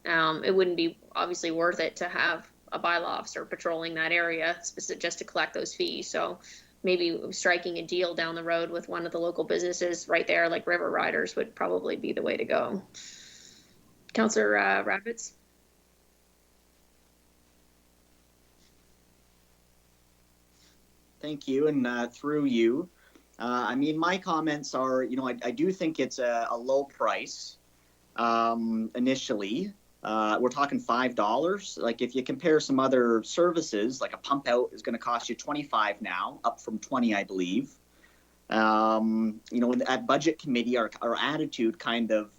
Speaker 1: it wouldn't be obviously worth it to have a bylaw officer patrolling that area just to collect those fees. So maybe striking a deal down the road with one of the local businesses right there, like River Riders, would probably be the way to go. Councillor Rabbits?
Speaker 10: Thank you, and through you. I mean, my comments are, I do think it's a low price initially. We're talking $5. Like if you compare some other services, like a pump out is going to cost you $25 now, up from $20, I believe. At budget committee, our attitude kind of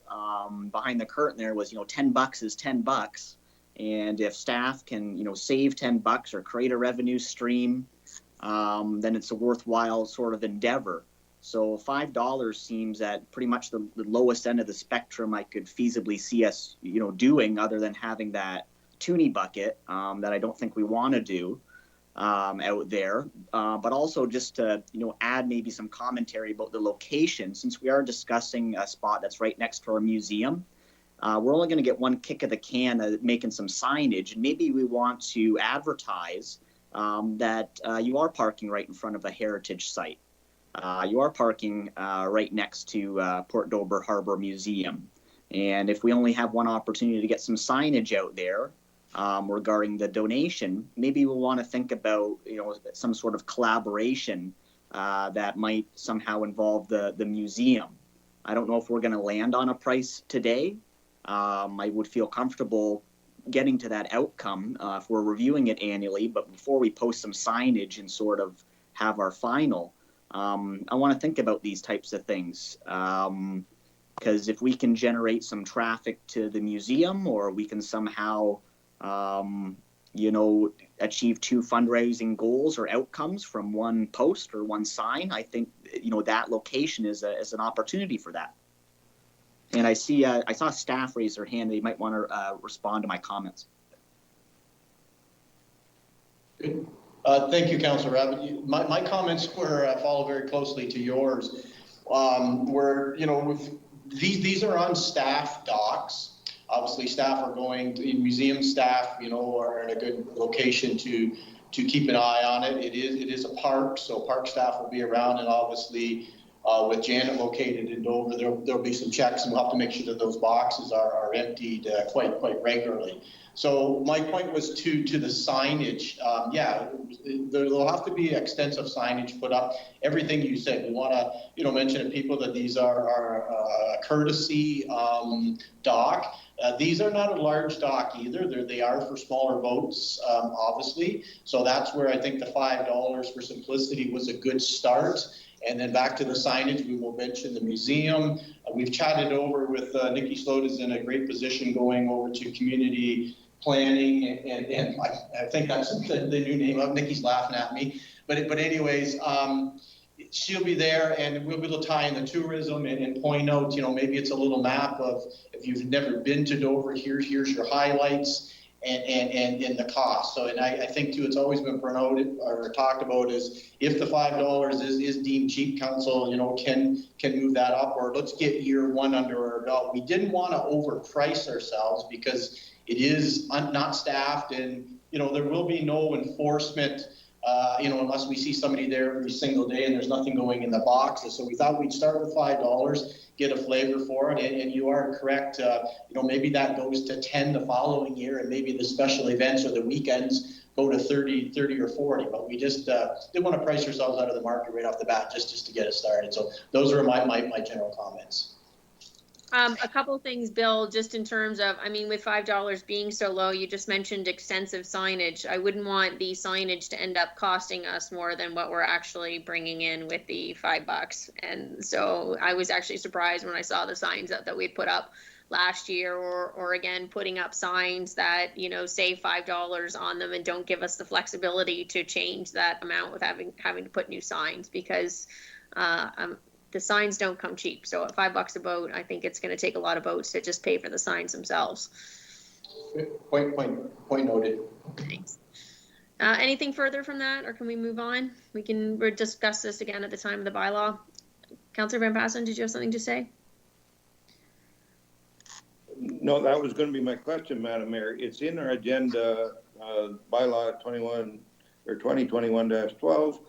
Speaker 10: behind the curtain there was, $10 is $10. And if staff can, save $10 or create a revenue stream, then it's a worthwhile sort of endeavor. So $5 seems at pretty much the lowest end of the spectrum I could feasibly see us, doing, other than having that toonie bucket that I don't think we want to do out there. But also just to, add maybe some commentary about the location, since we are discussing a spot that's right next to our museum. We're only going to get one kick of the can at making some signage, and maybe we want to advertise that you are parking right in front of a heritage site. You are parking right next to Port Dover Harbor Museum. And if we only have one opportunity to get some signage out there regarding the donation, maybe we'll want to think about, some sort of collaboration that might somehow involve the museum. I don't know if we're going to land on a price today. I would feel comfortable getting to that outcome if we're reviewing it annually, but before we post some signage and sort of have our final, I want to think about these types of things, because if we can generate some traffic to the museum, or we can somehow, achieve two fundraising goals or outcomes from one post or one sign, I think, that location is an opportunity for that. And I saw staff raise their hand. They might want to respond to my comments.
Speaker 11: Good. Thank you, Councillor Rabbit. My comments follow very closely to yours. These are on staff docks. Obviously, staff are going to, museum staff, are in a good location to keep an eye on it. It is a park, so park staff will be around, and obviously with Janet located in Dover, there'll be some checks, and we'll have to make sure that those boxes are emptied quite regularly. So my point was to the signage. There'll have to be extensive signage put up. Everything you said, we want to, mention to people that these are a courtesy dock. These are not a large dock either. They are for smaller boats, obviously. So that's where I think the $5 for simplicity was a good start. And then back to the signage, we will mention the museum. We've chatted over with Nikki Sloat is in a great position going over to community planning, and I think that's the new name of Nikki's laughing at me. But anyways, she'll be there, and we'll be able to tie in the tourism and point out, maybe it's a little map of, if you've never been to Dover, here's your highlights and the cost. So, and I think too, it's always been promoted or talked about is if the $5 is deemed cheap, council, can move that up, or let's get year one under our belt. We didn't want to overprice ourselves because it is not staffed, and there will be no enforcement, unless we see somebody there every single day and there's nothing going in the boxes. So we thought we'd start with $5, get a flavor for it, and you are correct. Maybe that goes to 10 the following year, and maybe the special events or the weekends go to 30 or 40. But we just didn't want to price ourselves out of the market right off the bat, just to get it started. So those are my general comments.
Speaker 1: A couple of things, Bill, just in terms of, with $5 being so low, you just mentioned extensive signage. I wouldn't want the signage to end up costing us more than what we're actually bringing in with the $5. And so I was actually surprised when I saw the signs that we'd put up last year, or again, putting up signs that, say $5 on them and don't give us the flexibility to change that amount with having to put new signs, because the signs don't come cheap. So at $5 a boat, I think it's going to take a lot of boats to just pay for the signs themselves.
Speaker 11: Point noted.
Speaker 1: Thanks. Anything further from that, or can we move on? We'll discuss this again at the time of the bylaw. Councillor Van Passen, did you have something to say?
Speaker 6: No, that was going to be my question, Madam Mayor. It's in our agenda, bylaw 2021-12.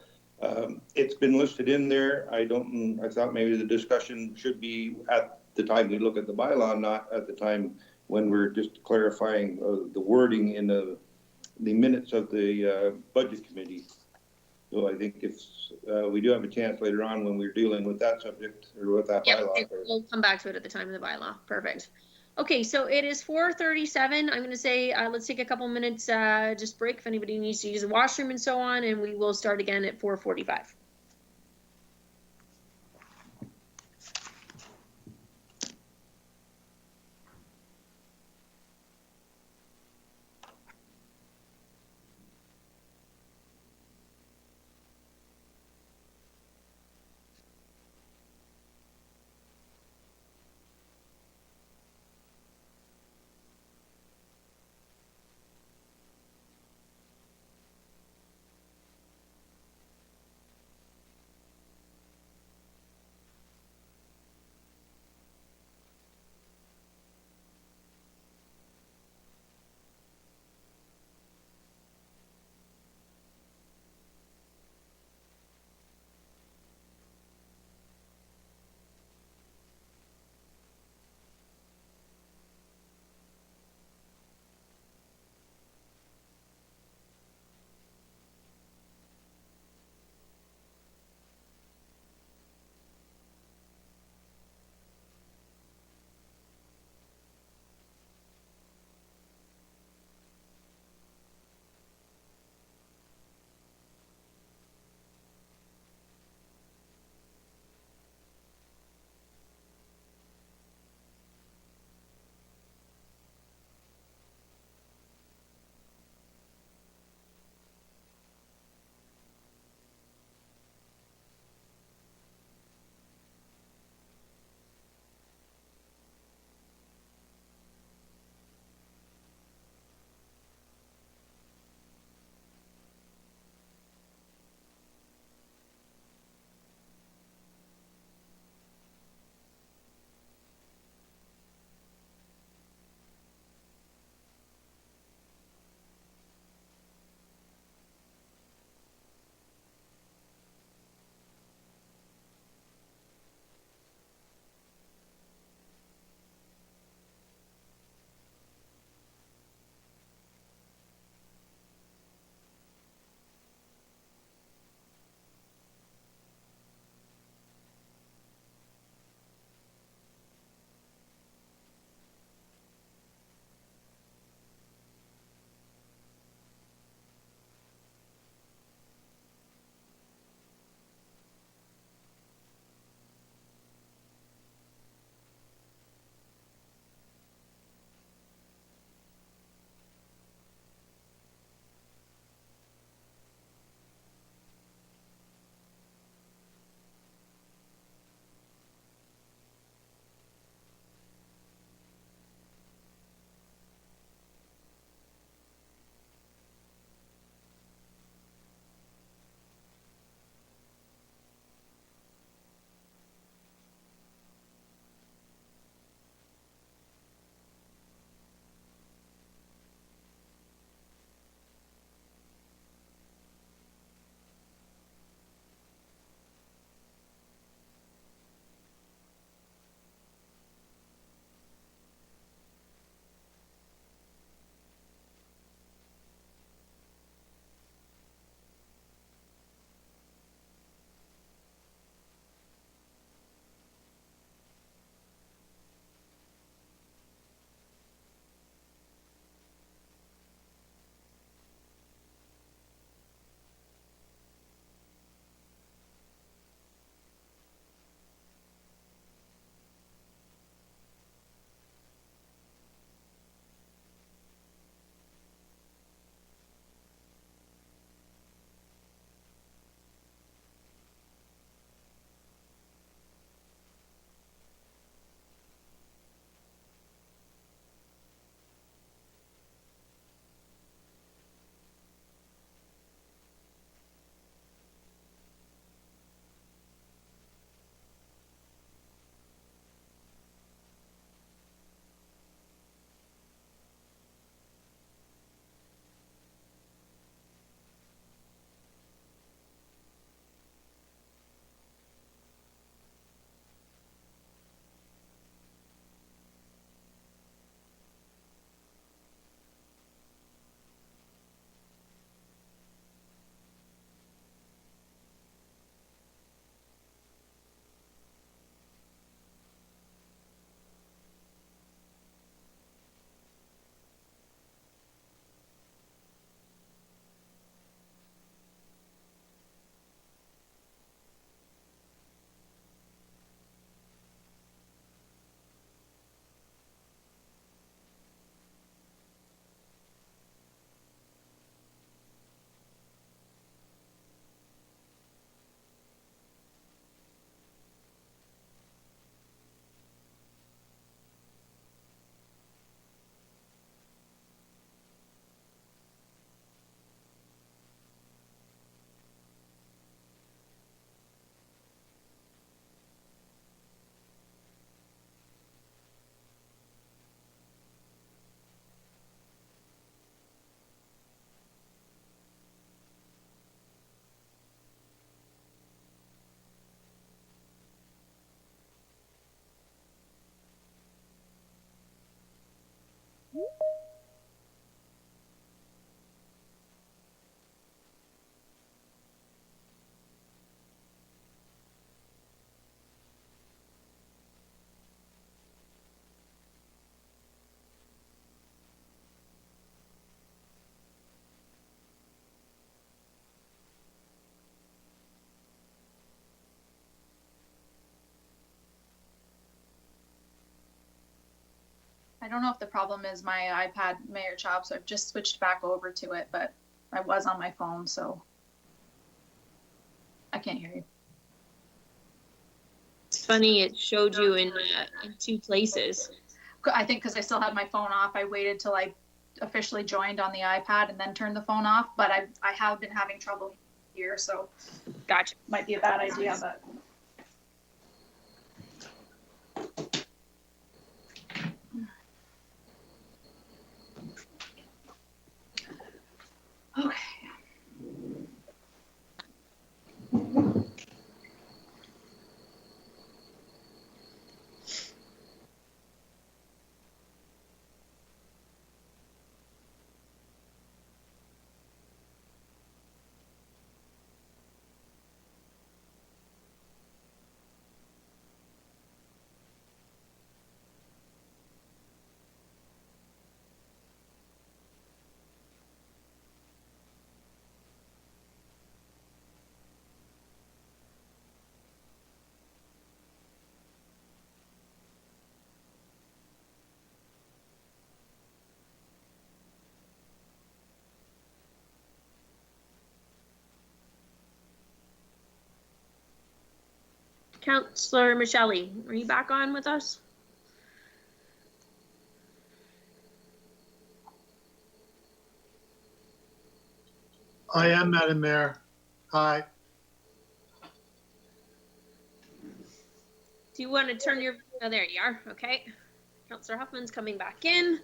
Speaker 6: It's been listed in there. I thought maybe the discussion should be at the time we look at the bylaw, not at the time when we're just clarifying the wording in the minutes of the budget committee. So I think it's, we do have a chance later on when we're dealing with that subject or with that
Speaker 1: Yep,
Speaker 6: bylaw.
Speaker 1: we'll come back to it at the time of the bylaw. Perfect. Okay, so it is 4:37. I'm gonna say, let's take a couple minutes, just break if anybody needs to use the washroom and so on, and we will start again at 4:45.
Speaker 2: don't know if the problem is my iPad, Mayor Chop, so I've just switched back over to it, but I was on my phone, so I can't hear you.
Speaker 1: It's funny, it showed you in two places.
Speaker 2: I think because I still had my phone off, I waited till I officially joined on the iPad and then turned the phone off, but I have been having trouble here, so
Speaker 1: Gotcha.
Speaker 2: might be a bad idea, but. Okay.
Speaker 1: Councillor Michelle, are you back on with us?
Speaker 9: I am, Madam Mayor. Hi.
Speaker 1: Do you want to turn your, oh, there you are. Okay. Councillor Huffman's coming back in.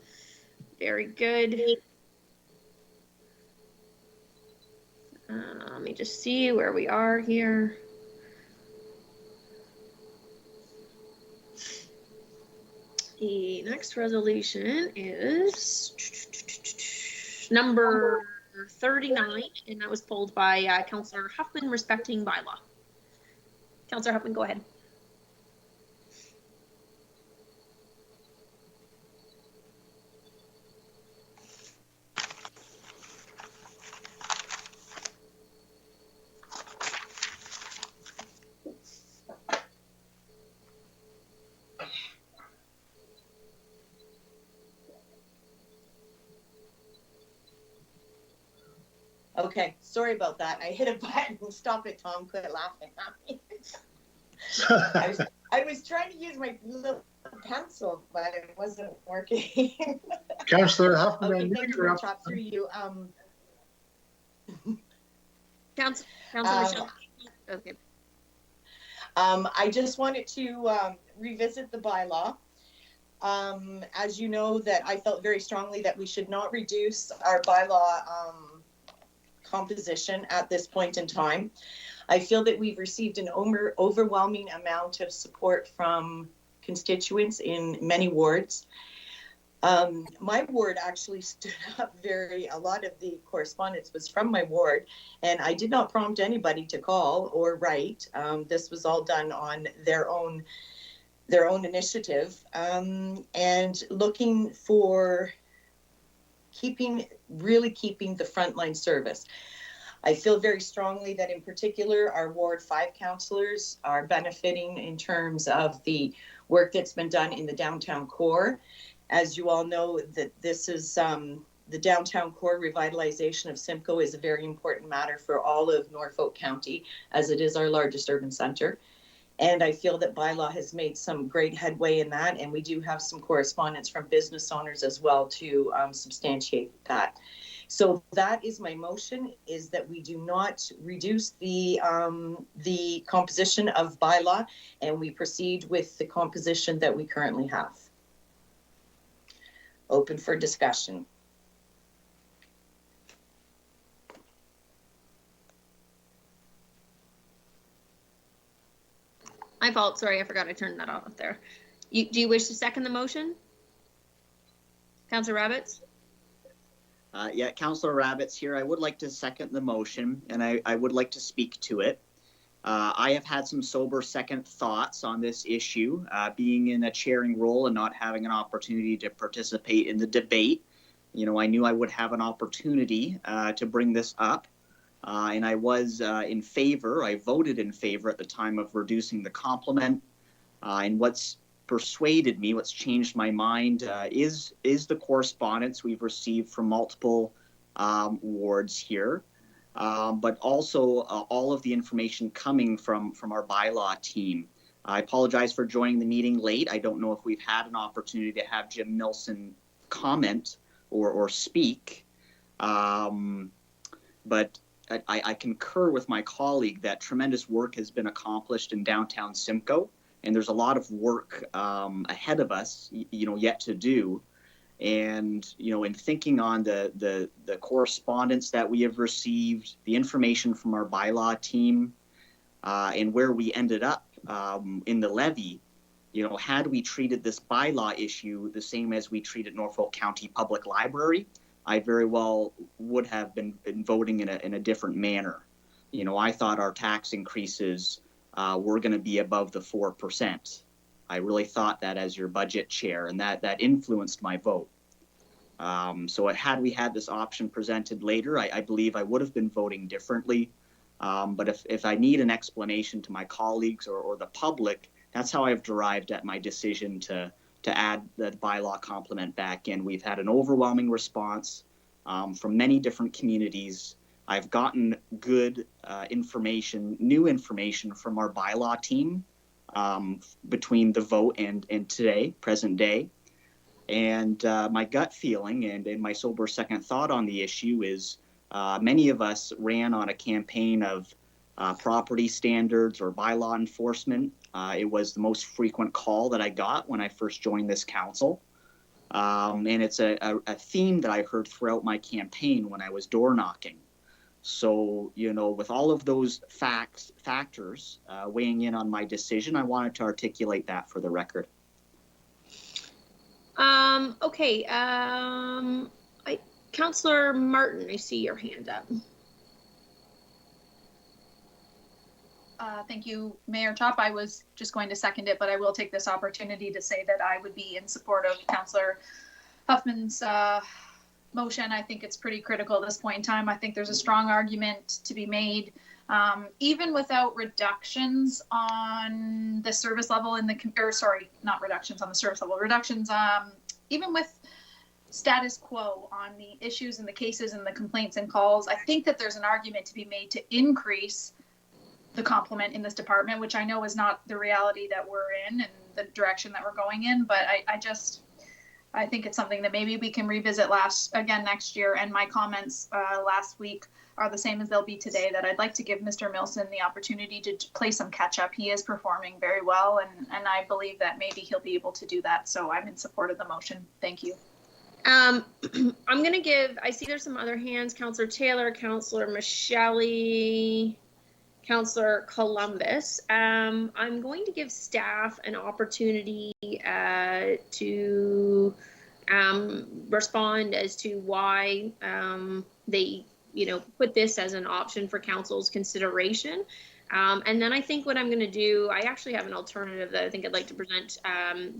Speaker 1: Very good. Let me just see where we are here. The next resolution is number 39, and that was pulled by Councillor Huffman, respecting bylaw. Councillor Huffman, go ahead.
Speaker 7: Okay, sorry about that. I hit a button. Stop it, Tom. Quit laughing at me. I was trying to use my little pencil, but it wasn't working.
Speaker 9: Councillor Huffman,
Speaker 7: Okay, thank you, Chop, through you.
Speaker 1: Councillor Michelle. Okay.
Speaker 7: I just wanted to revisit the bylaw. As you know, that I felt very strongly that we should not reduce our bylaw composition at this point in time. I feel that we've received an overwhelming amount of support from constituents in many wards. My ward actually stood up a lot of the correspondence was from my ward, and I did not prompt anybody to call or write. This was all done on their own initiative, and looking for really keeping the frontline service. I feel very strongly that in particular our Ward 5 councillors are benefiting in terms of the work that's been done in the downtown core. As you all know, that this is the downtown core revitalization of Simcoe is a very important matter for all of Norfolk County, as it is our largest urban center. And I feel that bylaw has made some great headway in that, and we do have some correspondence from business owners as well to substantiate that. So that is my motion, is that we do not reduce the composition of bylaw, and we proceed with the composition that we currently have. Open for discussion.
Speaker 1: My fault. Sorry, I forgot I turned that off there. Do you wish to second the motion? Councillor Rabbits?
Speaker 10: Yeah, Councillor Rabbits here. I would like to second the motion, and I would like to speak to it. I have had some sober second thoughts on this issue, being in a chairing role and not having an opportunity to participate in the debate. You know, I knew I would have an opportunity to bring this up, and I was in favor. I voted in favor at the time of reducing the complement. And what's persuaded me, what's changed my mind, is the correspondence we've received from multiple wards here, but also all of the information coming from our bylaw team. I apologize for joining the meeting late. I don't know if we've had an opportunity to have Jim Milson comment or speak, but I concur with my colleague that tremendous work has been accomplished in downtown Simcoe, and there's a lot of work ahead of us, yet to do. And, in thinking on the correspondence that we have received, the information from our bylaw team, and where we ended up in the levy, had we treated this bylaw issue the same as we treated Norfolk County Public Library, I very well would have been voting in a different manner. I thought our tax increases were going to be above the 4%. I really thought that as your budget chair, and that influenced my vote. So had we had this option presented later, I believe I would have been voting differently. But if I need an explanation to my colleagues or the public, that's how I've derived at my decision to add the bylaw complement back in. We've had an overwhelming response from many different communities. I've gotten good information, new information from our bylaw team between the vote and today, present day. And my gut feeling and my sober second thought on the issue is many of us ran on a campaign of property standards or bylaw enforcement. It was the most frequent call that I got when I first joined this council. And it's a theme that I heard throughout my campaign when I was door knocking. So, with all of those factors weighing in on my decision, I wanted to articulate that for the record.
Speaker 1: Okay. Councillor Martin, I see your hand up.
Speaker 2: Thank you, Mayor Chop. I was just going to second it, but I will take this opportunity to say that I would be in support of Councillor Huffman's motion. I think it's pretty critical at this point in time. I think there's a strong argument to be made, even without reductions on the service level in the, or sorry, not reductions on the service level, reductions, even with status quo on the issues and the cases and the complaints and calls. I think that there's an argument to be made to increase the complement in this department, which I know is not the reality that we're in and the direction that we're going in, but I think it's something that maybe we can revisit next year. And my comments last week are the same as they'll be today, that I'd like to give Mr. Milson the opportunity to play some catch up. He is performing very well, and I believe that maybe he'll be able to do that. So I'm in support of the motion. Thank you.
Speaker 1: I'm going to give, I see there's some other hands, Councillor Taylor, Councillor Michelle, Councillor Columbus. I'm going to give staff an opportunity to respond as to why they, put this as an option for council's consideration. And then I think what I'm going to do, I actually have an alternative that I think I'd like to present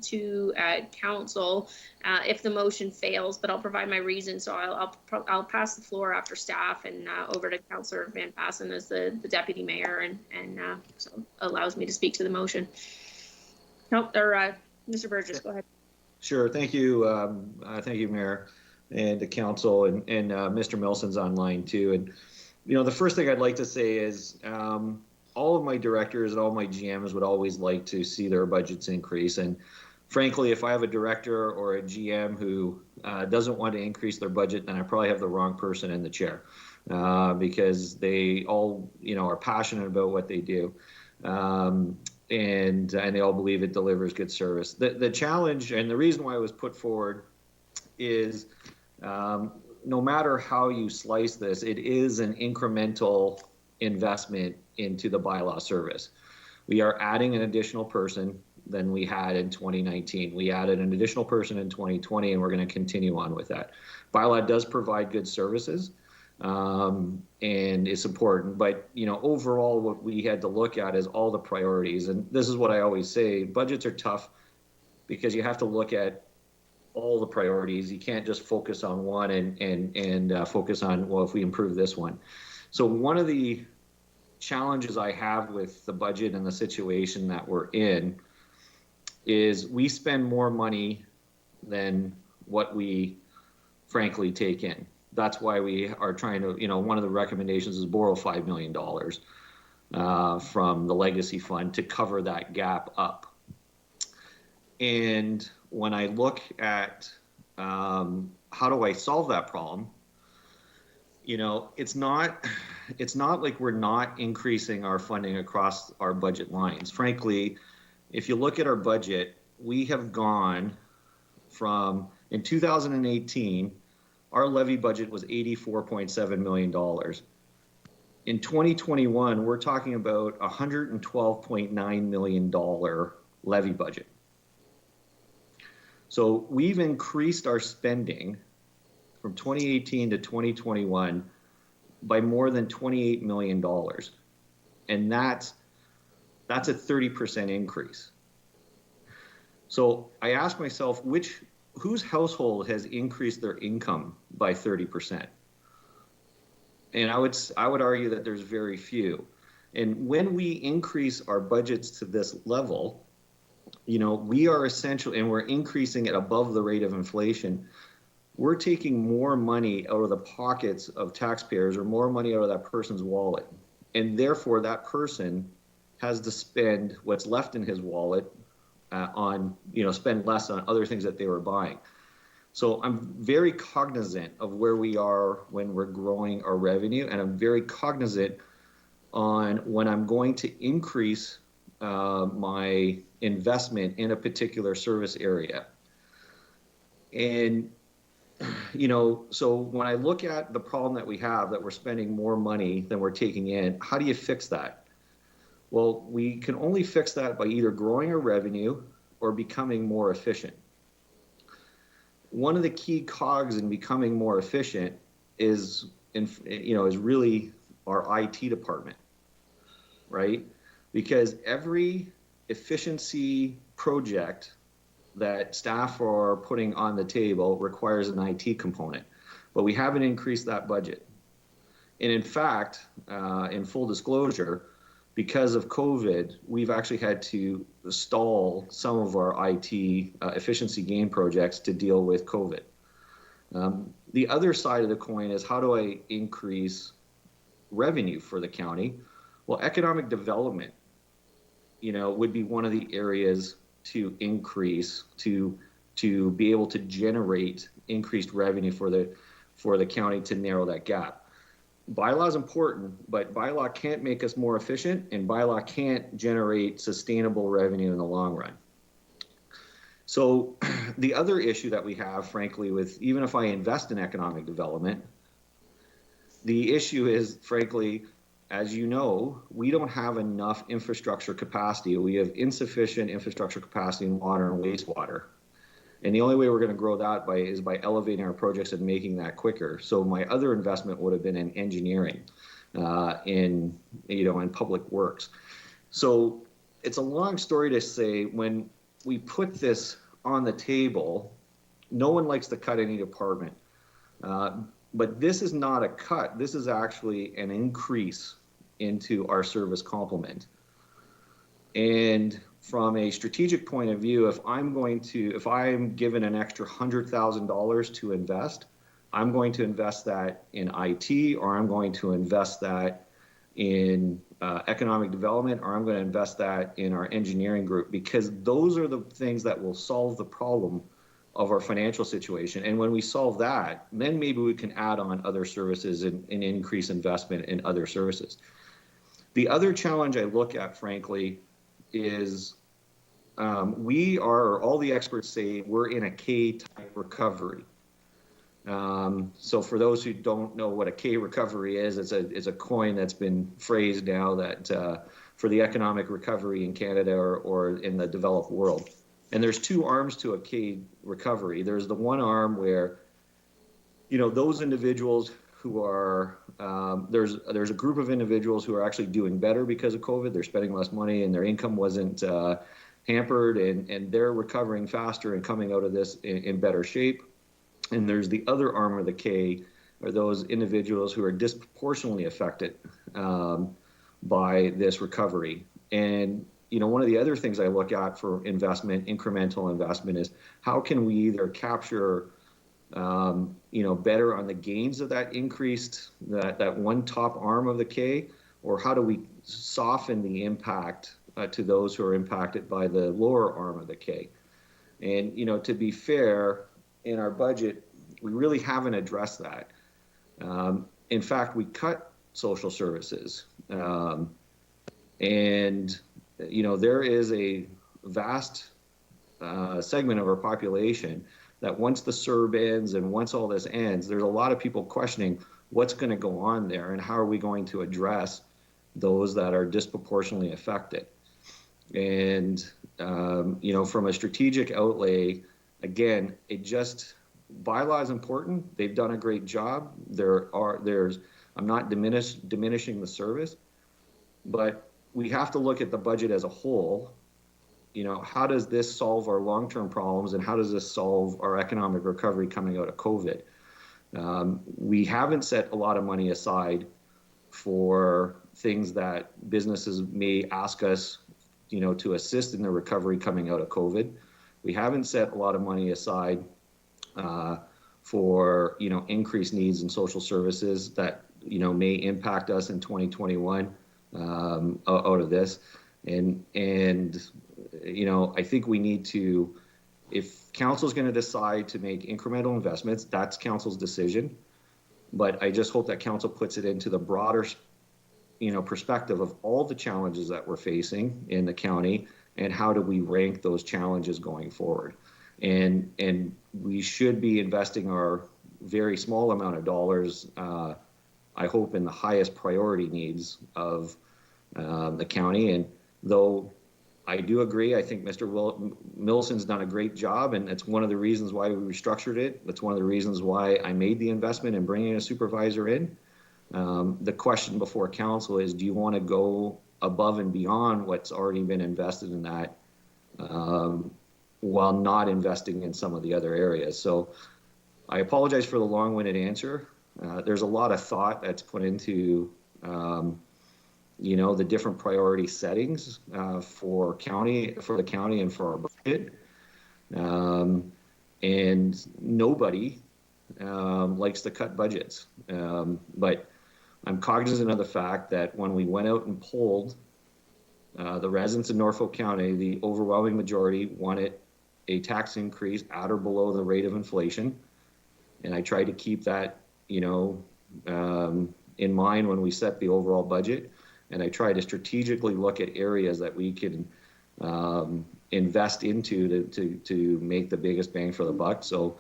Speaker 1: to council if the motion fails, but I'll provide my reason. So I'll pass the floor after staff and over to Councillor Van Passen as the deputy mayor, and so allows me to speak to the motion. Nope, or Mr. Burgess, go ahead.
Speaker 4: Sure, thank you, Mayor, and the council, and Mr. Milson's online too. And the first thing I'd like to say is all of my directors and all my GMs would always like to see their budgets increase. And frankly, if I have a director or a GM who doesn't want to increase their budget, then I probably have the wrong person in the chair because they all, are passionate about what they do. And they all believe it delivers good service. The challenge and the reason why it was put forward is no matter how you slice this, it is an incremental investment into the bylaw service. We are adding an additional person than we had in 2019. We added an additional person in 2020, and we're going to continue on with that. Bylaw does provide good services, and it's important. But overall, what we had to look at is all the priorities. And this is what I always say: budgets are tough because you have to look at all the priorities. You can't just focus on one and focus on, well, if we improve this one. So one of the challenges I have with the budget and the situation that we're in is we spend more money than what we frankly take in. That's why we are trying to, one of the recommendations is borrow $5 million from the legacy fund to cover that gap up. And when I look at how do I solve that problem, it's not like we're not increasing our funding across our budget lines. Frankly, if you look at our budget, we have gone from, in 2018, our levy budget was $84.7 million. In 2021, we're talking about $112.9 million levy budget. So we've increased our spending from 2018 to 2021 by more than $28 million. And that's a 30% increase. So I asked myself, whose household has increased their income by 30%? And I would argue that there's very few. And when we increase our budgets to this level, we are essentially, and we're increasing it above the rate of inflation, we're taking more money out of the pockets of taxpayers or more money out of that person's wallet. And therefore that person has to spend what's left in his wallet spend less on other things that they were buying. So I'm very cognizant of where we are when we're growing our revenue, and I'm very cognizant on when I'm going to increase my investment in a particular service area. And, so when I look at the problem that we have, that we're spending more money than we're taking in, how do you fix that? Well, we can only fix that by either growing our revenue or becoming more efficient. One of the key cogs in becoming more efficient is really our IT department, right? Because every efficiency project that staff are putting on the table requires an IT component, but we haven't increased that budget. And in fact, in full disclosure, because of COVID, we've actually had to stall some of our IT efficiency gain projects to deal with COVID. The other side of the coin is, how do I increase revenue for the county? Well, economic development, would be one of the areas to increase, to be able to generate increased revenue for the county to narrow that gap. Bylaw is important, but bylaw can't make us more efficient, and bylaw can't generate sustainable revenue in the long run. So the other issue that we have, frankly, with even if I invest in economic development, the issue is, frankly, as you know, we don't have enough infrastructure capacity. We have insufficient infrastructure capacity in water and wastewater. And the only way we're going to grow that is by elevating our projects and making that quicker. So my other investment would have been in engineering, in public works. So it's a long story to say, when we put this on the table, no one likes to cut any department. But this is not a cut. This is actually an increase into our service complement. And from a strategic point of view, if I'm given an extra $100,000 to invest, I'm going to invest that in IT, or I'm going to invest that in economic development, or I'm going to invest that in our engineering group, because those are the things that will solve the problem of our financial situation. And when we solve that, then maybe we can add on other services and increase investment in other services. The other challenge I look at, frankly, is all the experts say we're in a K-type recovery. So for those who don't know what a K recovery is, it's a coin that's been phrased now that for the economic recovery in Canada or in the developed world. And there's two arms to a K recovery. There's the one arm where, those individuals who are, there's a group of individuals who are actually doing better because of COVID. They're spending less money and their income wasn't hampered, and they're recovering faster and coming out of this in better shape. And there's the other arm of the K, are those individuals who are disproportionately affected by this recovery. And one of the other things I look at for investment, incremental investment, is how can we either capture, better on the gains of that increased, that one top arm of the K, or how do we soften the impact to those who are impacted by the lower arm of the K? And, to be fair, in our budget, we really haven't addressed that. In fact, we cut social services. And, there is a vast segment of our population that once the CERB ends and once all this ends, there's a lot of people questioning what's going to go on there and how are we going to address those that are disproportionately affected. And, from a strategic outlay, again, bylaw is important. They've done a great job. I'm not diminishing the service, but we have to look at the budget as a whole. How does this solve our long-term problems, and how does this solve our economic recovery coming out of COVID? We haven't set a lot of money aside for things that businesses may ask us, to assist in the recovery coming out of COVID. We haven't set a lot of money aside for, increased needs in social services that, may impact us in 2021 out of this. And I think we need to, if council's going to decide to make incremental investments, that's council's decision. But I just hope that council puts it into the broader, perspective of all the challenges that we're facing in the county, and how do we rank those challenges going forward. And we should be investing our very small amount of dollars, I hope, in the highest priority needs of the county. And though I do agree, I think Mr. Milson's done a great job, and it's one of the reasons why we restructured it. That's one of the reasons why I made the investment in bringing a supervisor in. The question before council is, do you want to go above and beyond what's already been invested in that, while not investing in some of the other areas? So I apologize for the long-winded answer. There's a lot of thought that's put into the different priority settings for the county and for our budget. And nobody likes to cut budgets. But I'm cognizant of the fact that when we went out and polled the residents in Norfolk County, the overwhelming majority wanted a tax increase at or below the rate of inflation. And I tried to keep that, in mind when we set the overall budget. And I try to strategically look at areas that we can invest into to make the biggest bang for the buck. So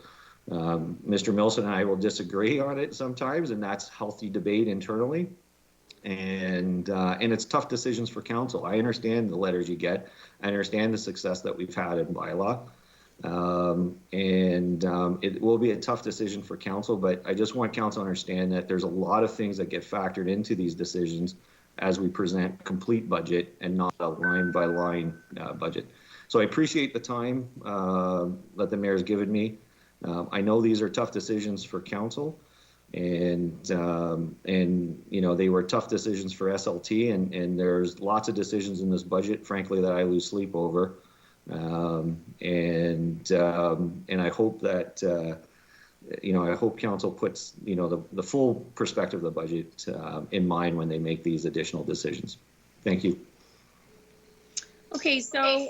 Speaker 4: Mr. Milson and I will disagree on it sometimes, and that's healthy debate internally. And it's tough decisions for council. I understand the letters you get. I understand the success that we've had in bylaw. It will be a tough decision for council, but I just want council to understand that there's a lot of things that get factored into these decisions as we present complete budget and not a line by line budget. So I appreciate the time that the mayor's given me. I know these are tough decisions for council, and they were tough decisions for SLT, and there's lots of decisions in this budget, frankly, that I lose sleep over. And I hope that I hope council puts the full perspective of the budget in mind when they make these additional decisions. Thank you.
Speaker 1: Okay, so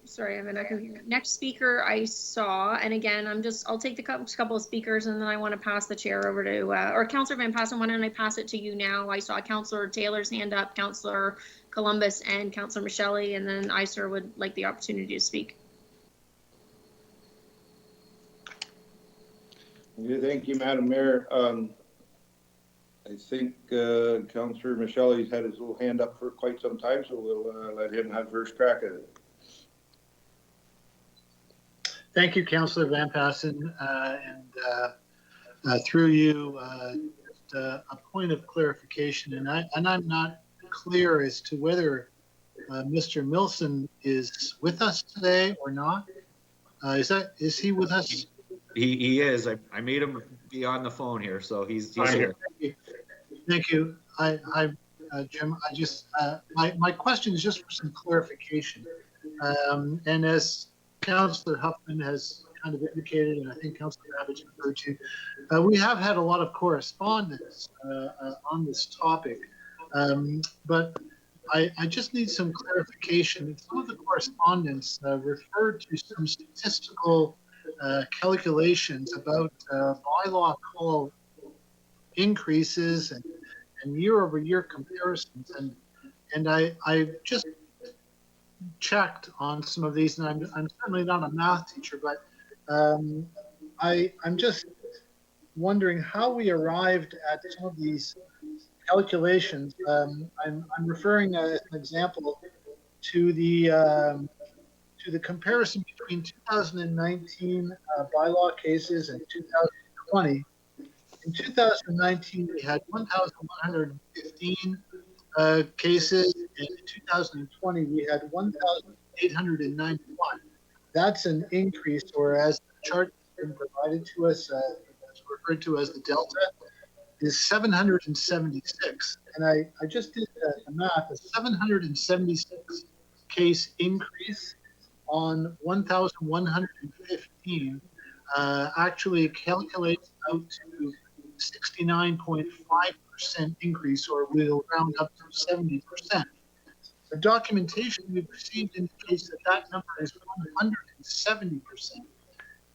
Speaker 1: sorry, I'm not here. Next speaker I saw, and again, I'll take the couple of speakers, and then I want to pass the chair over to, or Councillor Van Passen. Why don't I pass it to you now? I saw Councillor Taylor's hand up, Councillor Columbus, and Councillor Michelle, and then ISER would like the opportunity to speak.
Speaker 6: Okay, thank you, Madam Mayor. I think Councillor Michelle, he's had his little hand up for quite some time, so we'll let him have first crack at it.
Speaker 9: Thank you, Councillor Van Passen, and through you, just a point of clarification, and I'm not clear as to whether Mr. Milson is with us today or not. Is he with us?
Speaker 4: He is. I made him be on the phone here, so he's here.
Speaker 9: Thank you. I Jim. My question is just for some clarification. And as Councillor Huffman has kind of indicated, and I think Councillor Babich referred to, we have had a lot of correspondence on this topic. But I just need some clarification. Some of the correspondence referred to some statistical calculations about bylaw call increases and year-over-year comparisons. And I just checked on some of these, and I'm certainly not a math teacher, but I'm just wondering how we arrived at some of these calculations. I'm referring as an example to the comparison between 2019 bylaw cases and 2020. In 2019, we had 1,115 cases, and in 2020, we had 1,891. That's an increase, or as the chart has been provided to us, it's referred to as the delta, is 776. And I just did the math. A 776 case increase on 1,115 actually calculates out to 69.5% increase, or we'll round up to 70%. The documentation we've received indicates that that number is 170%.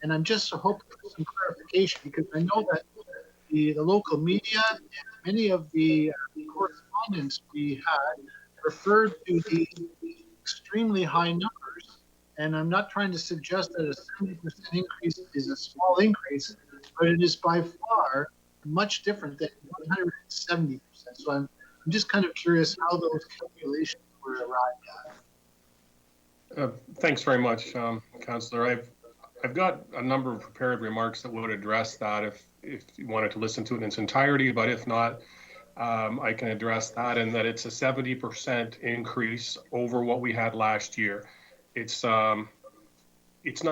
Speaker 9: And I'm just hoping for some clarification, because I know that the local media and many of the correspondence we had referred to these extremely high numbers. And I'm not trying to suggest that a 70% increase is a small increase, but it is by far much different than 170%. So I'm just kind of curious how those calculations were arrived at.
Speaker 12: Thanks very much, Councillor. I've got a number of prepared remarks that would address that if you wanted to listen to it in its entirety, but if not, I can address that, and that it's a 70% increase over what we had last year. It's not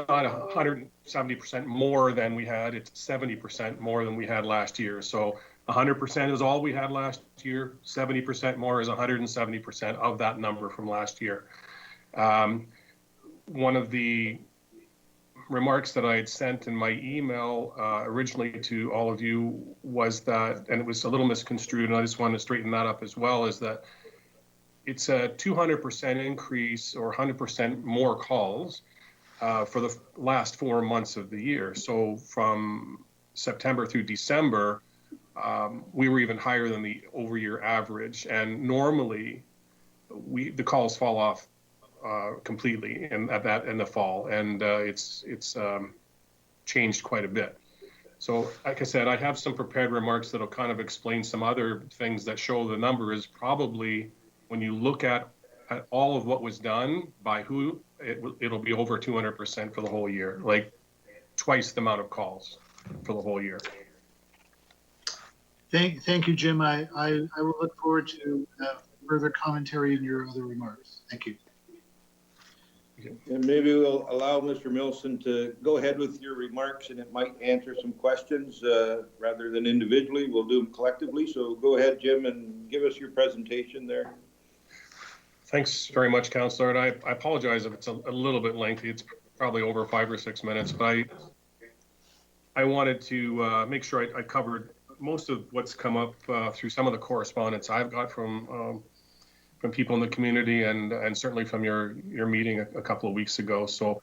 Speaker 12: 170% more than we had, it's 70% more than we had last year. So 100% is all we had last year, 70% more is 170% of that number from last year. One of the remarks that I had sent in my email originally to all of you was that, and it was a little misconstrued, and I just want to straighten that up as well, is that it's a 200% increase or 100% more calls for the last 4 months of the year. So from September through December, we were even higher than the over-year average. And normally, the calls fall off completely in the fall, and it's changed quite a bit. So, like I said, I have some prepared remarks that'll kind of explain some other things that show the number is probably, when you look at all of what was done by who, it'll be over 200% for the whole year, like twice the amount of calls for the whole year.
Speaker 9: Thank you, Jim. I will look forward to further commentary in your other remarks. Thank you.
Speaker 6: And maybe we'll allow Mr. Milson to go ahead with your remarks, and it might answer some questions rather than individually. We'll do them collectively. So go ahead, Jim, and give us your presentation there.
Speaker 12: Thanks very much, Councillor. And I apologize if it's a little bit lengthy. It's probably over 5 or 6 minutes, but I wanted to make sure I covered most of what's come up through some of the correspondence I've got from people in the community, and certainly from your meeting a couple of weeks ago. So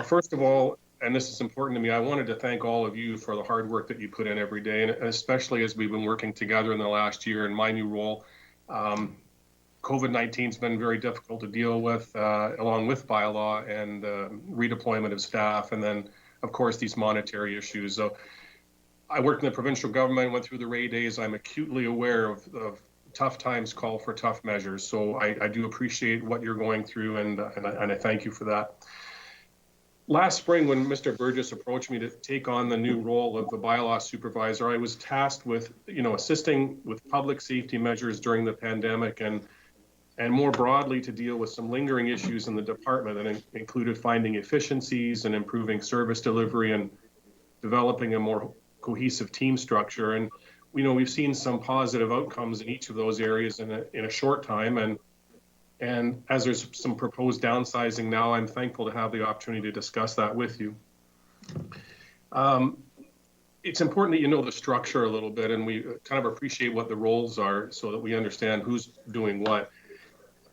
Speaker 12: first of all, and this is important to me, I wanted to thank all of you for the hard work that you put in every day, and especially as we've been working together in the last year in my new role. COVID-19 has been very difficult to deal with, along with bylaw and redeployment of staff, and then, of course, these monetary issues. So I worked in the provincial government, went through the Ray days. I'm acutely aware of tough times call for tough measures. So I do appreciate what you're going through, and I thank you for that. Last spring, when Mr. Burgess approached me to take on the new role of the bylaw supervisor, I was tasked with, assisting with public safety measures during the pandemic, and more broadly to deal with some lingering issues in the department that included finding efficiencies and improving service delivery and developing a more cohesive team structure. And we've seen some positive outcomes in each of those areas in a short time, and as there's some proposed downsizing now, I'm thankful to have the opportunity to discuss that with you. It's important that you know the structure a little bit, and we kind of appreciate what the roles are so that we understand who's doing what.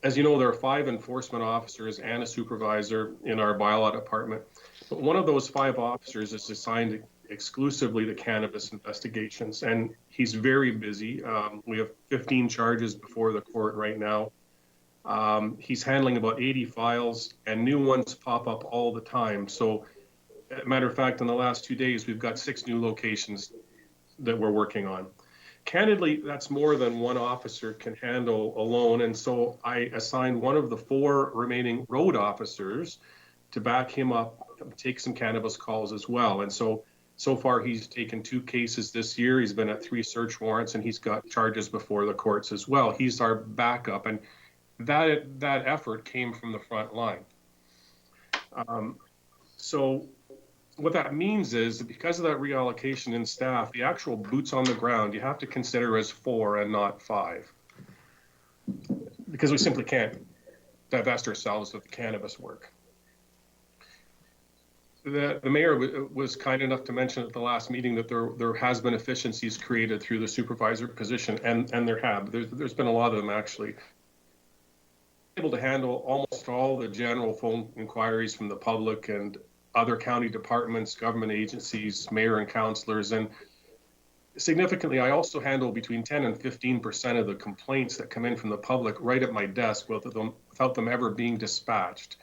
Speaker 12: As you know, there are 5 enforcement officers and a supervisor in our bylaw department. But one of those 5 officers is assigned exclusively to cannabis investigations, and he's very busy. We have 15 charges before the court right now. He's handling about 80 files, and new ones pop up all the time. So, as a matter of fact, in the last 2 days, we've got 6 new locations that we're working on. Candidly, that's more than one officer can handle alone, and so I assigned one of the 4 remaining road officers to back him up, take some cannabis calls as well. And so far he's taken 2 cases this year. He's been at 3 search warrants, and he's got charges before the courts as well. He's our backup, and that effort came from the front line. So what that means is that because of that reallocation in staff, the actual boots on the ground you have to consider as 4 and not 5, because we simply can't divest ourselves of the cannabis work. The mayor was kind enough to mention at the last meeting that there has been efficiencies created through the supervisor position, and there's been a lot of them actually. Able to handle almost all the general phone inquiries from the public and other county departments, government agencies, mayor and councillors, and significantly, I also handle between 10 and 15% of the complaints that come in from the public right at my desk without them ever being dispatched.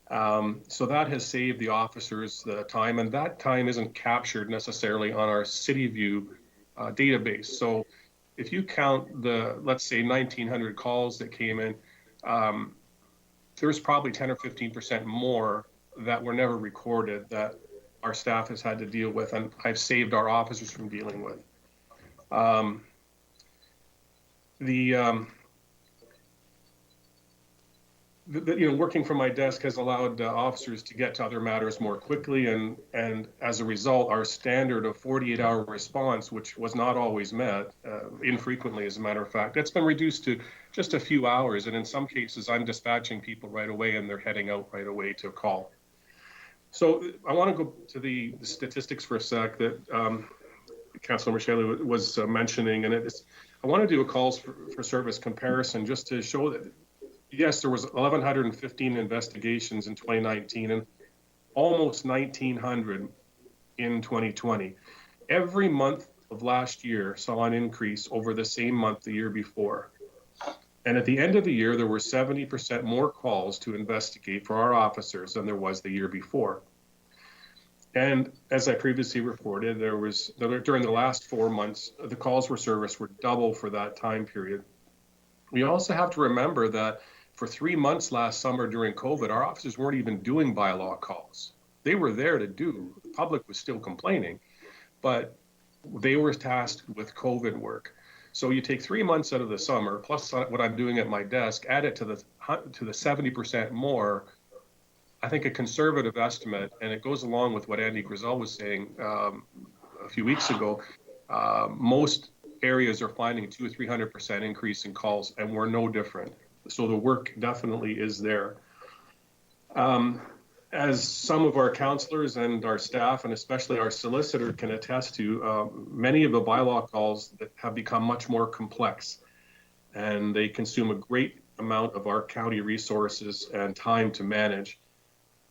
Speaker 12: So that has saved the officers the time, and that time isn't captured necessarily on our CityView database. So if you count the, let's say, 1,900 calls that came in, there's probably 10 or 15% more that were never recorded that our staff has had to deal with, and I've saved our officers from dealing with. Working from my desk has allowed officers to get to other matters more quickly, and as a result, our standard of 48-hour response, which was not always met, infrequently as a matter of fact, that's been reduced to just a few hours, and in some cases, I'm dispatching people right away, and they're heading out right away to a call. So I want to go to the statistics for a sec that Councillor Michelle was mentioning, and I want to do a calls for service comparison just to show that, yes, there was 1,115 investigations in 2019 and almost 1,900 in 2020. Every month of last year saw an increase over the same month the year before. And at the end of the year, there were 70% more calls to investigate for our officers than there was the year before. And as I previously reported, during the last 4 months, the calls for service were double for that time period. We also have to remember that for 3 months last summer during COVID, our officers weren't even doing bylaw calls. They were there to do. The public was still complaining, but they were tasked with COVID work. So you take 3 months out of the summer, plus what I'm doing at my desk, add it to the 70% more. I think a conservative estimate, and it goes along with what Andy Grizel was saying a few weeks ago, most areas are finding a 200 or 300% increase in calls, and we're no different. So the work definitely is there. As some of our councillors and our staff, and especially our solicitor, can attest to, many of the bylaw calls that have become much more complex, and they consume a great amount of our county resources and time to manage.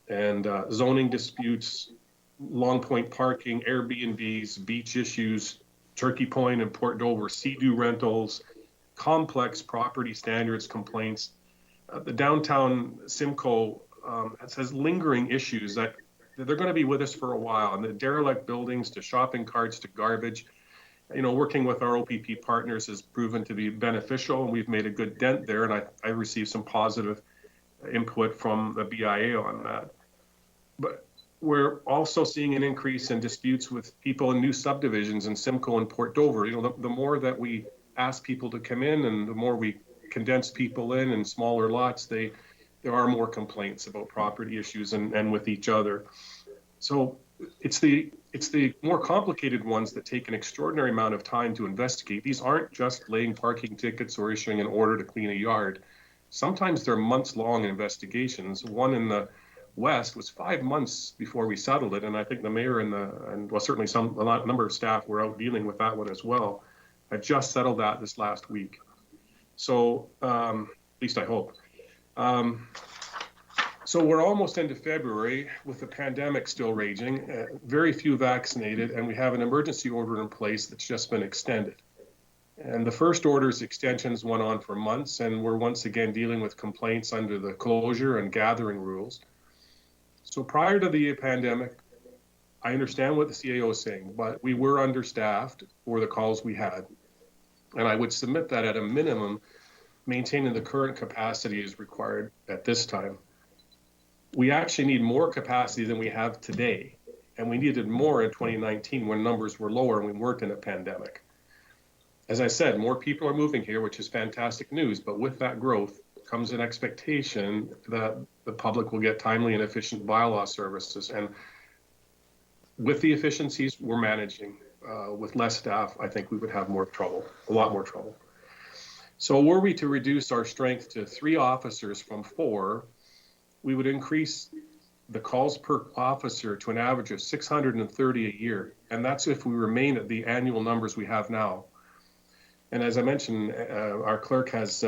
Speaker 12: And zoning disputes, Long Point parking, Airbnbs, beach issues, Turkey Point and Port Dover, Sea-Doo rentals, complex property standards complaints. The downtown Simcoe has lingering issues that they're going to be with us for a while, and the derelict buildings to shopping carts to garbage. Working with our OPP partners has proven to be beneficial, and we've made a good dent there, and I received some positive input from the BIA on that. But we're also seeing an increase in disputes with people in new subdivisions in Simcoe and Port Dover. The more that we ask people to come in and the more we condense people in smaller lots, there are more complaints about property issues and with each other. So it's the more complicated ones that take an extraordinary amount of time to investigate. These aren't just laying parking tickets or issuing an order to clean a yard. Sometimes they're months-long investigations. One in the West was 5 months before we settled it, and I think the mayor and well, certainly a number of staff were out dealing with that one as well. I just settled that this last week. So, at least I hope. So we're almost into February with the pandemic still raging, very few vaccinated, and we have an emergency order in place that's just been extended. And the first order's extensions went on for months, and we're once again dealing with complaints under the closure and gathering rules. So prior to the pandemic, I understand what the CAO is saying, but we were understaffed for the calls we had. And I would submit that at a minimum, maintaining the current capacity is required at this time. We actually need more capacity than we have today. And we needed more in 2019 when numbers were lower and we weren't in a pandemic. As I said, more people are moving here, which is fantastic news. But with that growth comes an expectation that the public will get timely and efficient bylaw services. And with the efficiencies we're managing, with less staff, I think we would have more trouble, a lot more trouble. So were we to reduce our strength to 3 officers from 4, we would increase the calls per officer to an average of 630 a year. And that's if we remain at the annual numbers we have now. And as I mentioned, our clerk has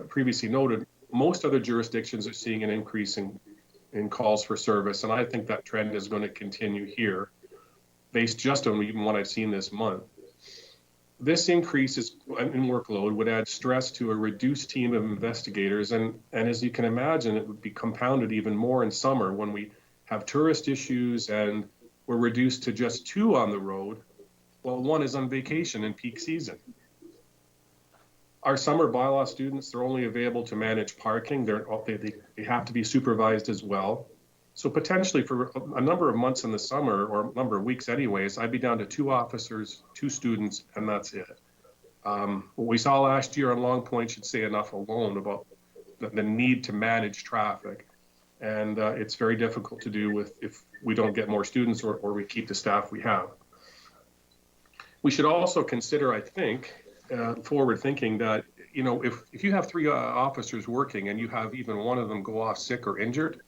Speaker 12: previously noted, most other jurisdictions are seeing an increase in calls for service. And I think that trend is going to continue here, based just on even what I've seen this month. This increase in workload would add stress to a reduced team of investigators. And as you can imagine, it would be compounded even more in summer when we have tourist issues and we're reduced to just 2 on the road, while 1 is on vacation in peak season. Our summer bylaw students, they're only available to manage parking. They have to be supervised as well. So potentially for a number of months in the summer, or a number of weeks anyways, I'd be down to 2 officers, 2 students, and that's it. What we saw last year on Long Point should say enough alone about the need to manage traffic. And it's very difficult to do if we don't get more students or we keep the staff we have. We should also consider, I think, forward thinking that, you know, if you have 3 officers working and you have even one of them go off sick or injured,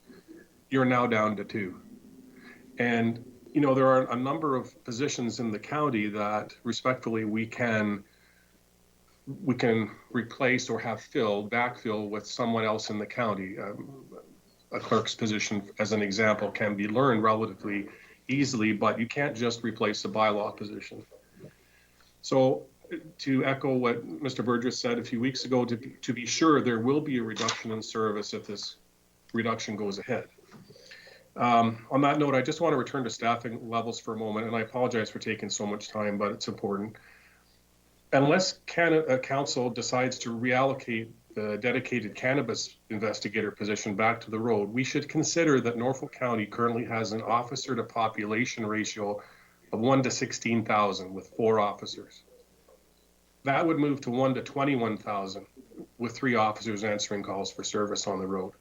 Speaker 12: you're now down to 2. And, you know, there are a number of positions in the county that respectfully we can replace or have backfill with someone else in the county. A clerk's position, as an example, can be learned relatively easily, but you can't just replace a bylaw position. So to echo what Mr. Burgess said a few weeks ago, to be sure, there will be a reduction in service if this reduction goes ahead. On that note, I just want to return to staffing levels for a moment, and I apologize for taking so much time, but it's important. Unless council decides to reallocate the dedicated cannabis investigator position back to the road, we should consider that Norfolk County currently has an officer to population ratio of 1 to 16,000 with 4 officers. That would move to 1 to 21,000 with 3 officers answering calls for service on the road.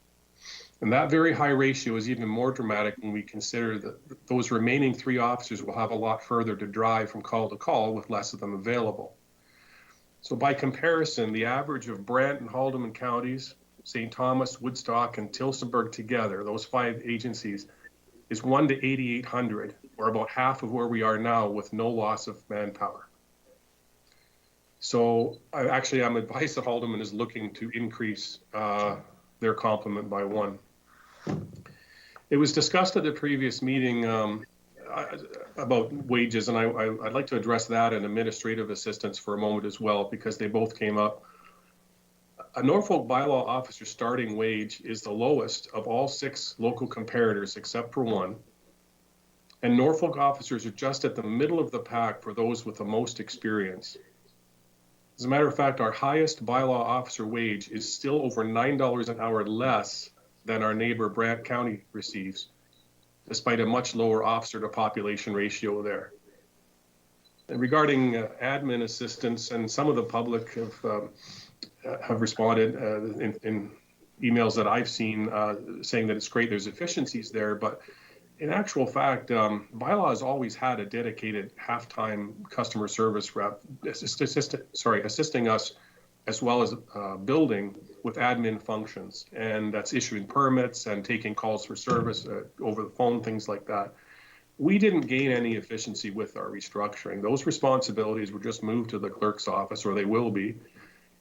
Speaker 12: And that very high ratio is even more dramatic when we consider that those remaining 3 officers will have a lot further to drive from call to call with less of them available. So by comparison, the average of Brant and Haldimand counties, St. Thomas, Woodstock, and Tillsonburg together, those 5 agencies, is 1 to 8,800, or about half of where we are now with no loss of manpower. So I'm advised that Haldimand is looking to increase their complement by 1. It was discussed at the previous meeting about wages, and I'd like to address that and administrative assistance for a moment as well, because they both came up. A Norfolk bylaw officer starting wage is the lowest of all 6 local comparators except for 1. And Norfolk officers are just at the middle of the pack for those with the most experience. As a matter of fact, our highest bylaw officer wage is still over $9 an hour less than our neighbor Brant County receives, despite a much lower officer to population ratio there. And regarding admin assistance, and some of the public have responded in emails that I've seen saying that it's great, there's efficiencies there, but In actual fact, bylaw has always had a dedicated half-time customer service rep, assisting us as well as building with admin functions. And that's issuing permits and taking calls for service over the phone, things like that. We didn't gain any efficiency with our restructuring. Those responsibilities were just moved to the clerk's office, or they will be.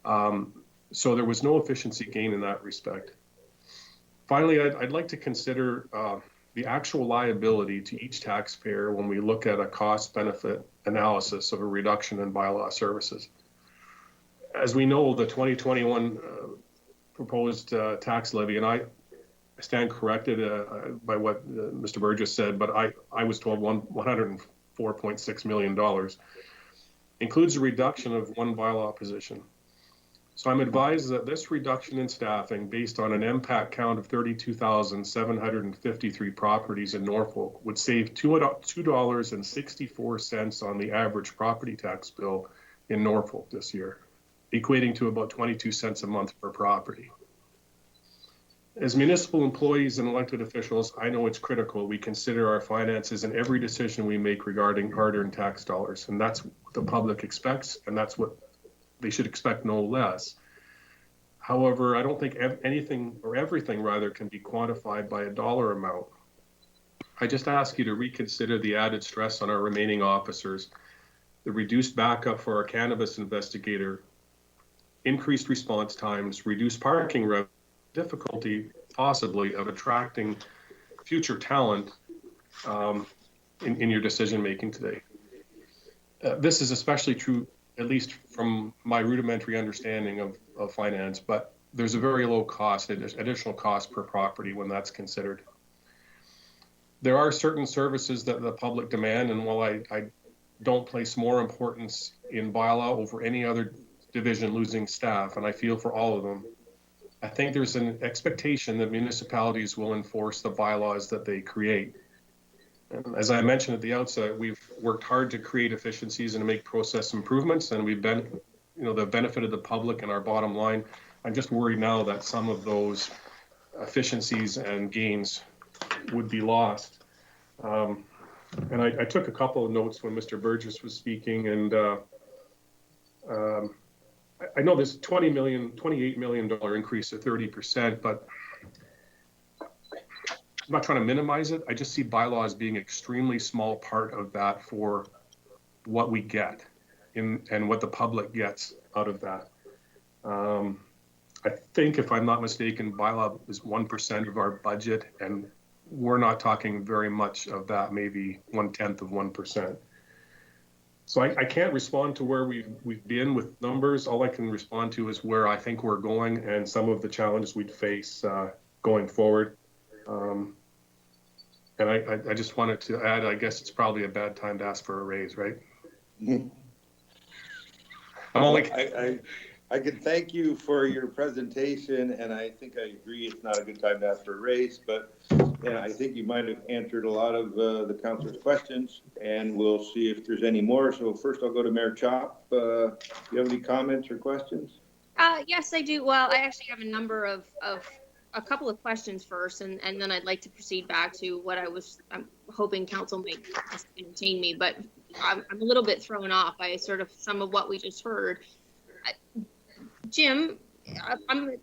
Speaker 12: So there was no efficiency gain in that respect. Finally, I'd like to consider the actual liability to each taxpayer when we look at a cost-benefit analysis of a reduction in bylaw services. As we know, the 2021 proposed tax levy, and I stand corrected by what Mr. Burgess said, but I was told $104.6 million, includes a reduction of one bylaw position. So I'm advised that this reduction in staffing, based on an impact count of 32,753 properties in Norfolk, would save $2.64 on the average property tax bill in Norfolk this year, equating to about 22 cents a month per property. As municipal employees and elected officials, I know it's critical we consider our finances in every decision we make regarding hard-earned tax dollars, and that's what the public expects, and that's what they should expect, no less. However, I don't think anything or everything rather can be quantified by a dollar amount. I just ask you to reconsider the added stress on our remaining officers, the reduced backup for our cannabis investigator, increased response times, reduced parking revenue, difficulty possibly of attracting future talent in your decision making today. This is especially true, at least from my rudimentary understanding of finance, but there's a very low cost, additional cost per property when that's considered. There are certain services that the public demand, and while I don't place more importance in bylaw over any other division losing staff, and I feel for all of them, I think there's an expectation that municipalities will enforce the bylaws that they create. And as I mentioned at the outset, we've worked hard to create efficiencies and to make process improvements, and we've been, the benefit of the public and our bottom line. I'm just worried now that some of those efficiencies and gains would be lost. And I took a couple of notes when Mr. Burgess was speaking, and I know there's $28 million increase at 30%, but I'm not trying to minimize it. I just see bylaws being an extremely small part of that for what we get and what the public gets out of that. I think, if I'm not mistaken, bylaw is 1% of our budget, and we're not talking very much of that, maybe 1/10 of 1%. So I can't respond to where we've been with numbers. All I can respond to is where I think we're going and some of the challenges we'd face going forward. And I just wanted to add, I guess it's probably a bad time to ask for a raise, right?
Speaker 6: I can thank you for your presentation, and I think I agree it's not a good time to ask for a raise, but I think you might have answered a lot of the councilor's questions, and we'll see if there's any more. So first I'll go to Mayor Chop. Do you have any comments or questions?
Speaker 1: Yes, I do. Well, I actually have a number of a couple of questions first, and then I'd like to proceed back to what I'm hoping council might entertain me, but I'm a little bit thrown off by sort of some of what we just heard. Jim,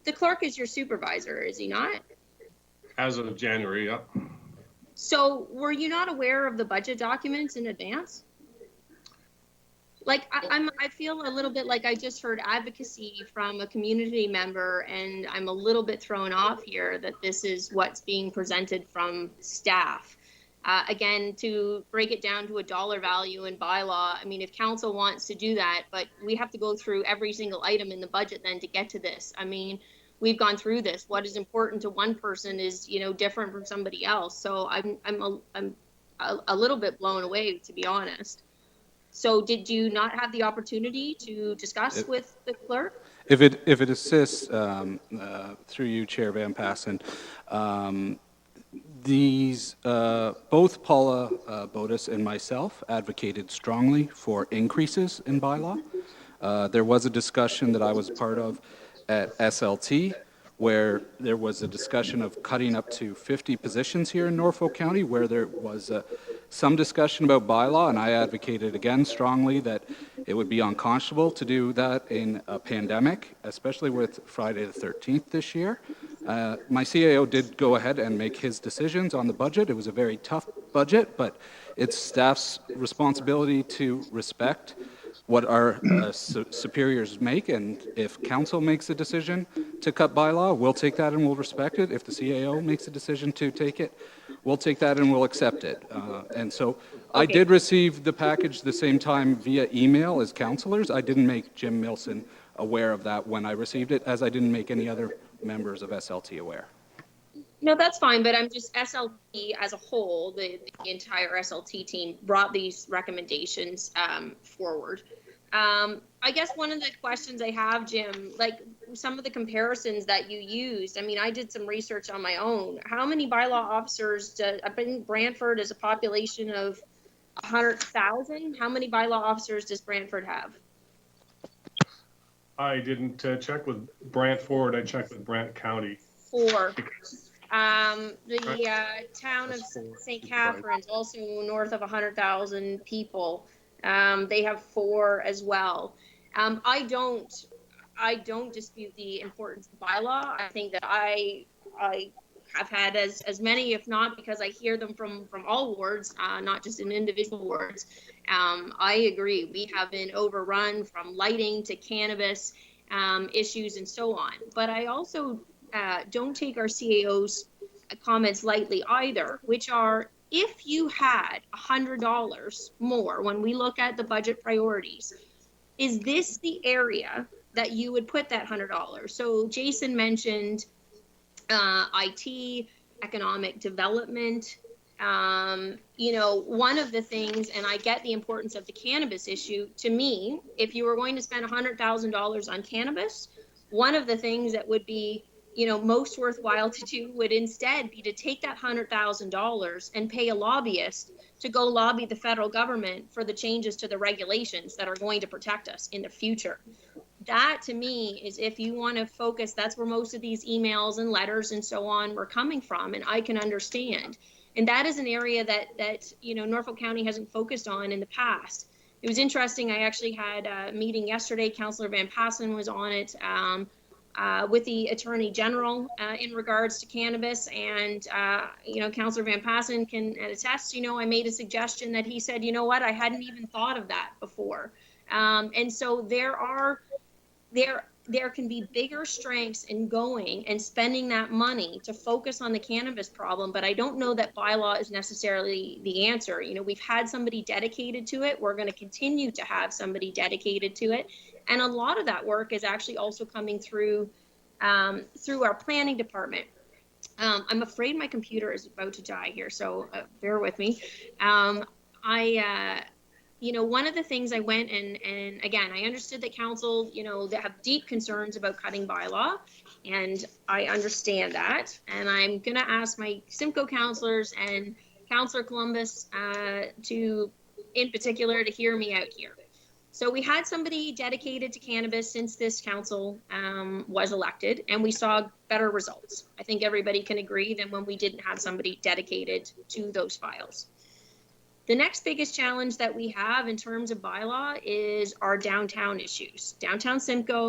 Speaker 1: the clerk is your supervisor, is he not?
Speaker 12: As of January, yeah.
Speaker 1: So were you not aware of the budget documents in advance? Like, I feel a little bit like I just heard advocacy from a community member, and I'm a little bit thrown off here that this is what's being presented from staff. Again, to break it down to a dollar value in bylaw, I mean, if council wants to do that, but we have to go through every single item in the budget then to get to this. I mean, we've gone through this. What is important to one person is, different from somebody else. So I'm a little bit blown away, to be honest. So did you not have the opportunity to discuss with the clerk?
Speaker 5: If it assists, through you, Chair Van Passen, both Paula Bodis and myself advocated strongly for increases in bylaw. There was a discussion that I was part of at SLT where there was a discussion of cutting up to 50 positions here in Norfolk County, where there was some discussion about bylaw, and I advocated again strongly that it would be unconscionable to do that in a pandemic, especially with Friday the 13th this year. My CAO did go ahead and make his decisions on the budget. It was a very tough budget, but it's staff's responsibility to respect what our superiors make, and if council makes a decision to cut bylaw, we'll take that and we'll respect it. If the CAO makes a decision to take it, we'll take that and we'll accept it. And so I did receive the package the same time via email as councilors. I didn't make Jim Milson aware of that when I received it, as I didn't make any other members of SLT aware.
Speaker 1: No, that's fine, but I'm just SLT as a whole, the entire SLT team brought these recommendations forward. I guess one of the questions I have, Jim, like some of the comparisons that you used, I mean, I did some research on my own. How many bylaw officers I think Brantford is a population of 100,000. How many bylaw officers does Brantford have?
Speaker 12: I didn't check with Brantford. I checked with Brant County.
Speaker 1: 4. The town of St. Catharines, also north of 100,000 people. They have 4 as well. I don't dispute the importance of bylaw. I think that I have had as many, if not, because I hear them from all wards, not just in individual wards. I agree. We have been overrun from lighting to cannabis issues and so on. But I also don't take our CAO's comments lightly either, which are, if you had $100 more when we look at the budget priorities, is this the area that you would put that $100? So Jason mentioned IT, economic development. You know, one of the things, and I get the importance of the cannabis issue, to me, if you were going to spend $100,000 on cannabis, one of the things that would be, you know, most worthwhile to do would instead be to take that $100,000 and pay a lobbyist to go lobby the federal government for the changes to the regulations that are going to protect us in the future. That to me is, if you want to focus, that's where most of these emails and letters and so on were coming from, and I can understand. And that is an area that you know, Norfolk County hasn't focused on in the past. It was interesting. I actually had a meeting yesterday. Councillor Van Passen was on it. With the Attorney General in regards to cannabis, and you know, Councillor Van Passen can attest. You know, I made a suggestion that he said, you know what, I hadn't even thought of that before. And so there can be bigger strengths in going and spending that money to focus on the cannabis problem, but I don't know that bylaw is necessarily the answer. You know, we've had somebody dedicated to it. We're going to continue to have somebody dedicated to it. And a lot of that work is actually also coming through our planning department. I'm afraid my computer is about to die here, so bear with me. You know, one of the things I went and again, I understood that council, you know, they have deep concerns about cutting bylaw, and I understand that. And I'm going to ask my Simcoe councilors and Councillor Columbus to, in particular, to hear me out here. So we had somebody dedicated to cannabis since this council was elected, and we saw better results. I think everybody can agree than when we didn't have somebody dedicated to those files. The next biggest challenge that we have in terms of bylaw is our downtown issues. Downtown Simcoe